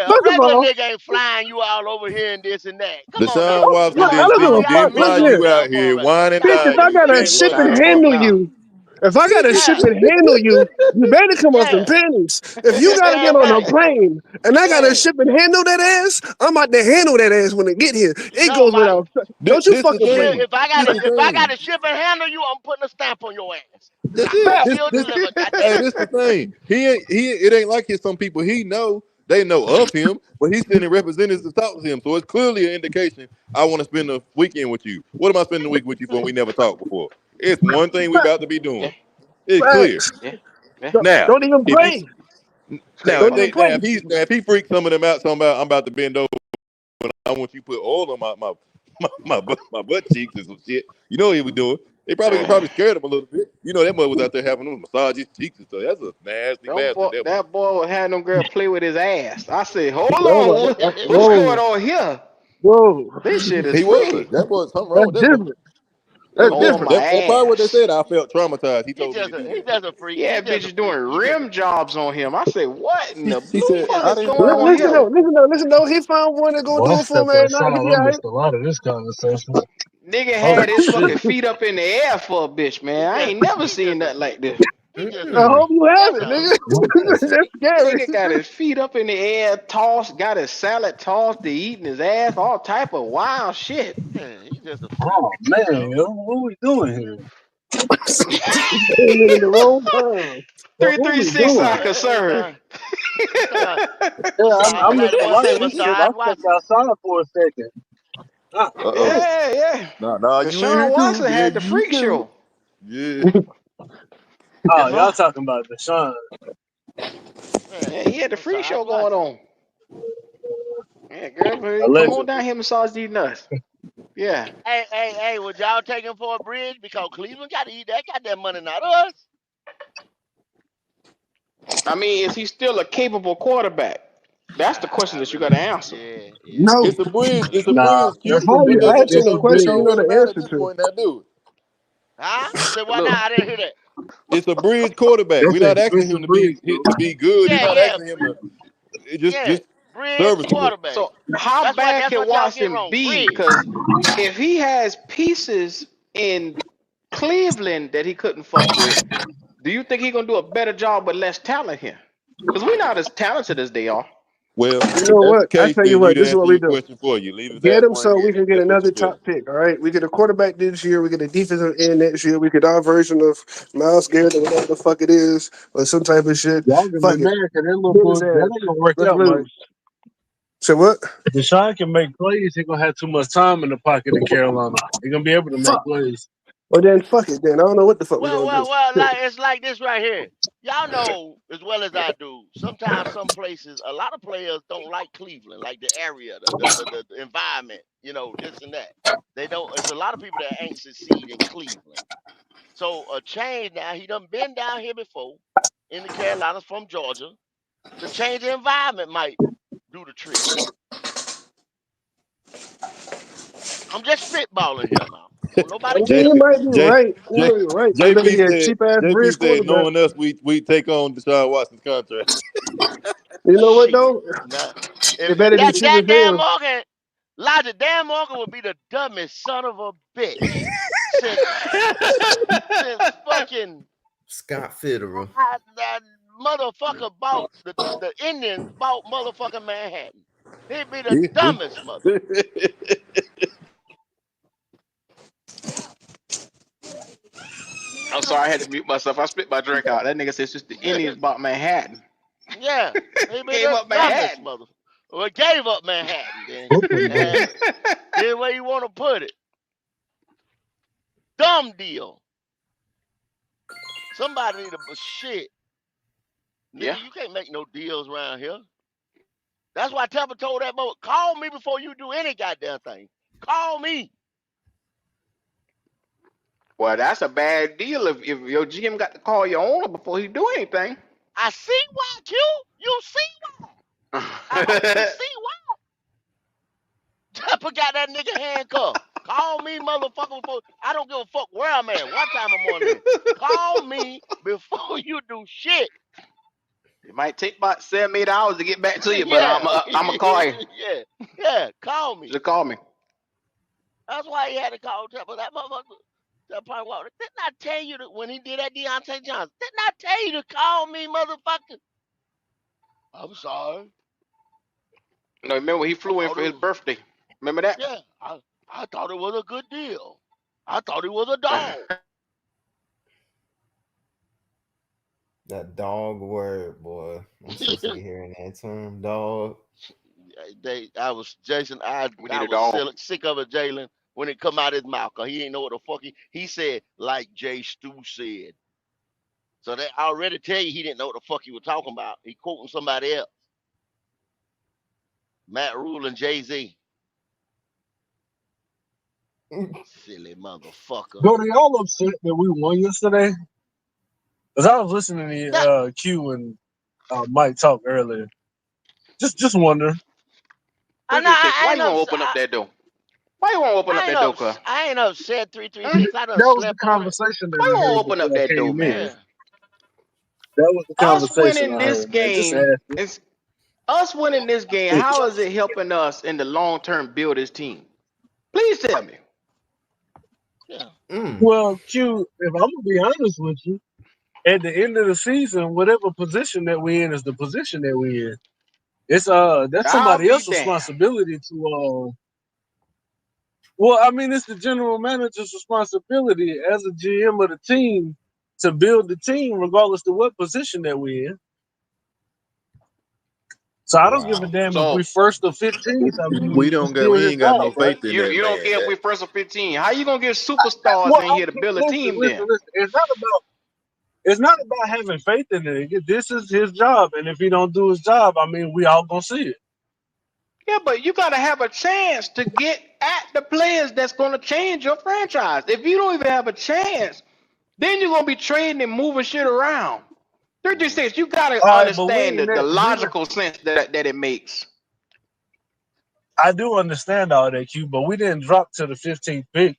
First of regular all, nigga ain't flying you all over here and this and that. Come on now. Deshaun Watson look, I Y'all don't give a y'all fuck. didn't fly Listen miserable here. you out damn here motherfucker. wine and Bitch, if dine I you. You gotta ain't ship worth and Time it. to fuck handle now. you, if I gotta ship Yeah, and handle you, you better come on some yeah, pennies. If you gotta get on a yeah, plane and I gotta yeah. ship and handle that ass, I'm out to handle that ass when it get here. It No, goes Mike. without. Don't you This the fucking play thing. me. If I gotta ship and handle you, I'm putting a stamp on your ass. That's I it. Facts. will deliver. Hey, Goddamn it. this the thing. It ain't like his some people they know of him, but he's sending representatives to talk to him. So it's clearly an indication I want to spend a weekend with you. What am I spending the week with you for when we never talked before? It's one thing we about to be Yeah, doing. It's clear. Facts. yeah, yeah. Now, Don't even if play. he now Don't even play. if he freaks some of them out, talking about I'm about to bend over, but I want you to put oil on my butt cheeks and some shit. You know what he was doing. They probably scared him a little bit. You know that mother was out there having them massage his cheeks and stuff. That's a nasty bastard. That boy was having them girl play with his ass. I said, hold on, what's going Whoa, on here? whoa. This shit is He was. freaky. That was something wrong That's with that boy. different. They That's on different. my That's probably what they ass. said. I felt traumatized. He He told me to do he that. just a freak. Yeah, He just a bitches doing freak. rim jobs on him. I said, what in the He blue said, fuck I is didn't going know. on here? Listen though. He found one that gonna Boy, I do it for him stepped at night. He'll outside. be I all right. missed a lot of this conversation. Nigga Oh had his fucking shit. feet up in the air for a bitch, man. I ain't never seen nothing like this. He just I hope you have it, that's nigga. That's scary. Nigga got his feet up in the air, tossed, got his salad tossed, to eating his ass, all type of wild shit. he's just a freak. Oh man, yo, what we doing here? Came in the wrong time. What we 336 doing? soccer, sir. Yeah, Sound I'm like looking. the I one say stepped Massage Watson. outside for a second. God damn. Yeah. Nah, you in here Deshaun too. Watson Yeah, had the you freak too. show. Yeah. Oh, y'all talking about Deshaun? Yeah, he had the freak Massage show going Watson. on. Yeah, girl, come Allegedly. on down here, massage these nuts. Yeah. Hey, would y'all take him for a bridge? Because Cleveland got to eat that goddamn money, not us. I mean, is he still a capable quarterback? That's the question that you got to answer. Yeah. No. It's a bridge. It's a Nah. bridge, Q. How you It asking a don't question you know really the matter at answer this to? point. Now, do it. Huh? Say what Look, now? I didn't hear that. It's a bridge quarterback. That's We're an not asking him expensive to bridge, be good. We're not Yeah. asking him to Yeah. just Bridge serviceable. quarterback. so how bad That's can what y'all get Watson wrong. be? Bridge. Because if he has pieces in Cleveland that he couldn't fuck with, do you think he's gonna do a better job with less talent here? Because we're not as talented as they are. Well, You if know that's the what? I case, tell you then we what. didn't This is what answer we your do. question for you. Leave it Get as him one so we again can if get that's what another you feel. top pick. All right, we get a quarterback this year. We get a defensive end next year. We get our version of Miles Garrett or whatever the fuck it is, or some type of shit. Y'all can be Fuck it, mad because that little get his boy, that ass. ain't gonna work Let's out, Mike. lose. Say what? Deshaun can make plays. He gonna have too much time in the pocket in Carolina. He gonna be able to make Fuck. plays. Well then, fuck it. Then I don't know what the fuck we Well, gonna do. like it's like this right here. Y'all know as well as I do. Sometimes some places, a lot of players don't like Cleveland, like the area, the environment, this and that. They don't. There's a lot of people that ain't succeed in Cleveland. So a change now. He done been down here before in the Carolinas from Georgia. The change of environment might do the trick. I'm just spitballing here now. Don't I nobody mean, kill you me. might be right. You might be right. But then he had cheap ass bridge JP said, quarterback. knowing us, we take on Deshaun Watson's contract. You know what Shit. though? Nah. It If better be that cheap as Dan hell. Morgan, Elijah, Dan Morgan would be the dumbest son of a bitch since fucking Scott Fitterer. that motherfucker bought the Indians bought motherfucking Manhattan. He'd be the dumbest mother. I'm sorry, I had to mute myself. I spit my drink out. That nigga said since the Indians bought Manhattan. Yeah, he'd be Gave the up dumbest Manhattan. mother. Well, gave up Manhattan then. Then where you want to put it? Dumb deal. Somebody need a shit. Nigga, Yeah. you can't make no deals around here. That's why Tampa told that boy, call me before you do any goddamn thing. Call me. Well, that's a bad deal if your GM got to call your owner before he do anything. I see why, Q. You see why. I hope you see why. Tampa got that nigga handcuffed. Call me, motherfucker, before. I don't give a fuck where I'm at. What time I'm on there. Call me before you do shit. It might take about 7-8 hours to get back to you, but I'm gonna call you. Yeah, call me. Just call me. That's why he had to call Tampa. That motherfucker. That part water. Didn't I tell you that when he did that Deontay Johnson? Didn't I tell you to call me, motherfucker? I'm sorry. No, remember he flew in for his birthday. Remember that? Yeah, I thought it was a good deal. I thought it was a dog. That dog word, boy. I'm so sick of hearing that term, dog. I was Jason. I need a dog. sick of it, Jalen, when it come out his mouth, cause he ain't know what the fuck he said. Like Jay Stu said. So they already tell you he didn't know what the fuck he was talking about. He quoting somebody else. Matt Rule and Jay-Z. Silly motherfucker. Go to y'all upset that we won yesterday? Because I was listening to Q and Mike talk earlier. Just wonder. Why you won't open up that door? Why you won't open up that door, cuz? I ain't upset 336. I done That was the slept on it. conversation that Why you I heard won't open up before I that door, came in. man? That was the Us conversation winning I this heard, man. Just game asking. is us winning this game. How is it helping us in the long term build this team? Please tell me. Yeah. Well, Q, if I'm gonna be honest with you, at the end of the season, whatever position that we in is the position that we in. It's that's I'll somebody be else's damned. responsibility to well, I mean, it's the general manager's responsibility as a GM of the team to build the team, regardless of what position that we in. So I don't give a damn if we first or 15th. I mean, We it's don't got. still We his ain't got no job, right? faith in that You don't man. care if we first or 15. How you gonna get superstars in here to build a team then? Listen. It's not about having faith in it. This is his job, and if he don't do his job, I mean, we all gonna see it. Yeah, but you gotta have a chance to get at the players that's gonna change your franchise. If you don't even have a chance, then you're gonna be trading and moving shit around. 36, you gotta All right, but we understand ain't the that. logical sense that it makes. I do understand all that, Q, but we didn't drop to the 15th pick.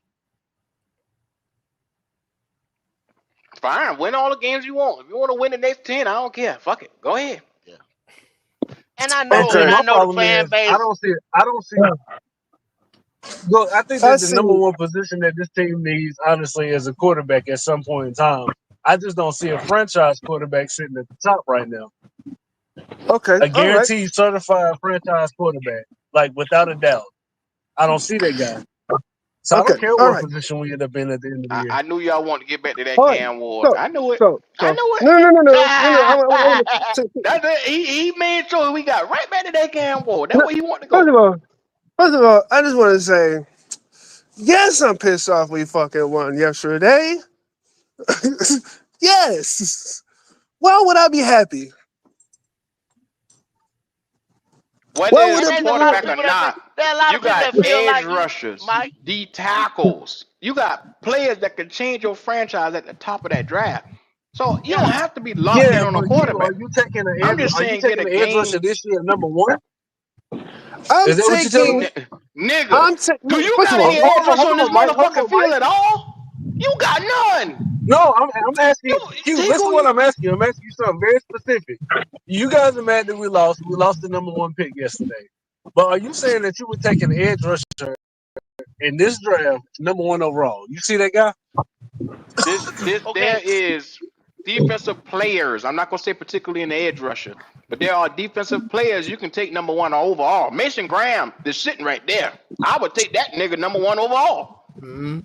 Fine, win all the games you want. If you want to win the next 10, I don't care. Fuck it. Go ahead. And I know, Okay. and I My know the problem fan is base. I don't see. Look, I think that the number one position that this team needs, honestly, is a quarterback at some point in time. I just don't see a franchise quarterback sitting at the top right now. Okay, A all right. guaranteed certified franchise quarterback, like without a doubt. I don't see that guy. So I Okay, don't care all what right. position we end up in at the end of the year. I knew y'all wanted to get back to that All right. Cam Ward. I knew it. So, I knew it. no. He made sure we got right back to that Cam Ward. That's where he wanted to go. First of all, I just want to say, yes, I'm pissed off we fucking won yesterday. Yes. Why would I be happy? Whether Why would it's it a be quarterback or there not, are a lot you of people got that feel edge like you, rushers, Mike. D tackles. You got players that can change your franchise at the top of that draft. So you don't have to be locked in Yeah, on a but you quarterback. are you taking the I'm edge? just Are you saying, get taking a the edge game, rusher this year, number one? I'm Is that what you're telling me? nigga. Do you First got of all, any edge rush on hold this on, Mike. Hold motherfucking on, field Mike. at all? You got none. No, I'm asking you. Take Listen who to what you. I'm asking you. I'm asking you something very specific. You guys are mad that we lost. We lost the number one pick yesterday. But are you saying that you would take an edge rusher in this draft, number one overall? You see that guy? There is defensive players. I'm not gonna say particularly in the edge rusher, but there are defensive players you can take number one overall. Mason Graham is sitting right there. I would take that nigga number one overall.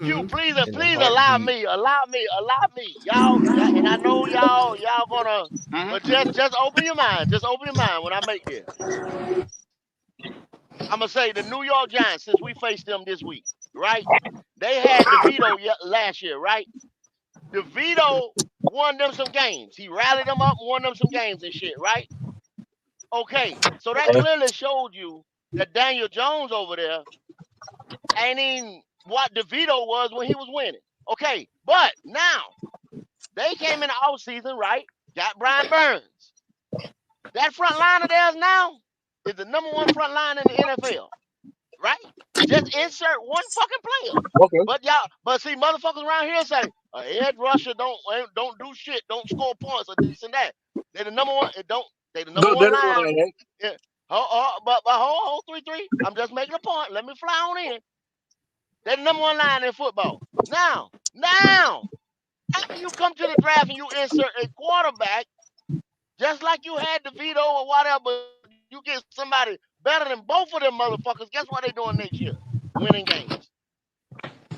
Q, please, In a please allow heartbeat. me, y'all, and I know y'all gonna, but just open your mind, when I make this. I'm gonna say the New York Giants, since we faced them this week, right? They had DeVito last year, right? DeVito won them some games. He rallied them up, won them some games and shit, right? Okay, so that clearly showed you that Daniel Jones over there ain't even what DeVito was when he was winning. Okay, but now they came in the offseason, right? Got Brian Burns. That front line of theirs now is the number one front line in the NFL, right? Just insert one fucking player. Okay. But see, motherfuckers around here say edge rusher don't do shit, don't score points or this and that. They the number one. They the number one line. Yeah. But hold 3-3. I'm just making a point. Let me fly on in. They're the number one line in football. Now, after you come to the draft and you insert a quarterback, just like you had DeVito or whatever, you get somebody better than both of them motherfuckers. Guess what they doing next year? Winning games.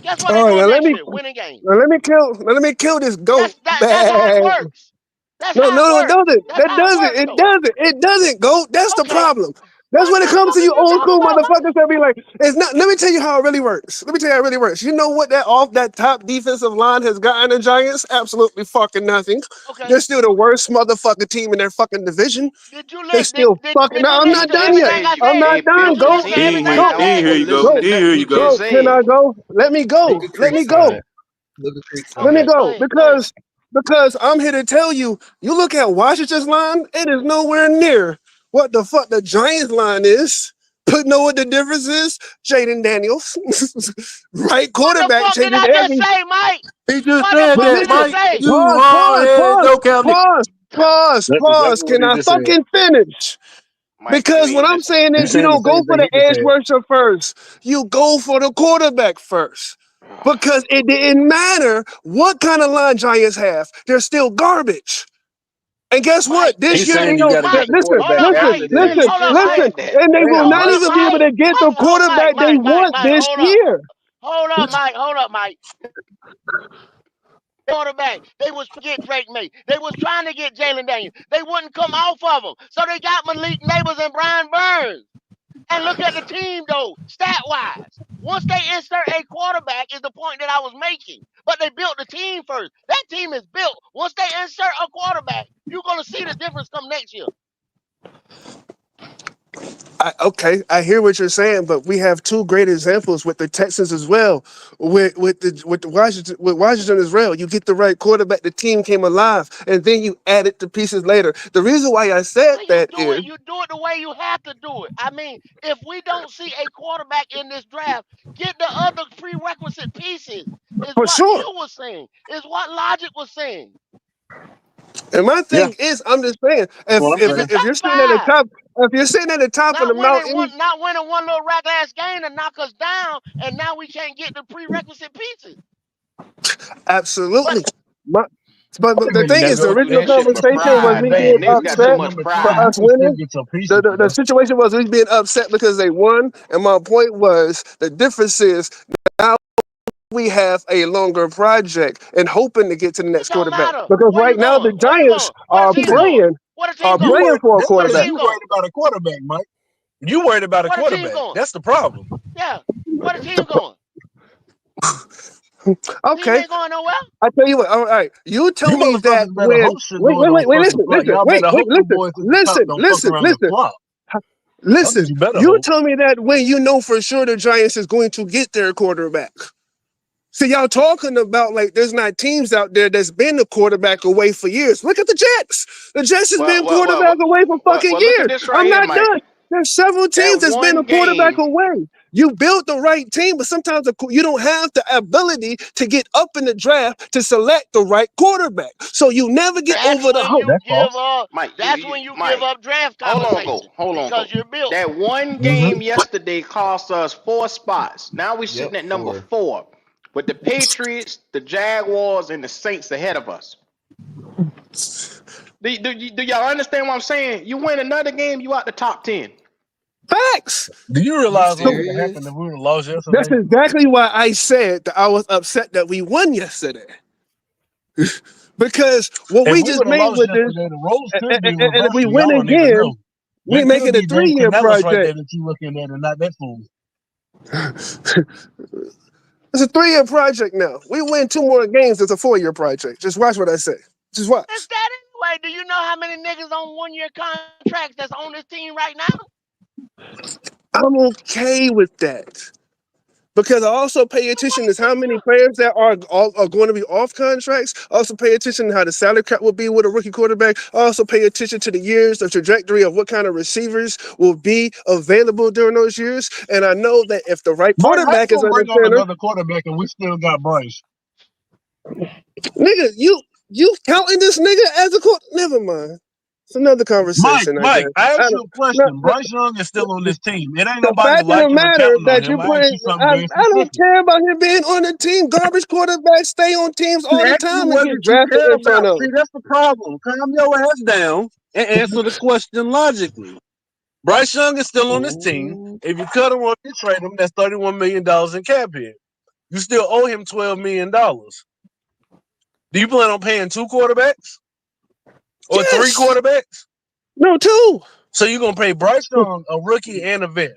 Guess what they all right, doing next year? Winning games. let me kill this goat. That's how it works. That's No, how it it works. doesn't. That's how it works, though. It doesn't, goat. That's the Okay. problem. That's when it comes to you old school motherfuckers that be like, it's not. Let me tell you how it really works. You know what that top defensive line has gotten the Giants? Absolutely fucking nothing. Okay. They're still the worst motherfucking team in their fucking division. Did you They're still fucking. No, I'm not done yet. I'm not done. Go. Here you go. Here you go. Can I go? Let me go. Let me go. Let me go because I'm here to tell you. You look at Washington's line; it is nowhere near what the fuck the Giants line is. But know what the difference is? Jaden Daniels, right quarterback. What the fuck did I just say, Mike? He just said that, Mike. You hard-head, no Pause. Can I fucking finish? Because what I'm saying is you don't go for the edge rusher first. You go for the quarterback first. Because it didn't matter what kind of line Giants have. They're still garbage. And guess what? This He's year saying they you don't. got to get the Listen, quarterback after this. listen. Hold up, Mike. And they will Damn, not Mike. even be able to get the quarterback they want this year. Hold up, Mike. Quarterback. They was get Drake May. They was trying to get Jalen Daniels. They wouldn't come off of them. So they got Malik Neighbors and Brian Burns. And look at the team though, stat-wise. Once they insert a quarterback is the point that I was making. But they built the team first. That team is built. Once they insert a quarterback, you're gonna see the difference come next year. Okay, I hear what you're saying, but we have two great examples with the Texans as well. With Washington as well. You get the right quarterback, the team came alive, and then you add it to pieces later. The reason why I said that is You do it the way you have to do it. I mean, if we don't see a quarterback in this draft, get the other prerequisite pieces. Is for what sure. Q was saying. Is what Logic was saying. And my thing is, I'm just saying, if you're sitting at the top, of the mountain, Not winning one little rack ass game to knock us down, and now we can't get the prerequisite pieces. absolutely. But the thing is, the Go through original that shit with conversation was pride, me man. being Niggas got too upset much for pride. us winning. The situation was we being upset because they won, and my point was the difference is now we have a longer project and hoping to get to the next quarterback. Matter. Because Where right you now the going? Where you Giants going? Where the team going? Where the team going? for a That's quarterback. because you worried about a quarterback, Mike. You worried about a Where the team quarterback. going? That's the problem. Yeah. Where the team going? Okay. Team ain't going nowhere. I tell you what, all right. You tell me that motherfuckers better hope shit going on fucking flop. Y'all better hope the boys at the top don't fuck around and flop. Listen, You better you hope. tell me that when you know for sure the Giants is going to get their quarterback. See, y'all talking about like there's not teams out there that's been a quarterback away for years. Look at the Jets. The Jets has been quarterback away for fucking look at years. this right I'm here, not Mike. done. There's several teams That that's been a one quarterback game. away. You built the right team, but sometimes you don't have the ability to get up in the draft to select the right quarterback. So you never get over the hump. That's when you give up draft Hold conversation. on, because you're built. That one game yesterday cost us 4 spots. Now we're sitting at number 4. With the Patriots, the Jaguars, and the Saints ahead of us. Do y'all understand what I'm saying? You win another game, you out the top 10. Facts. Do you realize what would have happened if we would have lost yesterday? That's exactly why I said that I was upset that we won yesterday. Because what we just made with this, and if we win again, we make it a 3-year project. Right there project. that you looking at and not that fool. It's a 3-year project now. We win 2 more games. It's a 4-year project. Just watch what I say. Just watch. Is that anyway? Do you know how many niggas on 1-year contracts that's on this team right now? I'm okay with that. Because I also pay attention to how many players that are going to be off contracts. I also pay attention to how the salary cap will be with a rookie quarterback. I also pay attention to the years, the trajectory of what kind of receivers will be available during those years. And I know that if the right quarterback is under on center, another quarterback and we still got Bryce. Nigga, you counting this nigga as a quarterback? Never mind. It's another conversation. Mike, I asked you a question. Bryce Young is still on this team. It ain't The nobody fact of liking the or matter counting on that him. you I put, asked you something I very don't specific. care about him being on the team. Garbage quarterbacks stay on teams all the time and get drafted in front of. See, that's the problem. Calm your ass down and answer the question logically. Bryce Young is still on this team. If you cut him or you trade him, that's $31 million in cap hit. You still owe him $12 million. Do you plan on paying 2 quarterbacks? Or 3 quarterbacks? No, 2. So you're gonna pay Bryce Young, a rookie, and a vet.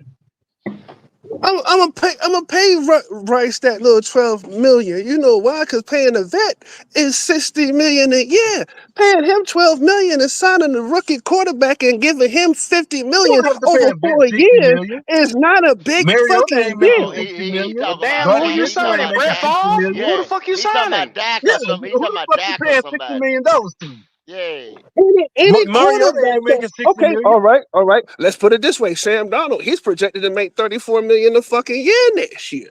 I'm gonna pay Bryce that little $12 million. You know why? Because paying a vet is $60 million a year. Paying him $12 million and signing a rookie quarterback and giving him $50 million over 4 years is not a big fucking deal. Well, damn, who you signing? Brett Favre? Who the fuck you signing? Dak or something. He's talking about Dak or somebody. $60 million to? Yeah. Any Mariota quarterback. ain't making $60 Okay, million. all right. Let's put it this way. Sam Darnold, he's projected to make $34 million a fucking year next year.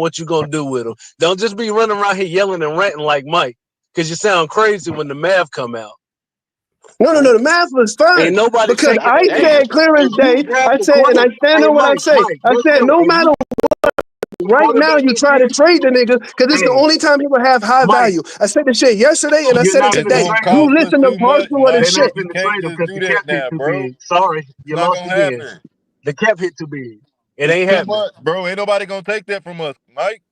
what you're gonna do with them. Don't just be running around here yelling and ranting like Mike, because you sound crazy when the math come out. No, the math was fine. Ain't nobody Because taking I that. said clear as If you day. draft I a said, and I stand on what I Mike, say. I just said, so no if matter right now, you try to trade the nigga because it's the only time he will have high value. I said the shit yesterday and I you're said it not It's today. gonna You cost us listen to too much, partial of the Mike. they're not shit. going You to can't trade him just because do the that cap hit now, too bro. big. Sorry, It's you not lost gonna again. happen. The cap hit too big. It It's ain't too happening. much, bro. Ain't nobody gonna take that from us, Mike.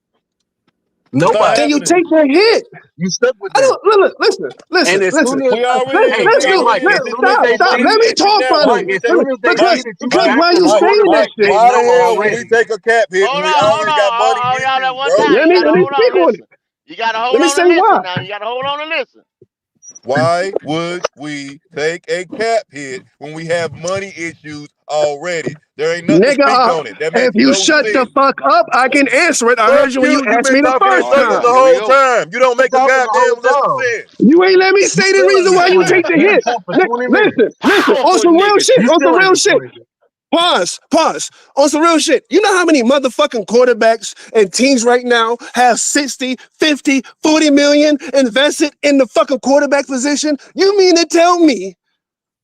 Nobody. Then you take the hit. You stuck with I them. don't listen. And as soon as We already hey, we Mike, already as in the soon as they stop. see Let me conversation talk, now. finally. Mike, as soon as they see that you Because got why them you on saying that quarterback, they shit? Why the know hell would we already. take a cap hit when Hold we on, hold already got on, money all y'all at issues, one bro? time. You Let gotta me hold on speak and on it. listen. You gotta hold Let me on say and why. listen now. You gotta hold on and listen. Why would we take a cap hit when we have money issues already? There ain't nothing to speak Nigga, on it. That if makes you no shut the sense. fuck up, I can answer it. I Fuck heard you when you. you You've asked been me the talking in first All right, circles time. the here we whole go. time. You don't Been make a talking the whole goddamn lick of time. sense. You ain't let me You say the still reason ain't why you explained. take the You done hit. talked for 20 minutes. Listen, on Powerful some real nigga. shit, You on some still ain't real shit. explained it. Pause. On some real shit. You know how many motherfucking quarterbacks and teams right now have 60, 50, 40 million invested in the fucking quarterback position? You mean to tell me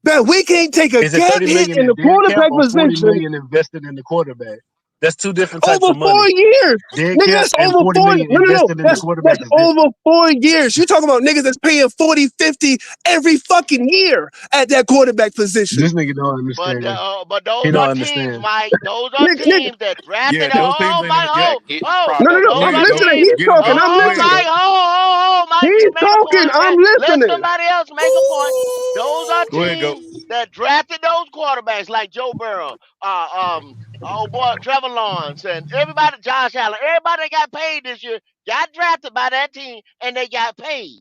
that we can't take a Is it cap 30 hit million in in the dead cap quarterback or 40 position million invested in the quarterback? That's two different types over of 4 money. years? Dead Nigga, cap that's and over 40 4. million No. invested in the That's quarterback is over different. 4 years. You talking about niggas that's paying 40, 50 every fucking year at that quarterback position. This nigga don't But understand. He those don't are teams, understand. Mike. Those are Nigga. teams that Yeah, drafted. those teams Oh, ain't Mike, in yeah. It's No. product. those I'm are Twin, go listening. teams. He's get him, talking. I'm Twin. listening. Mike, Mike. He's You make a talking. point. I'm Let listening. somebody else make a point. Those are Go ahead, go. teams that drafted those quarterbacks like Joe Burrow, oh boy, Trevor Lawrence, and everybody, Josh Allen. Everybody that got paid this year got drafted by that team, and they got paid.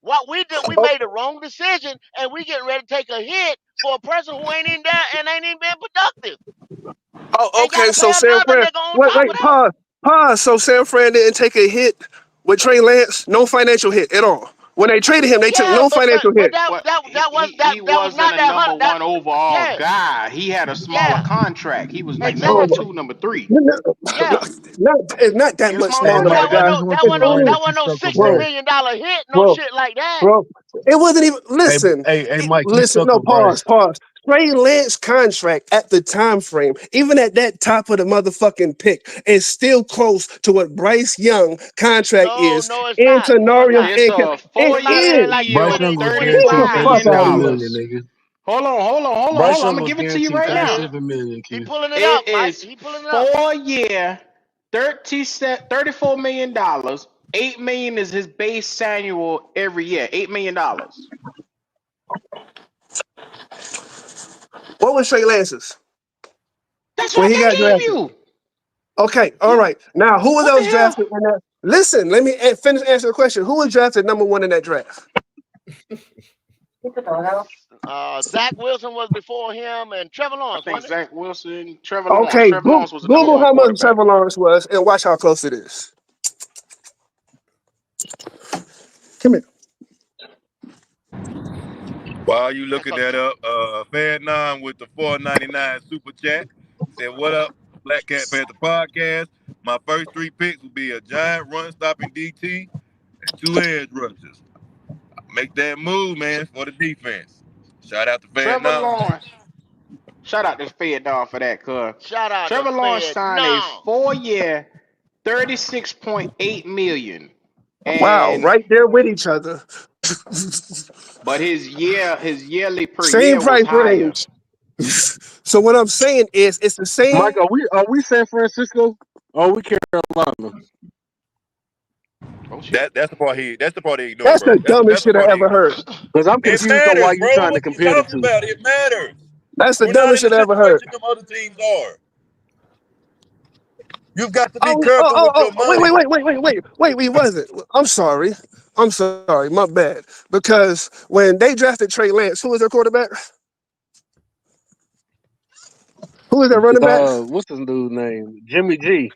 What we did, we made the wrong decision, and we getting ready to take a hit for a person who ain't in there and ain't even been productive, Oh, and got okay. to pay So San another Fran. nigga on top of Wait. that. Pause. So San Fran didn't take a hit with Trey Lance. No financial hit at all. When they traded him, they took Yeah, no but financial hit. that Well, that that was he that was wasn't not a that number hundred. That one overall yeah, guy. He had a smaller yeah, contract. He was like number Oh, exactly. two, number three. Yeah, not that He was much smaller Hey, smaller, my Mike, I guy. just want you to know I ain't It's with that you wasn't no suckers, $60 bro. million hit, no bro, shit like that. bro. It wasn't even. Listen. Hey, Mike, you Listen. No. sucker, Bryce. Pause. Trey Lance contract at the time frame, even at that top of the motherfucking pick, is still close to what Bryce Young contract is No, it's in not. No, it's Tenorium not. It's income. a It Everybody ain't is. like deal Bryce 20, Young was Get guaranteed the fuck 25. out of 37 here. million, $34 million. nigga. Hold Bryce on. I'm Young gonna was give it to you guaranteed right That's now. it. 37 million, He kid. pulling it It up, Mike. is He pulling it up. 4 year, $34 million. $8 million is his base annual every year. $8 million. What was Trey Lance's That's what when I he got gave drafted? you. Okay, all right. Now, who was What the else hell? drafted in that? Listen, let me finish answering the question. Who was drafted number one in that draft? Zach Wilson was before him, and Trevor I Lawrence, think wasn't it? Zach Wilson, Trevor Lawrence. Okay, Trevor Lawrence was the number Google one how much quarterback. Trevor Lawrence was and watch how close it is. Come here. While you That's looking a that up, Fan9 with the $4.99 super chat said, "What up, Black Cat Panther podcast? My first three picks will be a giant run stopping DT and two edge rushers. Make that move, man, for the defense. Shout out to Trevor Fan9. Lawrence. Shout out to Fed Don for that, cuz. shout out to Trevor Lawrence Fed. signed a No. 4 year, $36.8 million. Wow, And right there with each other. but his yearly per Same year was price higher. range. So what I'm saying is it's the Mike, same. are we San Francisco? Or are we Carolina? Oh shit. That's the part they ignore, That's bro. the That's dumbest the shit part I they ever ignore. heard. Because I'm It confused on why matters, you bro. trying to What you compare the talking two. about? It matters. That's the We're not dumbest in the shit I ever heard. situation them other teams are. You've got to be careful with your money. Wait, we wasn't. I'm sorry. My bad. Because when they drafted Trey Lance, who was their quarterback? Who was their running back? What's his dude's name? Jimmy G.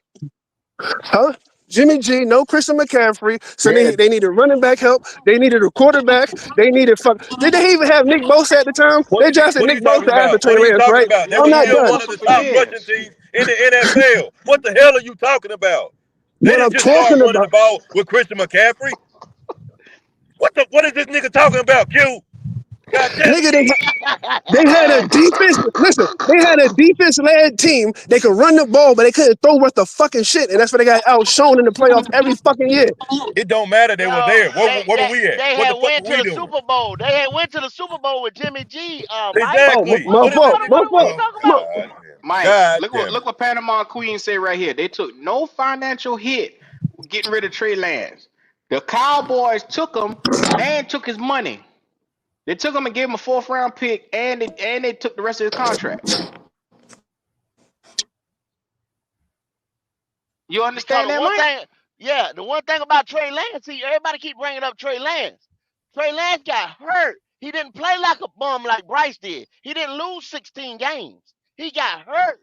Huh? Jimmy G, no Christian McCaffrey. So Yeah. they needed running back help. They needed a quarterback. They needed Did they even have Nick Bosa at the time? They drafted What are Nick you talking Bosa after about? Trey What are you Lance, talking right? about? They I'm were They not had still done. one of Bosa the for top rushing years. teams in the NFL. What the hell are you talking about? They What didn't I'm just start talking running the about, ball with Christian McCaffrey. What is this nigga talking about, Q? Nigga, they had a defense. Listen, they had a defense-led team. They could run the ball, but they couldn't throw worth the fucking shit, and that's why they got outshone in the playoffs every fucking year. It don't matter. They were there. Where were we at? They What the had fuck went were to we the doing? Super Bowl. They had went to the Super Bowl with Jimmy G. Mike. Oh, Exactly. What you motherfucker. talking about? Mike, God look damn it. what Panama Queen say right here. They took no financial hit getting rid of Trey Lance. The Cowboys took him and took his money. They took him and gave him a 4th-round pick, and they took the rest of his contract. You understand that, Mike? The one thing about Trey Lance, see, everybody keep bringing up Trey Lance. Trey Lance got hurt. He didn't play like a bum like Bryce did. He didn't lose 16 games. He got hurt.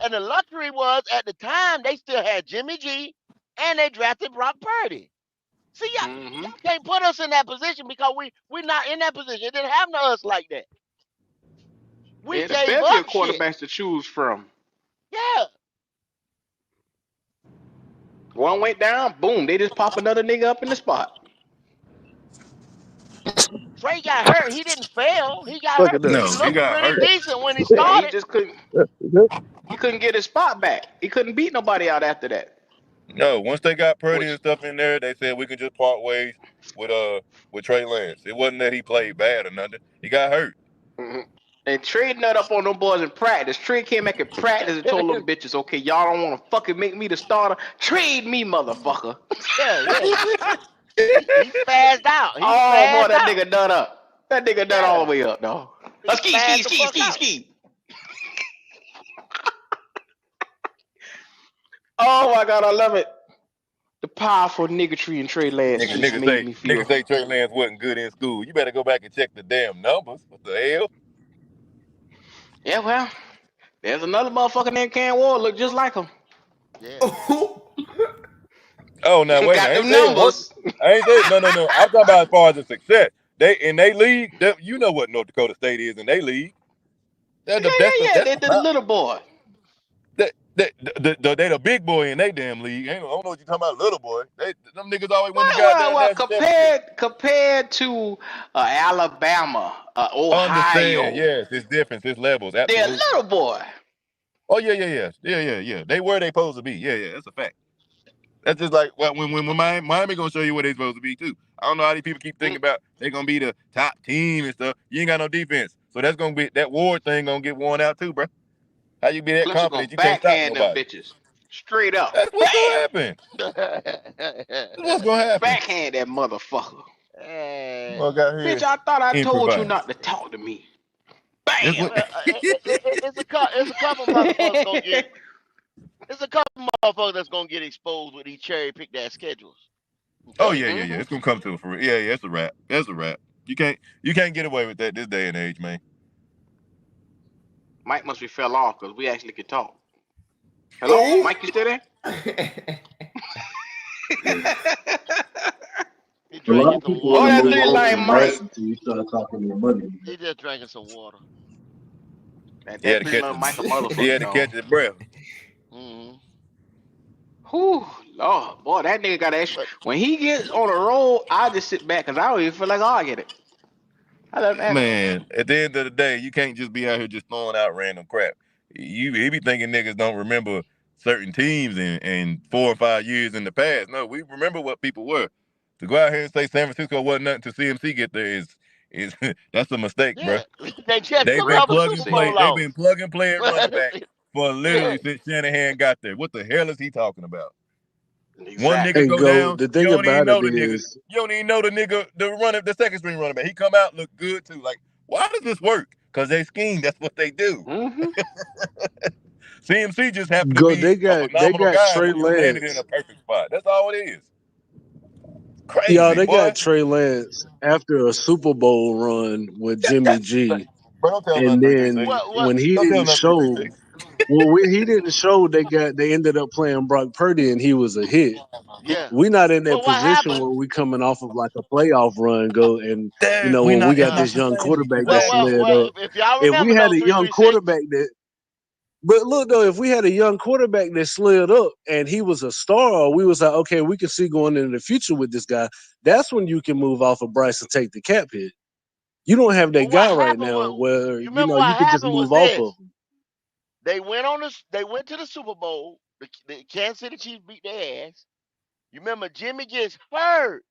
And the luxury was, at the time, they still had Jimmy G, and they drafted Brock Purdy. See, y'all can't put us in that position because we're not in that position. It didn't happen to us like that. We There's gave plenty up of quarterbacks to choose from. Yeah. One went down, boom, they just pop another nigga up in the spot. Trey got hurt. He didn't fail. He got Look hurt. at this. No, He he looked got pretty hurt. decent when he Yeah, started. he just couldn't. He couldn't get his spot back. He couldn't beat nobody out after that. No, once they got Purdy and stuff in there, they said we can just part ways with Trey Lance. It wasn't that he played bad or nothing. He got hurt. And Trey nut up on them boys in practice. Trey came back in practice and told them bitches, okay, y'all don't want to fucking make me the starter. Trade me, motherfucker. Yeah. He spazzed out. He Oh, boy, that out. nigga nut up. That nigga nut all the way up, dog. Ski. Oh, my God, I love it. The powerful niggatry in Trey Lance just made me feel. Niggas say Trey Lance wasn't good in school. You better go back and check the damn numbers. What the hell? Yeah, well, there's another motherfucker named Cam Ward look just like him. Yeah. Oh, now wait. Got I ain't them saying numbers. I ain't saying no. I'm talking about as far as the success. They in they league. You know what North Dakota State is in they league. They're the best. They're the little boy. They the big boy in they damn league. I don't know what you talking about, little boy. Them niggas always win the goddamn national championship. Compared to Alabama, Ohio. Understand? Yes, it's different. It's levels. Absolutely. They're a little boy. Oh yeah. They where they supposed to be. Yeah. That's a fact. That's just like when Miami gonna show you where they supposed to be too. I don't know how these people keep thinking about they gonna be the top team and stuff. You ain't got no defense, so that's gonna be that Ward thing gonna get worn out too, bro. How you be that confident you can't stop nobody? Bitches. Straight up. That's what's gonna happen. What's gonna happen? Backhand that motherfucker. Bitch, I thought I told you not to talk to me. Bam. It's a couple motherfuckers gonna get. There's a couple motherfuckers that's gonna get exposed with these cherry pick that schedules. Okay? Oh yeah. It's gonna come to it for real. Yeah, it's a wrap. That's a wrap. You can't get away with that this day and age, man. Mike must be fell off because we actually could talk. Hello, Mike, you still there? A lot of people that nigga like Mike. Until you start talking your money. He just drinking some water. He had to catch his breath. Whew, Lord, boy, that nigga got extra. When he gets on a roll, I just sit back because I don't even feel like arguing it. I love that. Man, at the end of the day, you can't just be out here just throwing out random crap. He be thinking niggas don't remember certain teams in 4 or 5 years in the past. No, we remember what people were. To go out here and say San Francisco wasn't nothing to CMC get there is that's a mistake, bro. They've been plug and play running back for literally since Shanahan got there. What the hell is he talking about? Exactly. One nigga go down. The thing about it is, you don't even know the nigga, the second string running back. He come out, look good too. Like, why does this work? Because they scheme. That's what they do. CMC just happened to be they got Trey landed in Lance. a perfect spot. That's all it is. Crazy, Y'all, they boy. got Trey Lance after a Super Bowl run with Jimmy G, and then when he didn't show. Well, when he didn't show, they ended up playing Brock Purdy, and he was a hit. Yeah, we're not in that position where we coming off of like a playoff run, when we got this young quarterback that's led up. If y'all if remember, we had a young quarterback that But look though, if we had a young quarterback that slid up and he was a star, we was like, okay, we can see going into the future with this guy. That's when you can move off of Bryce and take the cap hit. You don't have that Well, what guy right happened now was, where you remember you what can just happened was move off of this. him. They went to the Super Bowl. The Kansas City Chiefs beat their ass. You remember Jimmy gets hurt.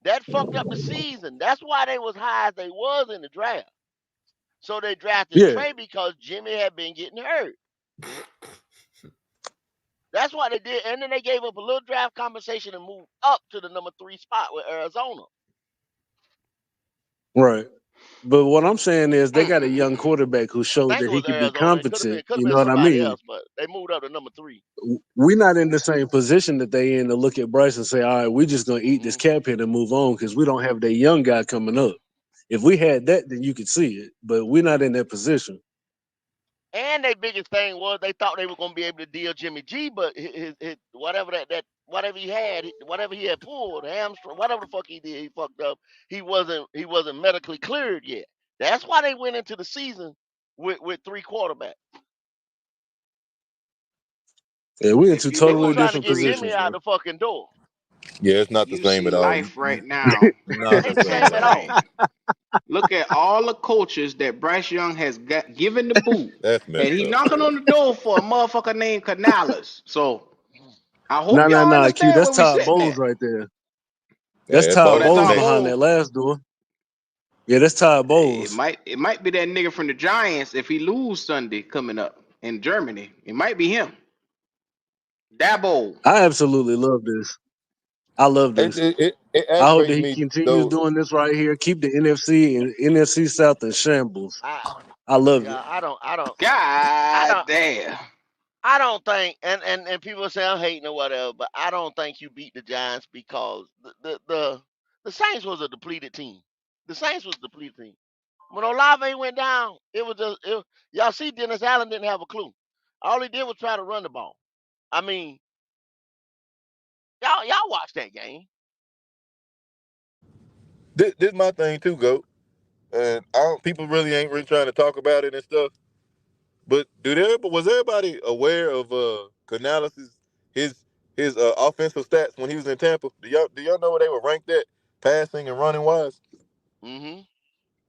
That fucked up the season. That's why they was high as they was in the draft. So they drafted Yeah. Trey because Jimmy had been getting hurt. That's why they did. And then they gave up a little draft compensation and moved up to the number 3 spot with Arizona. Right. But what I'm saying is they got a young quarterback who I showed think that it he was could be Arizona. It could have competent. You been know what I somebody mean? else, but they moved up to number 3. We're not in the same position that they in to look at Bryce and say, all right, we're just gonna eat this cap hit and move on because we don't have that young guy coming up. If we had that, then you could see it. But we're not in that position. And their biggest thing was they thought they were going to be able to deal Jimmy G, but his whatever whatever he had pulled, hamstring, whatever the fuck he did, he fucked up. He wasn't medically cleared yet. That's why they went into the season with 3 quarterbacks. Yeah, we're in If two you look They were totally on the trying to different get street, Jimmy positions, out bro. the fucking door. Yeah, it's not the you same see at all. life right now. Not Ain't the the same same at at all. all. Look at all the coaches that Bryce Young has given the boot, That's and messed he up. knocking on the door for a motherfucker named Canales. So I hope y'all Nah, Q. understand That's where we Todd sitting Bowles at. right there. Yeah, That's that's Oh, Todd Bowles that's Bowles all today. behind that bold. last door. Yeah, that's Todd It Bowles. might be that nigga from the Giants if he lose Sunday coming up in Germany. It might be him. Dabo. I absolutely love this. I love It, this. it, it, it I hope that aggravates he me continues though. doing this right here. Keep the NFC and NFC South in shambles. I I love it. yeah, I God don't damn. I don't think, and people say I'm hating or whatever, but I don't think you beat the Giants because the Saints was a depleted team. The Saints was a depleted team. When Olave went down, it was just y'all see Dennis Allen didn't have a clue. All he did was try to run the ball. I mean, y'all watch that game. This my thing too, Goat. And people really ain't really trying to talk about it and stuff. But was everybody aware of Canales' his offensive stats when he was in Tampa? Do y'all know where they were ranked at passing and running wise? Mm-hmm.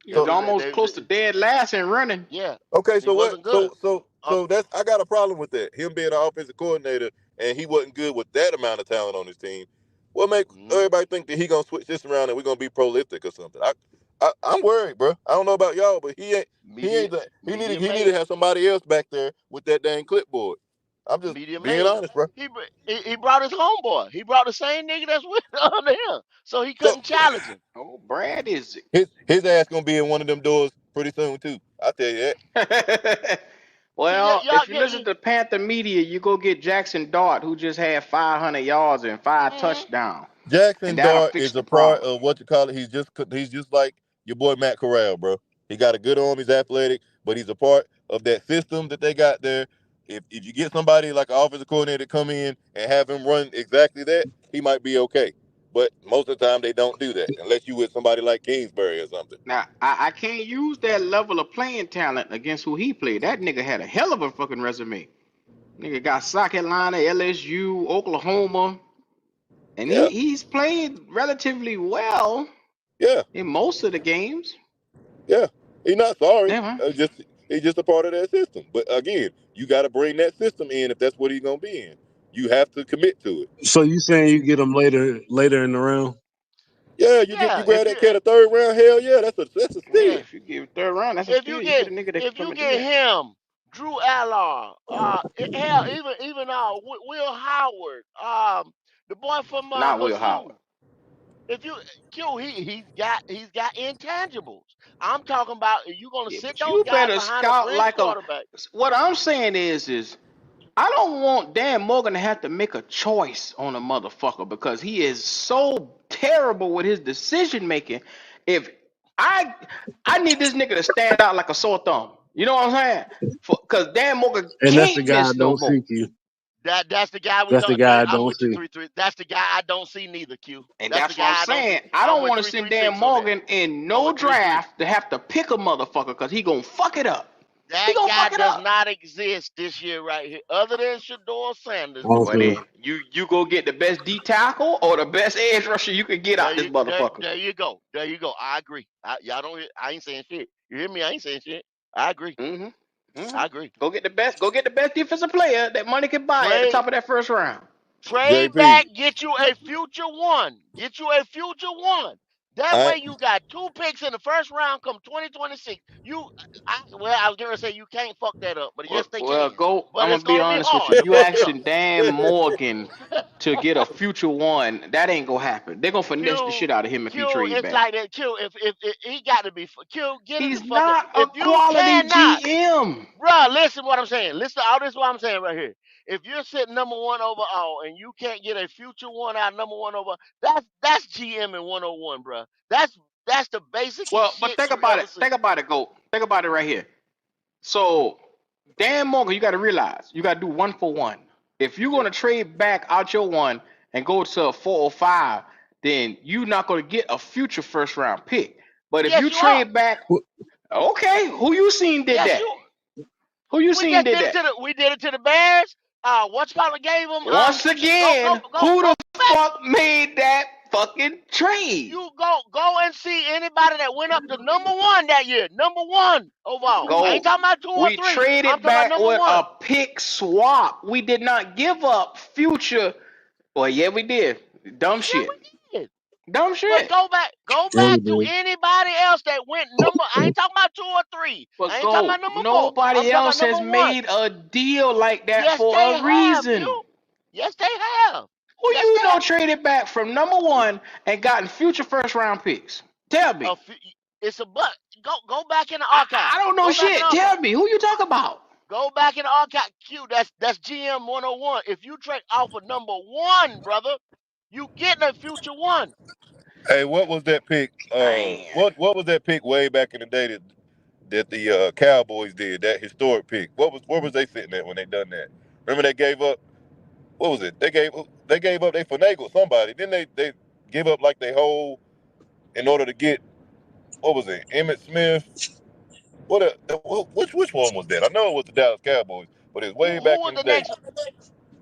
He It was So was almost close to dead last in running. yeah, okay, he so what? wasn't good. So that's I got a problem with that. Him being an offensive coordinator and he wasn't good with that amount of talent on his team. What make everybody think that he gonna switch this around and we're gonna be prolific or something? I'm worried, bro. I don't know about y'all, but he ain't. Media He need media to made have somebody else back there with that dang clipboard. I'm just media being made. honest, bro. He brought his homeboy. He brought the same nigga that's with under him, so he So couldn't challenge him. Oh, Brad is his ass gonna be in one of them doors pretty soon too. I tell you that. it. See, Well, y'all if you get listen to Panther Media, you go get Jackson Dart, who just had 500 yards and 5 touchdowns, and Jackson that'll Dart fix is the a part problem. of what you call it. He's just like your boy Matt Corral, bro. He got a good arm. He's athletic, but he's a part of that system that they got there. If you get somebody like an offensive coordinator to come in and have him run exactly that, he might be okay. But most of the time they don't do that unless you with somebody like Kingsbury or something. Now, I can't use that level of playing talent against who he played. That nigga had a hell of a fucking resume. Nigga got South Carolina, LSU, Oklahoma, and Yeah, he's played relatively well yeah, in most of the games. yeah. He's not sorry. Yeah, man. He's just a part of that system. But again, you got to bring that system in if that's what he's gonna be in. You have to commit to it. So you saying you get him later in the round? Yeah, you yeah. grab that cat a third round. Hell yeah, that's a Yeah, steal. if you give third round, that's a steal. You get a nigga that can If come you and do get that. him, Drew Allard, hell, even Will Howard, the boy from Not Will Mizzou. Howard. If you Q, he's got intangibles. I'm talking about you gonna Yeah, sit but those you guys better behind a scout bridge like a. quarterback. What I'm saying is I don't want Dan Morgan to have to make a choice on a motherfucker because he is so terrible with his decision making. If I I need this nigga to stand out like a sore thumb. You know what I'm saying? Because Dan Morgan And that's the can't guy I miss no don't more. see, Q. That's the guy we That's the don't. guy I I'm don't with you see. 3-3. That's the guy I don't see neither. Q. And That's the that's what I'm guy I don't see. saying. I I'm don't with want to send Dan 3-3-6 on that. Morgan in I'm no with 3-3. draft to have to pick a motherfucker because he gonna fuck it up. That gonna guy fuck it does up. not exist this year right here, other than Shador Sanders. Also, Well then, you go get the best D tackle or the best edge rusher you can get out this motherfucker. There you go. There you go. I agree. Y'all don't hear, I ain't saying shit. You hear me? I ain't saying shit. I agree. I agree. Go get the best. Go get the best defensive player that money can buy at the top of that first round. Trade JP. back, get you a future one. Get you a future one. That I way you got 2 picks in the first round come 2026. I was gonna say you can't fuck that up, but yes they Well, can. go. But I'm it's gonna be gonna be honest with hard. you. You You fucked up. asking Dan Morgan to get a future one. That ain't gonna happen. They're gonna finesse the shit out of him if he trade It's back. like that. If he got to be get him He's the fuck up. not a If you quality cannot, GM. bruh, listen what I'm saying. Listen to all this what I'm saying right here. If you're sitting number one overall and you can't get a future one out number one over, that's GM in 101, bruh. That's the basic Well, but shit think you about ever it. see. Think about it, Go. Think about it right here. So, Dan Morgan, you got to realize you got to do 1-for-1. If you're going to trade back out your one and go to a 4 or 5, then you're not going to get a future first round pick. But if Yes, you you are. trade back, okay, who you seen did Yes, that? you. Who you We seen just did did it that? to the. We did it to the Bears. What's gave them Once future. Go again, who go the back. fuck made that fucking trade? You go and see anybody that went up to number one that year. Number one overall. I ain't Go. talking about 2 or We 3. I'm traded talking about back number with one. a pick swap. We did not give up future. Well, yeah, we did. Dumb Yeah, shit. we did. Dumb But shit. go back to anybody else that went number. I ain't talking about 2 or 3. I But ain't talking go. about number 4. I'm Nobody talking about else has number one. made a deal like that Yes, for they a have, reason. Q. Yes, they have. Who Yes, you they know have. traded back from number one and gotten future first round picks? Tell me. It's a but. Go back in the I archive. don't know Go back in the shit. archive. Tell me. Who you talk about? Go back in the archive. Q. That's GM 101. If you trade off of number one, brother, you getting a future one. Hey, what was that pick? Man. What was that pick way back in the day that the Cowboys did? That historic pick. Where was they sitting at when they done that? Remember they gave up. What was it? They gave up. They finagled somebody. Then they give up like they whole in order to get what was it? Emmitt Smith. Which one was that? I know it was the Dallas Cowboys, but it's way Who back was in the the day. next?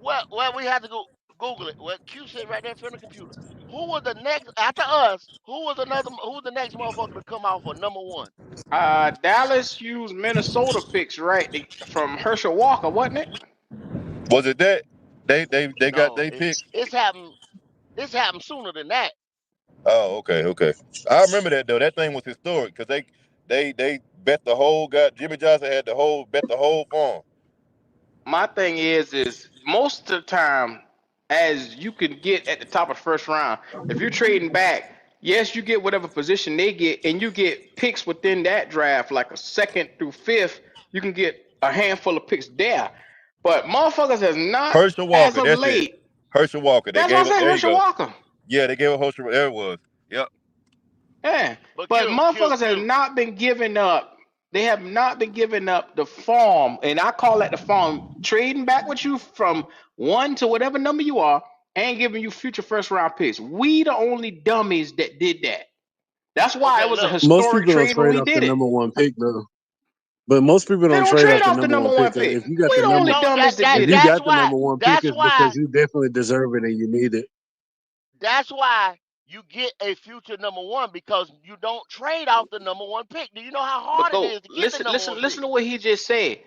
Well, we had to go Google it. Well, Q said right there in front of the computer. Who was the next after us? Who was the next motherfucker to come out for number one? Dallas used Minnesota picks, right? From Herschel Walker, wasn't it? Was it that? They got No, they pick. it's happened. It's happened sooner than that. Oh, okay. I remember that though. That thing was historic because they bet the whole Jimmy Johnson had bet the whole farm. My thing is most of the time, as you can get at the top of the first round, if you're trading back, yes, you get whatever position they get, and you get picks within that draft, like a 2nd through 5th, you can get a handful of picks there. But motherfuckers has not, Herschel as Walker, of that's it. late. Herschel Walker. They That's why I gave up. said There you Herschel go. Walker. Yeah, they gave up Herschel. There it was. Yep. Yeah, But but Q, motherfuckers have not been giving up. They have not been giving up the farm, and I call that the farm. Trading back with you from 1 to whatever number you are, and giving you future first round picks. We the only dummies that did that. That's why it was a look. most historic people don't trade when trade we off the did it. number one pick though. But most people They don't don't trade trade off the off the number number one one pick. pick. If you got We the the number, only dummies that if did you it. got the number one pick, That's it's why. because you definitely deserve it and you need it. That's why you get a future number one because you don't trade off the number one pick. Do you know how But hard it go is to get the listen, number listen, one pick? listen to what he just said.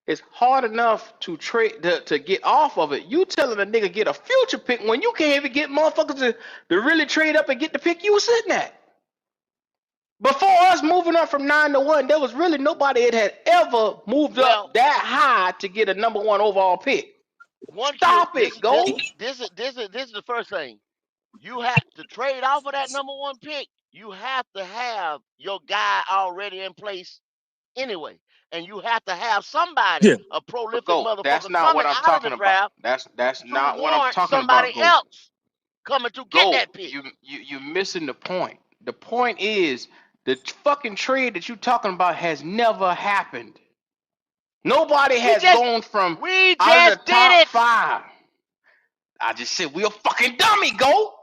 It's hard enough to trade to get off of it. You telling a nigga get a future pick when you can't even get motherfuckers to really trade up and get the pick you was sitting at. Before us moving up from 9 to 1, there was really nobody that had ever moved Well, up that high to get a number 1 overall pick. one Q. Stop it, go. This is the first thing. You have to trade off of that number one pick. You have to have your guy already in place anyway, and you have to have somebody, Yeah. a But prolific go. That's motherfucker, not coming what I'm out of the talking about. draft That's to not what I'm warrant talking somebody about, go. else coming to get Go. that pick. You missing the point. The point is the fucking trade that you talking about has never happened. Nobody has gone from We out of just the did top it. 5. I just said we a fucking dummy, go.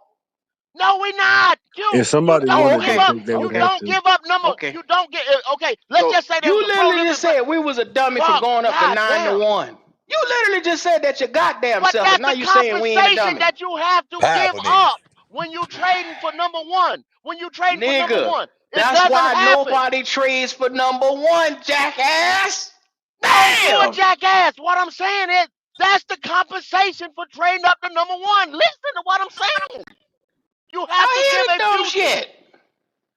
No, we not. If somebody wanted to think they You would have don't to. give up number. Okay. You don't get. Okay, let's So just say there you was a literally prolific. just said we was a dummy for going up to God 9-1. You literally just said that your goddamn But self, and that's now the you saying we ain't a compensation dummy. that you have to give Powerful nigga. up when you trading for number one. When you trading for number Nigga, one, it that's doesn't why happen. nobody trades for number one, jackass. Don't you a Damn. jackass. What I'm saying is that's the compensation for trading up to number one. Listen to what I'm saying. You have to I give hear the a dumb future. shit.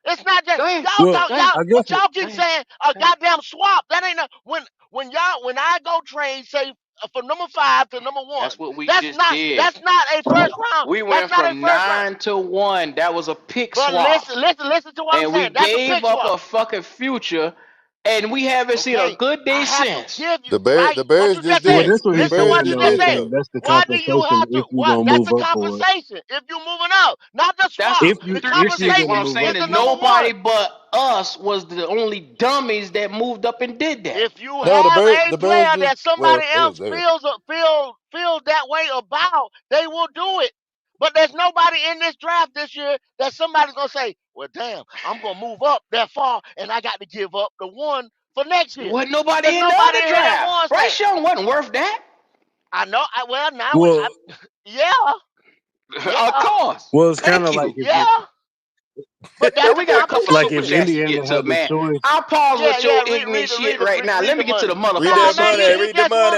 It's not just Go ahead. y'all Well, talk Go ahead. y'all I what guess y'all keep Go ahead. saying a goddamn swap. That ain't a when I go trade say from number 5 to number 1. That's what we just did. That's not a first round. We That's went not a from first round. 9-1. That was a pick But swap. listen to what I'm And we saying. That's a gave pick up swap. a fucking future, and we haven't seen a Okay, good I day have to since. give you The right what Bears you just just did well, said. it. that's what The he's Listen to Bears what saying you just though. just did it said. though. That's the Why do you compensation have if to? you What? gonna That's move the up for it. compensation. If you moving up, not the That's swap. The If you're 36. What gonna I'm compensation move saying is up. is the number nobody one. but us was the only dummies that moved up and did that. If you No, have a the Bears player just that somebody well, they was else there. feels that way about, they will do it. But there's nobody in this draft this year that somebody's gonna say, "Well, damn, I'm gonna move up that far, and I got to give up the one for next There year." wasn't nobody There's in the nobody other in here that draft. wants that. Bryce Young wasn't worth that. I know. Well, Yeah, Of yeah, course. well, it's kind Thank of like you. if yeah. But Now that's the we got a couple like super if compensation. chats to Indiana get to, had the man. choice. I'll pause Yeah, with yeah. your ignorant shit Read right now. Let me the get to the money. Read Nah, that motherfucking man, money. shit. you Read the just wanna money.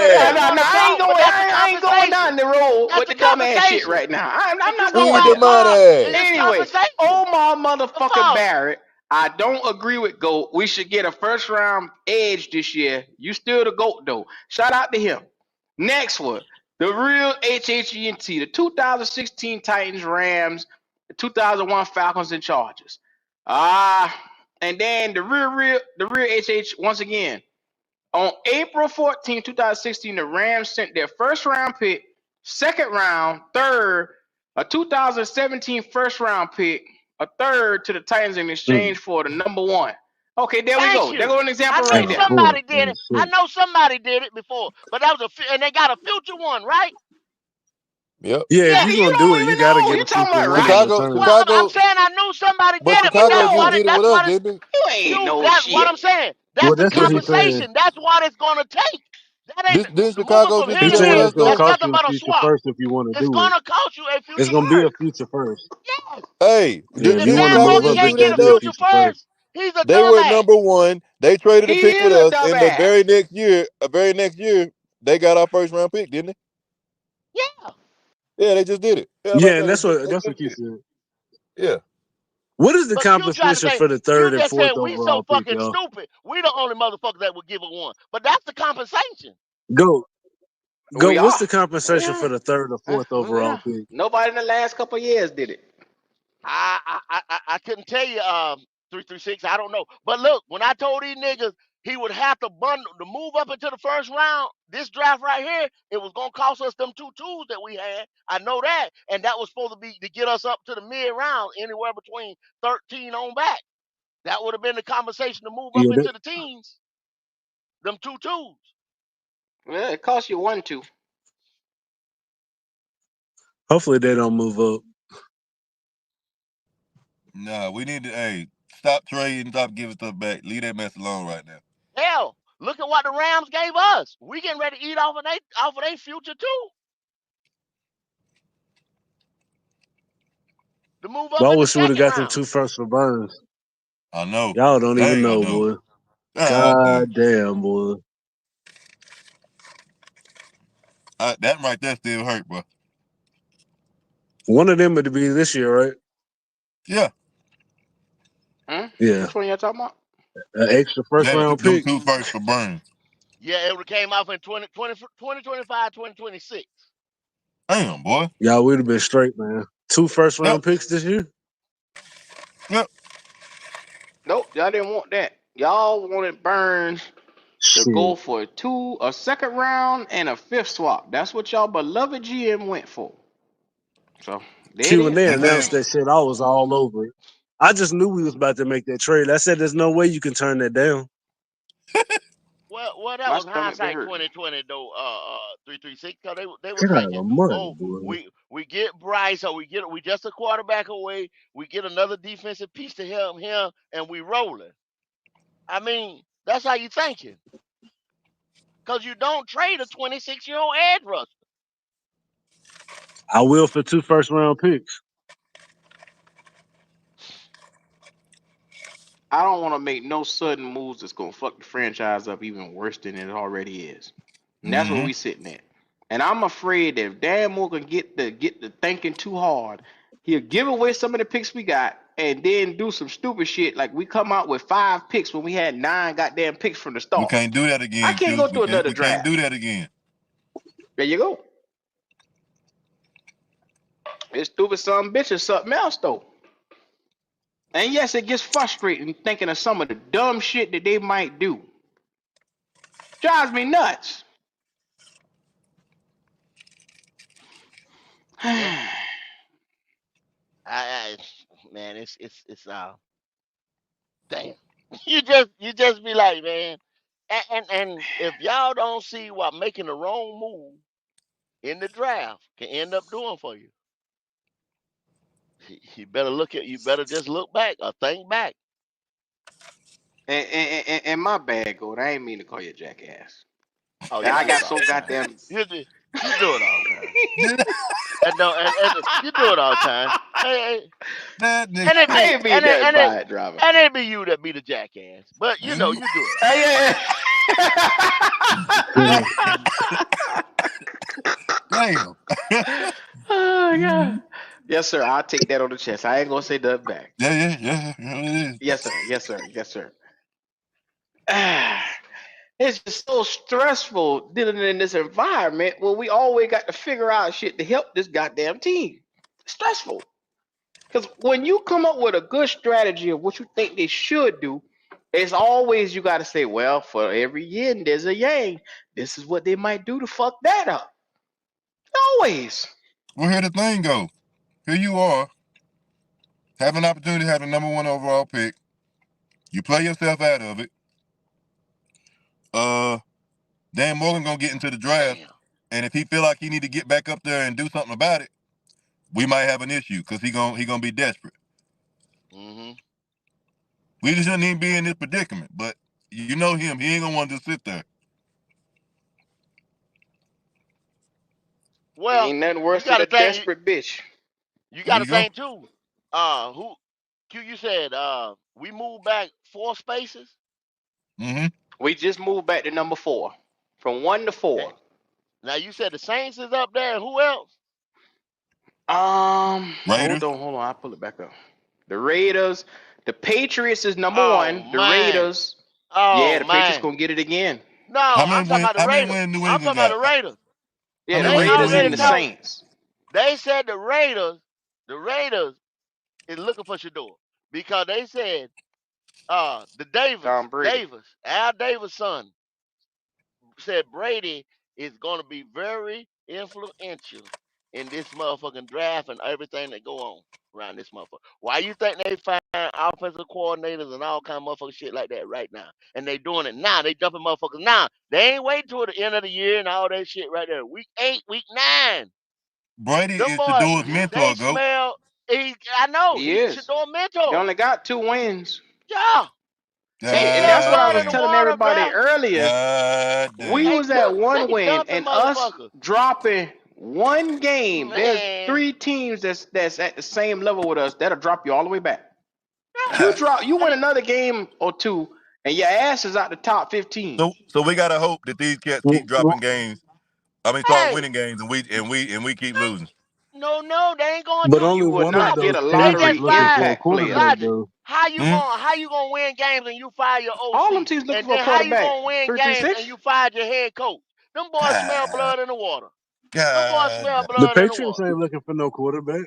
I ain't but going. that's the I ain't going compensation. down the road That's with the the dumbass shit compensation. right now. I'm If you not move going Read the up there. top, money. it's Anyway, compensation. Omar Of motherfucking course. Barrett. I don't agree with GOAT. We should get a first round edge this year. You still the GOAT though. Shout out to him. Next one. The real HHENT. The 2016 Titans, Rams, the 2001 Falcons and Chargers. And then the real HH once again. On April 14, 2016, the Rams sent their first round pick, second round, third, a 2017 first round pick, a third to the Titans in exchange for the number one. Okay, there we Thank go. There you. goes an I example knew right Oh, there. boy. somebody did Oh, it. I shit. know somebody did it before, but that was and they got a future one, right? Yep. Yeah, if Yeah. you're You gonna do don't it, you even gotta know. get You a talking future about one in right? return. Well, I'm Chicago, saying I knew somebody but did it, but Chicago that's just what No, it. did it That's with us, what it. didn't you ain't You. no That's what shit. I'm saying. That's Well, the that's what he's saying. compensation. That's what it's gonna take. That ain't it? Didn't moving Chicago from just here do He's to that with saying here. us it's gonna though? That's cost nothing you a but a future swap. first if you want to It's do it. gonna cost you a It's future gonna be a first. future first. Yes. Hey, Yeah, if If you didn't want to Dan move Morgan Chicago up, just it's can't do get gonna a that be a though? future future first. first, he's a They were dumbass. number one. They traded a He pick with is a us, and the dumbass. very next year, they got our first round pick, didn't Yeah. they? Yeah, they just did it. Yeah, Yeah, like and that. that's They what you did it. said. Yeah. What is the But Q tried to compensation say, for the you third and just said fourth we so overall pick, fucking y'all? stupid. We the only motherfuckers that would give a one. But that's the compensation. Go, go. We What's are. the We compensation for are. the third or fourth We overall are. pick? Nobody in the last couple of years did it. I couldn't tell you 336. I don't know. But look, when I told these niggas he would have to bundle to move up into the first round, this draft right here, it was gonna cost us them 2 2s that we had. I know that. And that was supposed to be to get us up to the mid round, anywhere between 13 on back. That would have been the conversation to move up Yeah, into the teens. Them 2 2s. Well, it costs you 1-2. hopefully they don't move up. No, we need to. Hey, stop trading. Stop giving stuff back. Leave that mess alone right now. Hell, look at what the Rams gave us. We getting ready to eat off of their future too. To move up But I in the wish we would have second got them round. 2 firsts for Burns. I know. Y'all don't even Dang, I know, know. boy. God God damn. damn, boy. That right there still hurt, bro. One of them would be this year, right? Yeah. Yeah. Which one y'all talking about? An extra first Yeah, round them pick. 2 first for Burns. Yeah, it would have came off in 2025, 2026. Damn, boy. Y'all would have been straight, man. 2 first Yep. round picks this year. Yep. Nope, y'all didn't want that. Y'all wanted Burns to go Shit. for a second round and a fifth swap. That's what y'all beloved GM went for. So there it See, when is. they And then announced that shit, I was all over it. I just knew we was about to make that trade. I said, "There's no way you can turn that down." Well, Well, that My was stomach been hindsight hurting. 2020 though. 336 because they were God thinking, almighty, oh, boy. we get Bryce or we just a quarterback away. We get another defensive piece to help him, and we rolling. I mean, that's how you thinking because you don't trade a 26-year-old edge rusher. I will for 2 first-round picks. I don't want to make no sudden moves that's gonna fuck the franchise up even worse than it already is. And that's where Mm-hmm. we sitting at. And I'm afraid that if Dan Moore can get the thinking too hard, he'll give away some of the picks we got and then do some stupid shit like we come out with 5 picks when we had 9 goddamn picks from the We start. can't do that I again, can't Q. go through another We can't draft. do that again. There you go. It's stupid some bitch or something else though. And yes, it gets frustrating thinking of some of the dumb shit that they might do. Drives me nuts. Yeah, I man, it's damn. You just be like, man, and if y'all don't see what making the wrong move in the draft can end up doing for you, you better just look back or think back. And my bad, Gold. I ain't mean to call you a jackass. Oh, you I do it got all so the time. goddamn. You do it all the time. And no, and you do it all the time. Hey, That nigga. and it I be ain't mean that by it, driver. and it be you that be the jackass. But you know you do it. Hey, Damn. oh god. Yes, sir. I'll take that on the chest. I ain't gonna say nothing back. Yeah, it is. Yes, sir. Yes, sir. Yes, sir. It's just so stressful dealing in this environment where we always got to figure out shit to help this goddamn team. Stressful. Because when you come up with a good strategy of what you think they should do, it's always you got to say, well, for every yin, there's a yang. This is what they might do to fuck that up. Always. Well, here the thing go. Here you are, have an opportunity to have the number 1 overall pick. You play yourself out of it. Dan Morgan gonna get into the draft, and if he feel like he need to get back up there and do something about it, we might have an issue because he gonna be desperate. Mm-hmm. We just shouldn't even be in this predicament. But you know him, he ain't gonna want to just sit there. Well, Ain't nothing you worse got than to a think. desperate bitch. You There got to you go. think too. Who? Q, you said we moved back 4 spaces. Mm-hmm. We just moved back to number 4. From 1 to 4. Now you said the Saints is up there. And who else? Raiders. Hold on. I'll pull it back up. The Raiders. The Patriots is number Oh 1. The man. Raiders. Yeah, Oh the Patriots man. gonna get it again. No, How I'm many talking wins? about the How many Raiders. wins New I'm England talking about got? the Raiders. How Yeah, the many They wins New Raiders already and England the got? know. Saints. They said the Raiders is looking for Shador because they said the Tom Brady. Al Davis' son said Brady is going to be very influential in this motherfucking draft and everything that go on around this motherfucker. Why you think they find offensive coordinators and all kind of motherfucking shit like that right now? And they doing it now. They jumping motherfuckers now. They ain't waiting till the end of the year and all that shit right there. Week 8, week 9. Brady Them is boys, Shador's they mentor, go. smell. I know He he's is. Shador They mentor. only got 2 wins. Yeah, they And smell that's what I blood was in the God telling water, everybody bruh. earlier. We damn. Hey, was at Q, 1 they win, dumping and us motherfuckers. dropping 1 game. There's Man, 3 teams that's at the same level with us. That'll drop you all the way back. yeah. You win And another game or 2, and your ass is out the top 15. So we gotta hope that these cats keep dropping games. I mean, start hey, winning games, and we keep losing. no, they ain't gonna But do. You only would one of not Logic. get those a They teams is just lottery looking for fired a impact player. quarterback, Logic. though. How you Hmm? gonna win games and you fire your All them OC? teams looking And for a then how you quarterback. gonna win games and 336. you fired your head coach? Them boys smell God, blood in the water. Them boys God. smell The blood in the Patriots water. ain't looking for no quarterback.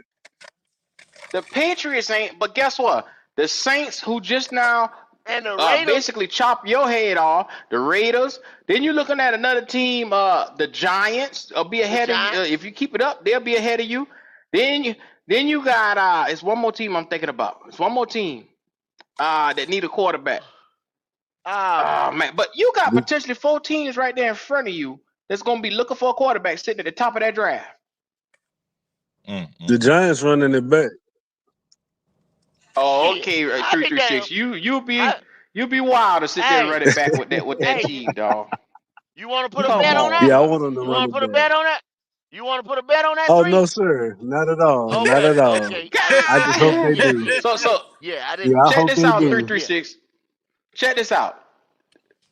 The Patriots ain't, but guess what? The Saints, who just now And the Raiders, basically chop your head off, the Raiders. Then you're looking at another team, the Giants, will be the ahead of you. Giants. If you keep it up, they'll be ahead of you. Then you got it's one more team I'm thinking about. It's one more team that need a quarterback. Oh man, but you got potentially 4 teams right there in front of you that's gonna be looking for a quarterback sitting at the top of that draft. The Giants running it back. Oh, Shit, okay, I think 336. that. You'll be wild to sit there and Hey, run it back with that team, dog. you want to put a Come bet on on, that? Yeah, I bro. want them to You run want to it put a back. bet on that? You want to put a bet on that Oh no, three? sir, not at all, not Okay, at all. okay. I just hope they do. So Yeah, I Yeah, didn't. I check hope this they out, do. 336. Check this out.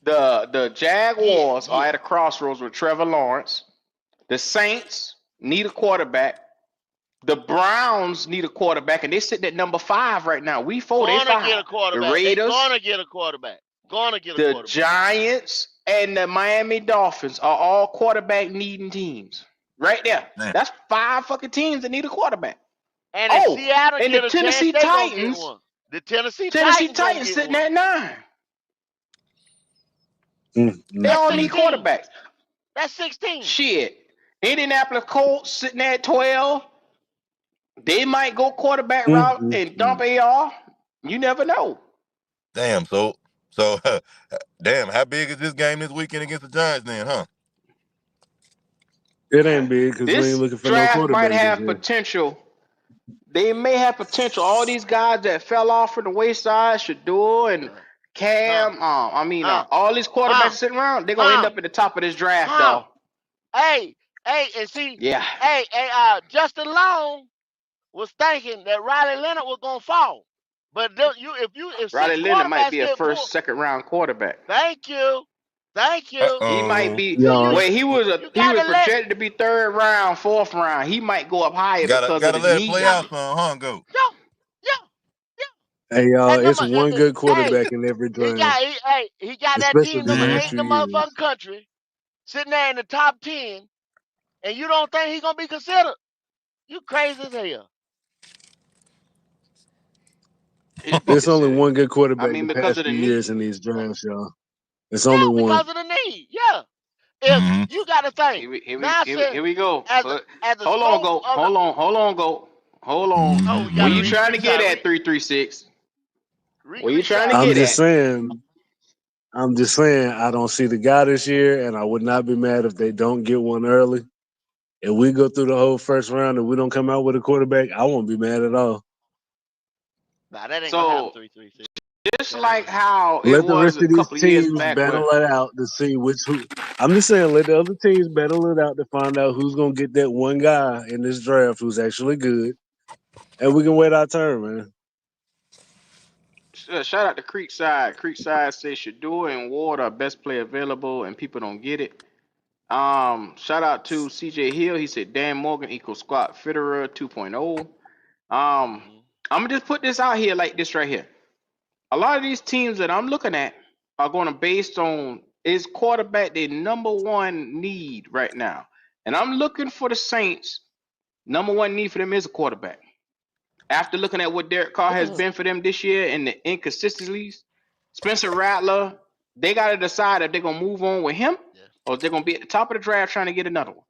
The Jaguars are Yeah. at a crossroads with Trevor Lawrence. The Saints need a quarterback. The Browns need a quarterback, and they sitting at number 5 right now. We 4, they Gonna get 5. a The quarterback. They Raiders, gonna get a quarterback. Gonna get a the quarterback. Giants, and the Miami Dolphins are all quarterback needing teams. Right there. Man. That's 5 fucking teams that need a quarterback. And if Oh, Seattle and the get a chance, Tennessee they gonna get Titans, one. The Tennessee Titans gonna get sitting one. at 9. They That's all need 16. quarterbacks. That's 16. Shit. Indianapolis Colts sitting at 12. They might go quarterback route and dump AR. You never know. Damn. So damn. How big is this game this weekend against the Giants then, huh? It ain't big because we ain't This looking for no draft might quarterback this have year. potential. They may have potential. All these guys that fell off from the wayside, Shador and Cam, all these quarterbacks sitting around, they're gonna end up at the top of this draft, though. Hey, and see, Yeah. Justin Long was thinking that Riley Leonard was gonna fall, but if Riley 6 Leonard might quarterbacks be a get first, pulled, second round quarterback. thank you. He might be. See, Well, he was you he was gotta let projected to be 3rd round, 4th round. He might go up higher because of Gotta the let it knee. play out some, huh? Go. Hey y'all, and it's one good quarterback in every he draft, got that especially team these number last 8 few in the years. motherfucking country sitting there in the top 10, and you don't think he's gonna be considered? You crazy as hell. There's only one good quarterback the Because past of the few years knee. in these drafts, y'all. It's only one. Because of the need. Yeah. If you got to think now, Here we go. as the Hold on, scope go. of the Hold on. oh, you Where got to you read trying to get side, at, 336? Where you creek trying to side. I'm get just at? saying. I'm just saying. I don't see the guy this year, and I would not be mad if they don't get one early. If we go through the whole first round and we don't come out with a quarterback, I won't be mad at all. Nah, that ain't gonna happen. 336. Just like how it Let the was rest a of these couple of years teams back battle when it out to see who. I'm just saying, let the other teams battle it out to find out who's gonna get that one guy in this draft who's actually good, and we can wait our turn, man. shout out to Creekside. Creekside says Shador and Ward are best player available, and people don't get it. Shout out to CJ Hill. He said Dan Morgan equals Scott Fitterer 2.0. I'm gonna just put this out here like this right here. A lot of these teams that I'm looking at are going to based on is quarterback their number one need right now, and I'm looking for the Saints. Number one need for them is a quarterback. After looking at what Derek Carr has been for them this year and the inconsistencies, Spencer Rattler, they got to decide if they're going to move on with him or if they're going to be at the top of the draft trying to get another one.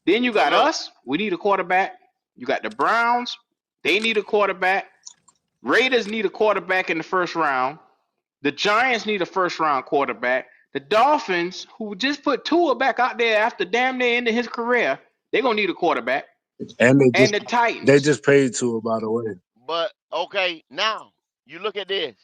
Then you got us. We need a quarterback. You got the Browns. They need a quarterback. Raiders need a quarterback in the first round. The Giants need a first round quarterback. The Dolphins, who just put Tua back out there after damn near ending his career, they're going to need a quarterback. And the Titans. They just paid Tua, by the way. But okay, now you look at this.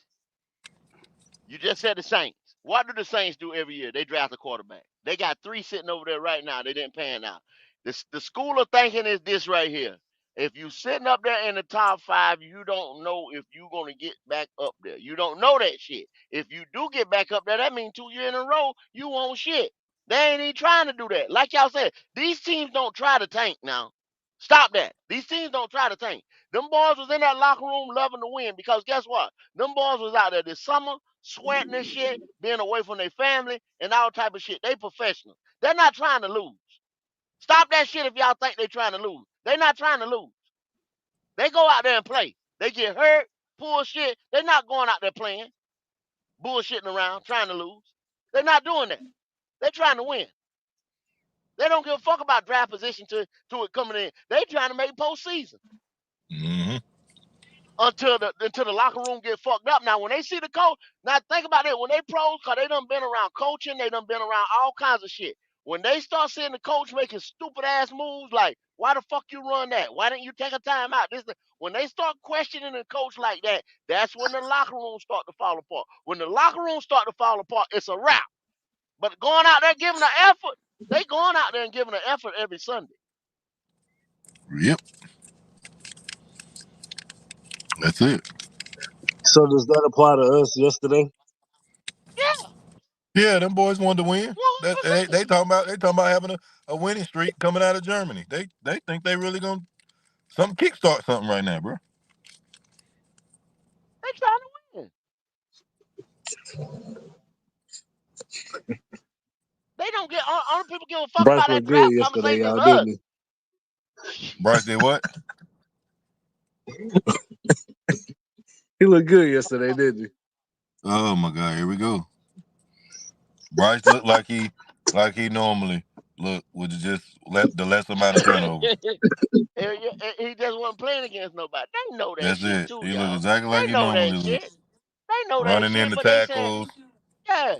You just said the Saints. What do the Saints do every year? They draft a quarterback. They got 3 sitting over there right now. They didn't pan out. The school of thinking is this right here. If you sitting up there in the top 5, you don't know if you're going to get back up there. You don't know that shit. If you do get back up there, that means 2 years in a row, you won't shit. They ain't even trying to do that. Like y'all said, these teams don't try to tank now. Stop that. These teams don't try to tank. Them boys was in that locker room loving to win because guess what? Them boys was out there this summer sweating and shit, being away from their family and all type of shit. They professionals. They're not trying to lose. Stop that shit if y'all think they're trying to lose. They're not trying to lose. They go out there and play. They get hurt, pull shit. They're not going out there playing, bullshitting around, trying to lose. They're not doing that. They're trying to win. They don't give a fuck about draft position to it coming in. They trying to make postseason. until the locker room get fucked up. Now, when they see the coach, now think about it. When they pros, cause they done been around coaching, they done been around all kinds of shit. When they start seeing the coach making stupid ass moves, like why the fuck you run that? Why didn't you take a time out? When they start questioning the coach like that, that's when the locker room start to fall apart. When the locker room start to fall apart, it's a wrap. But going out there giving an effort, they going out there and giving an effort every Sunday. Yep. That's it. So does that apply to us yesterday? Yeah, them boys wanted to win. They talking about having a winning streak coming out of Germany. They think they really gonna kickstart something right now, bro. They trying to win. They don't get other people give a fuck Bryce about that looked good draft yesterday, conversation as y'all, us. didn't Bryce did what? he looked good yesterday, didn't he? Oh my God, here we go. Bryce looked like he normally look with just the less amount of turnover. He just wasn't playing against nobody. They know that That's shit it. too, He y'all. looked exactly like They he know normally that looks. shit. They know that Running shit. into But they saying, tackles, yeah.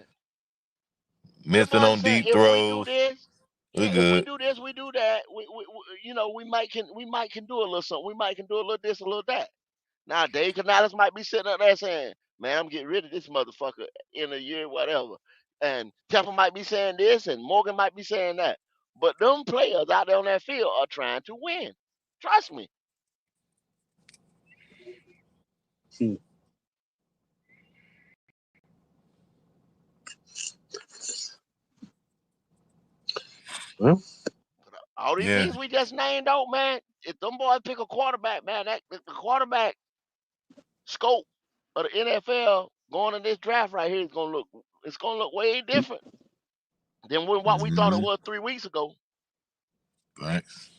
Them missing boys on saying deep if we do throws. this, We if we good. do this, we do that. We might can do a little something. We might can do a little this, a little that. Now Dave Canales might be sitting up there saying, "Man, I'm getting rid of this motherfucker in a year, whatever." And Temple might be saying this, and Morgan might be saying that. But them players out there on that field are trying to win. Trust me. Well, all these Yeah. things we just named out, man. If them boys pick a quarterback, man, the quarterback scope of the NFL going in this draft right here is gonna look way different than what we thought it was 3 weeks ago. Thanks.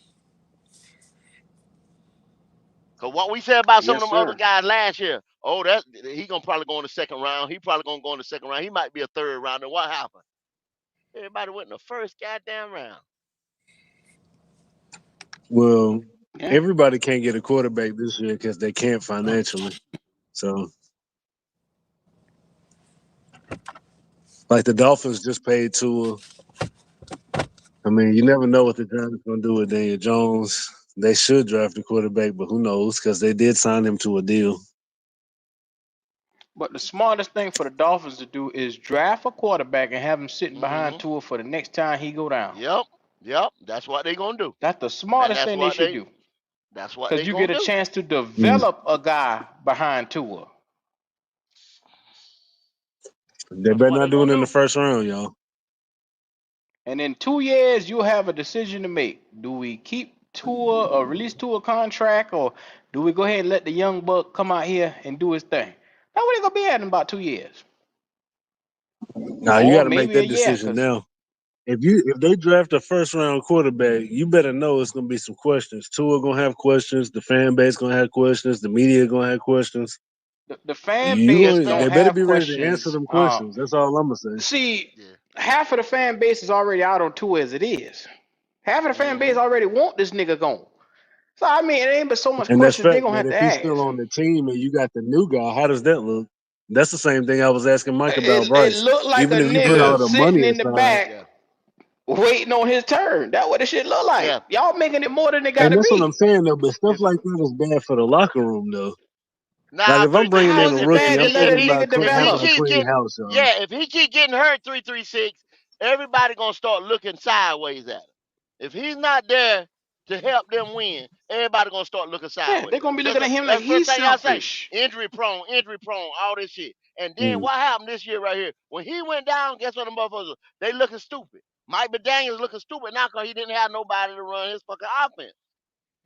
Cause what we said about some of Yes, them other sir. guys last year, oh, that he gonna probably go in the second round. He probably gonna go in the second round. He might be a third round. And what happened? Everybody went in the first goddamn round. well, Yeah. everybody can't get a quarterback this year because they can't financially. So, like the Dolphins just paid Tua. I mean, you never know what the Giants going to do with Daniel Jones. They should draft a quarterback, but who knows? Because they did sign him to a deal. But the smartest thing for the Dolphins to do is draft a quarterback and have him sitting behind Mm-hmm. Tua for the next time he go down. Yep. That's what they gonna do. That's the And smartest thing they should do. That's what Because they you get gonna a do. chance to develop a guy behind Tua. They That's better what not they do it gonna in the do. first round, y'all. And in 2 years, you'll have a decision to make. Do we keep Tua or release Tua contract, or do we go ahead and let the young buck come out here and do his thing? That's what they're going to be at in about 2 years. Now you Or got to make maybe a that year, decision because now. If they draft a first round quarterback, you better know it's gonna be some questions. Tua gonna have questions. The fan base gonna have questions. The media gonna have questions. the fan base They don't better have be ready to answer questions. them questions. That's all I'm gonna say. See, half of the fan base is already out on Tua as it is. Half of the fan base already want this nigga gone. So, I mean, it ain't but so much And that's questions they're fact. going to But have if to he's still ask. on the team and you got the new guy, how does that look? That's the same thing I was asking Mike about It Bryce. looked like a Even if you put nigga all the sitting money in the aside, back waiting on his turn. That's what the shit look like. Y'all making it more than it got and to that's what I'm be. saying though. But stuff like that is bad for the locker room though. Like Nah, if I'm bringing How in is a it rookie, bad to I'm let a thinking about nigga having develop? a clean house, y'all. If he keep getting hurt 3-3-6, everybody gonna start looking sideways at him. If he's not there to help them win, everybody gonna start looking Yeah, sideways they're at going him. to be looking at him like That's the first he's thing y'all say. selfish. Injury prone, all this shit. And then what happened this year right here? When he went down, guess what the motherfuckers? They looking stupid. Mike McDaniel's looking stupid now because he didn't have nobody to run his fucking offense.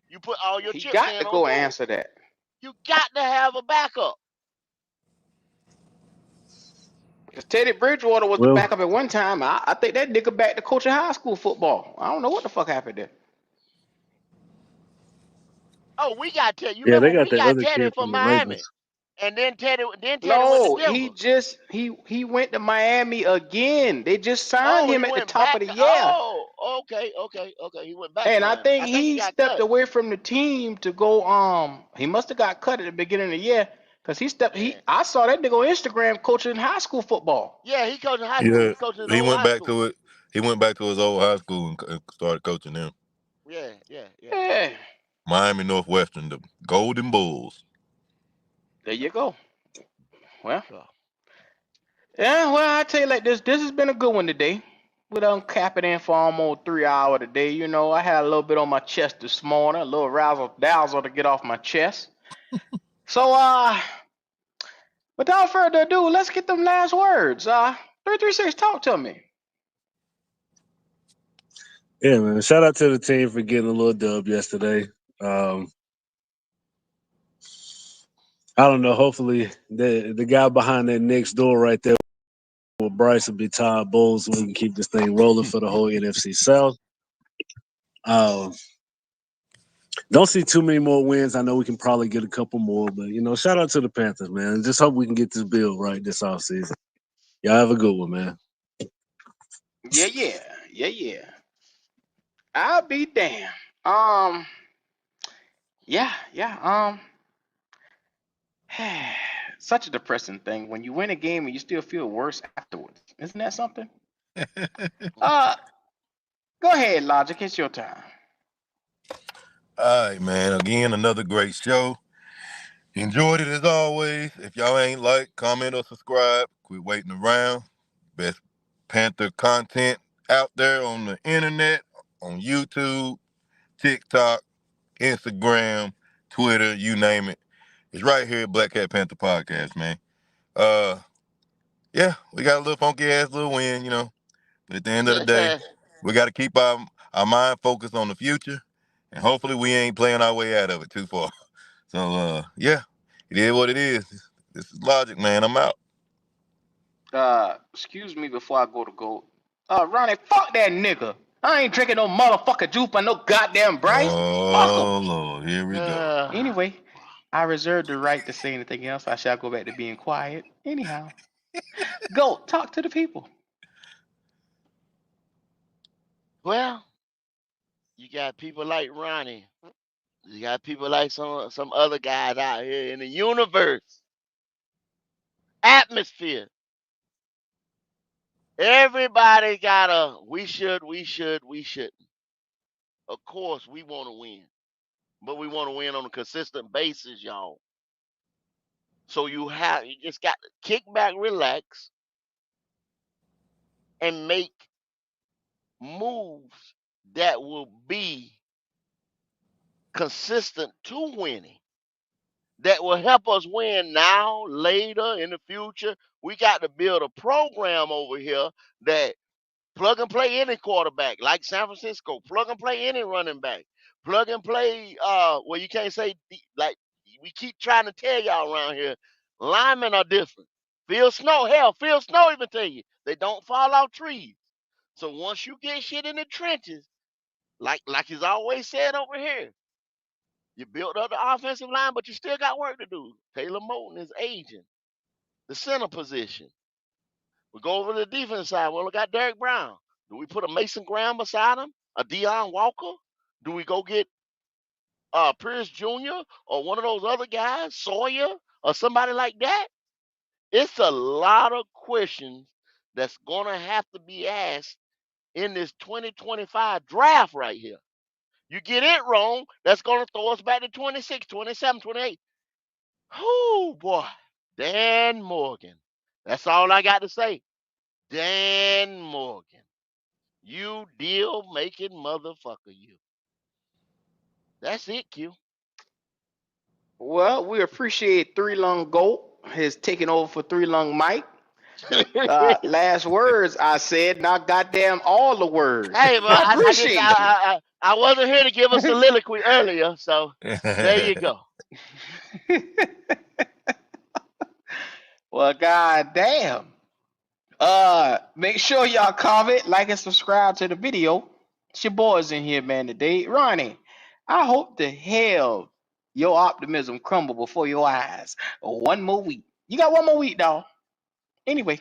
You put all your He chips got to in on go and board. answer that. You got to have a backup. Because Teddy Bridgewater was the Well, backup at one time. I think that nigga back to coaching high school football. I don't know what the fuck happened there. Oh, we got Teddy. You yeah, remember they when got we that got other Teddy kid from from the Miami? Ravens. And then Teddy went to No, Denver. he went to Miami again. They just signed Oh, he him at the went top of back the to. year. Oh, okay. He went back to And I Miami. think I think he he got stepped cut. away from the team to go. He must have got cut at the beginning of the year because Yeah. I saw that nigga on Instagram coaching high school football. Yeah, he coaching high school. Yeah, He coaching his he old went high back school. to it. He went back to his old high school and started coaching them. Yeah. Yeah, Miami Northwestern, the Golden Bulls. there you go. Well, So, yeah. Well, I tell you like this. This has been a good one today. We done cap it in for almost 3 hours today. You know, I had a little bit on my chest this morning, a little razzle dazzle to get off my chest. So, without further ado, let's get them last words. 336, talk to me. Yeah, man. Shout out to the team for getting a little dub yesterday. I don't know. Hopefully, the guy behind that next door right there with Bryce will be Todd Bowles, so we can keep this thing rolling for the whole NFC South. Don't see too many more wins. I know we can probably get a couple more, but shout out to the Panthers, man. Just hope we can get this bill right this offseason. Y'all have a good one, man. Yeah. I'll be damned. Yeah. Such a depressing thing when you win a game and you still feel worse afterwards. Isn't that something? Go ahead, Logic. It's your time. All right, man. Again, another great show. Enjoyed it as always. If y'all ain't like, comment, or subscribe, quit waiting around. Best Panther content out there on the internet, on YouTube, TikTok, Instagram, Twitter, you name it. It's right here at Black Cat Panther Podcast, man. Yeah, we got a little funky ass little win, But at the end of the day, we got to keep our mind focused on the future, and hopefully we ain't playing our way out of it too far. So, yeah, it is what it is. This is Logic, man. I'm out. Excuse me before I go to GOAT. Ronnie, fuck that nigga. I ain't drinking no motherfucking juice by no goddamn Bryce. Fuck him. Oh, Lord, here we go. Anyway, I reserve the right to say anything else. I shall go back to being quiet. Anyhow, GOAT, talk to the people. well, you got people like Ronnie. You got people like some other guys out here in the universe, atmosphere. Everybody got a we shouldn't. Of course, we want to win, but we want to win on a consistent basis, y'all. So you just got to kick back, relax, and make moves that will be consistent to winning. That will help us win now, later, in the future. We got to build a program over here that plug and play any quarterback, like San Francisco. Plug and play any running back. Plug and play. Well, you can't say like we keep trying to tell y'all around here. Linemen are different. Phil Snow even tell you they don't fall off trees. So once you get shit in the trenches, like he's always said over here, you built up the offensive line, but you still got work to do. Taylor Moton is aging. The center position. We go over to the defense side. Well, we got Derek Brown. Do we put a Mason Graham beside him? A Deion Walker? Do we go get Pierce Jr. or one of those other guys, Sawyer or somebody like that? It's a lot of questions that's going to have to be asked in this 2025 draft right here. You get it wrong, that's going to throw us back to 26, 27, 28. Oh, boy. Dan Morgan. That's all I got to say. Dan Morgan. You deal making motherfucker, you. That's it, Q. Well, we appreciate Three Lung GOAT has taken over for Three Lung Mike. Last words I said, not goddamn all the words. Hey, but I appreciate you. I wasn't here to give a soliloquy earlier, so there you go. Well, goddamn. Make sure y'all comment, like, and subscribe to the video. It's your boys in here, man, today. Ronnie, I hope the hell your optimism crumble before your eyes. One more week. You got one more week, dog. Anyway.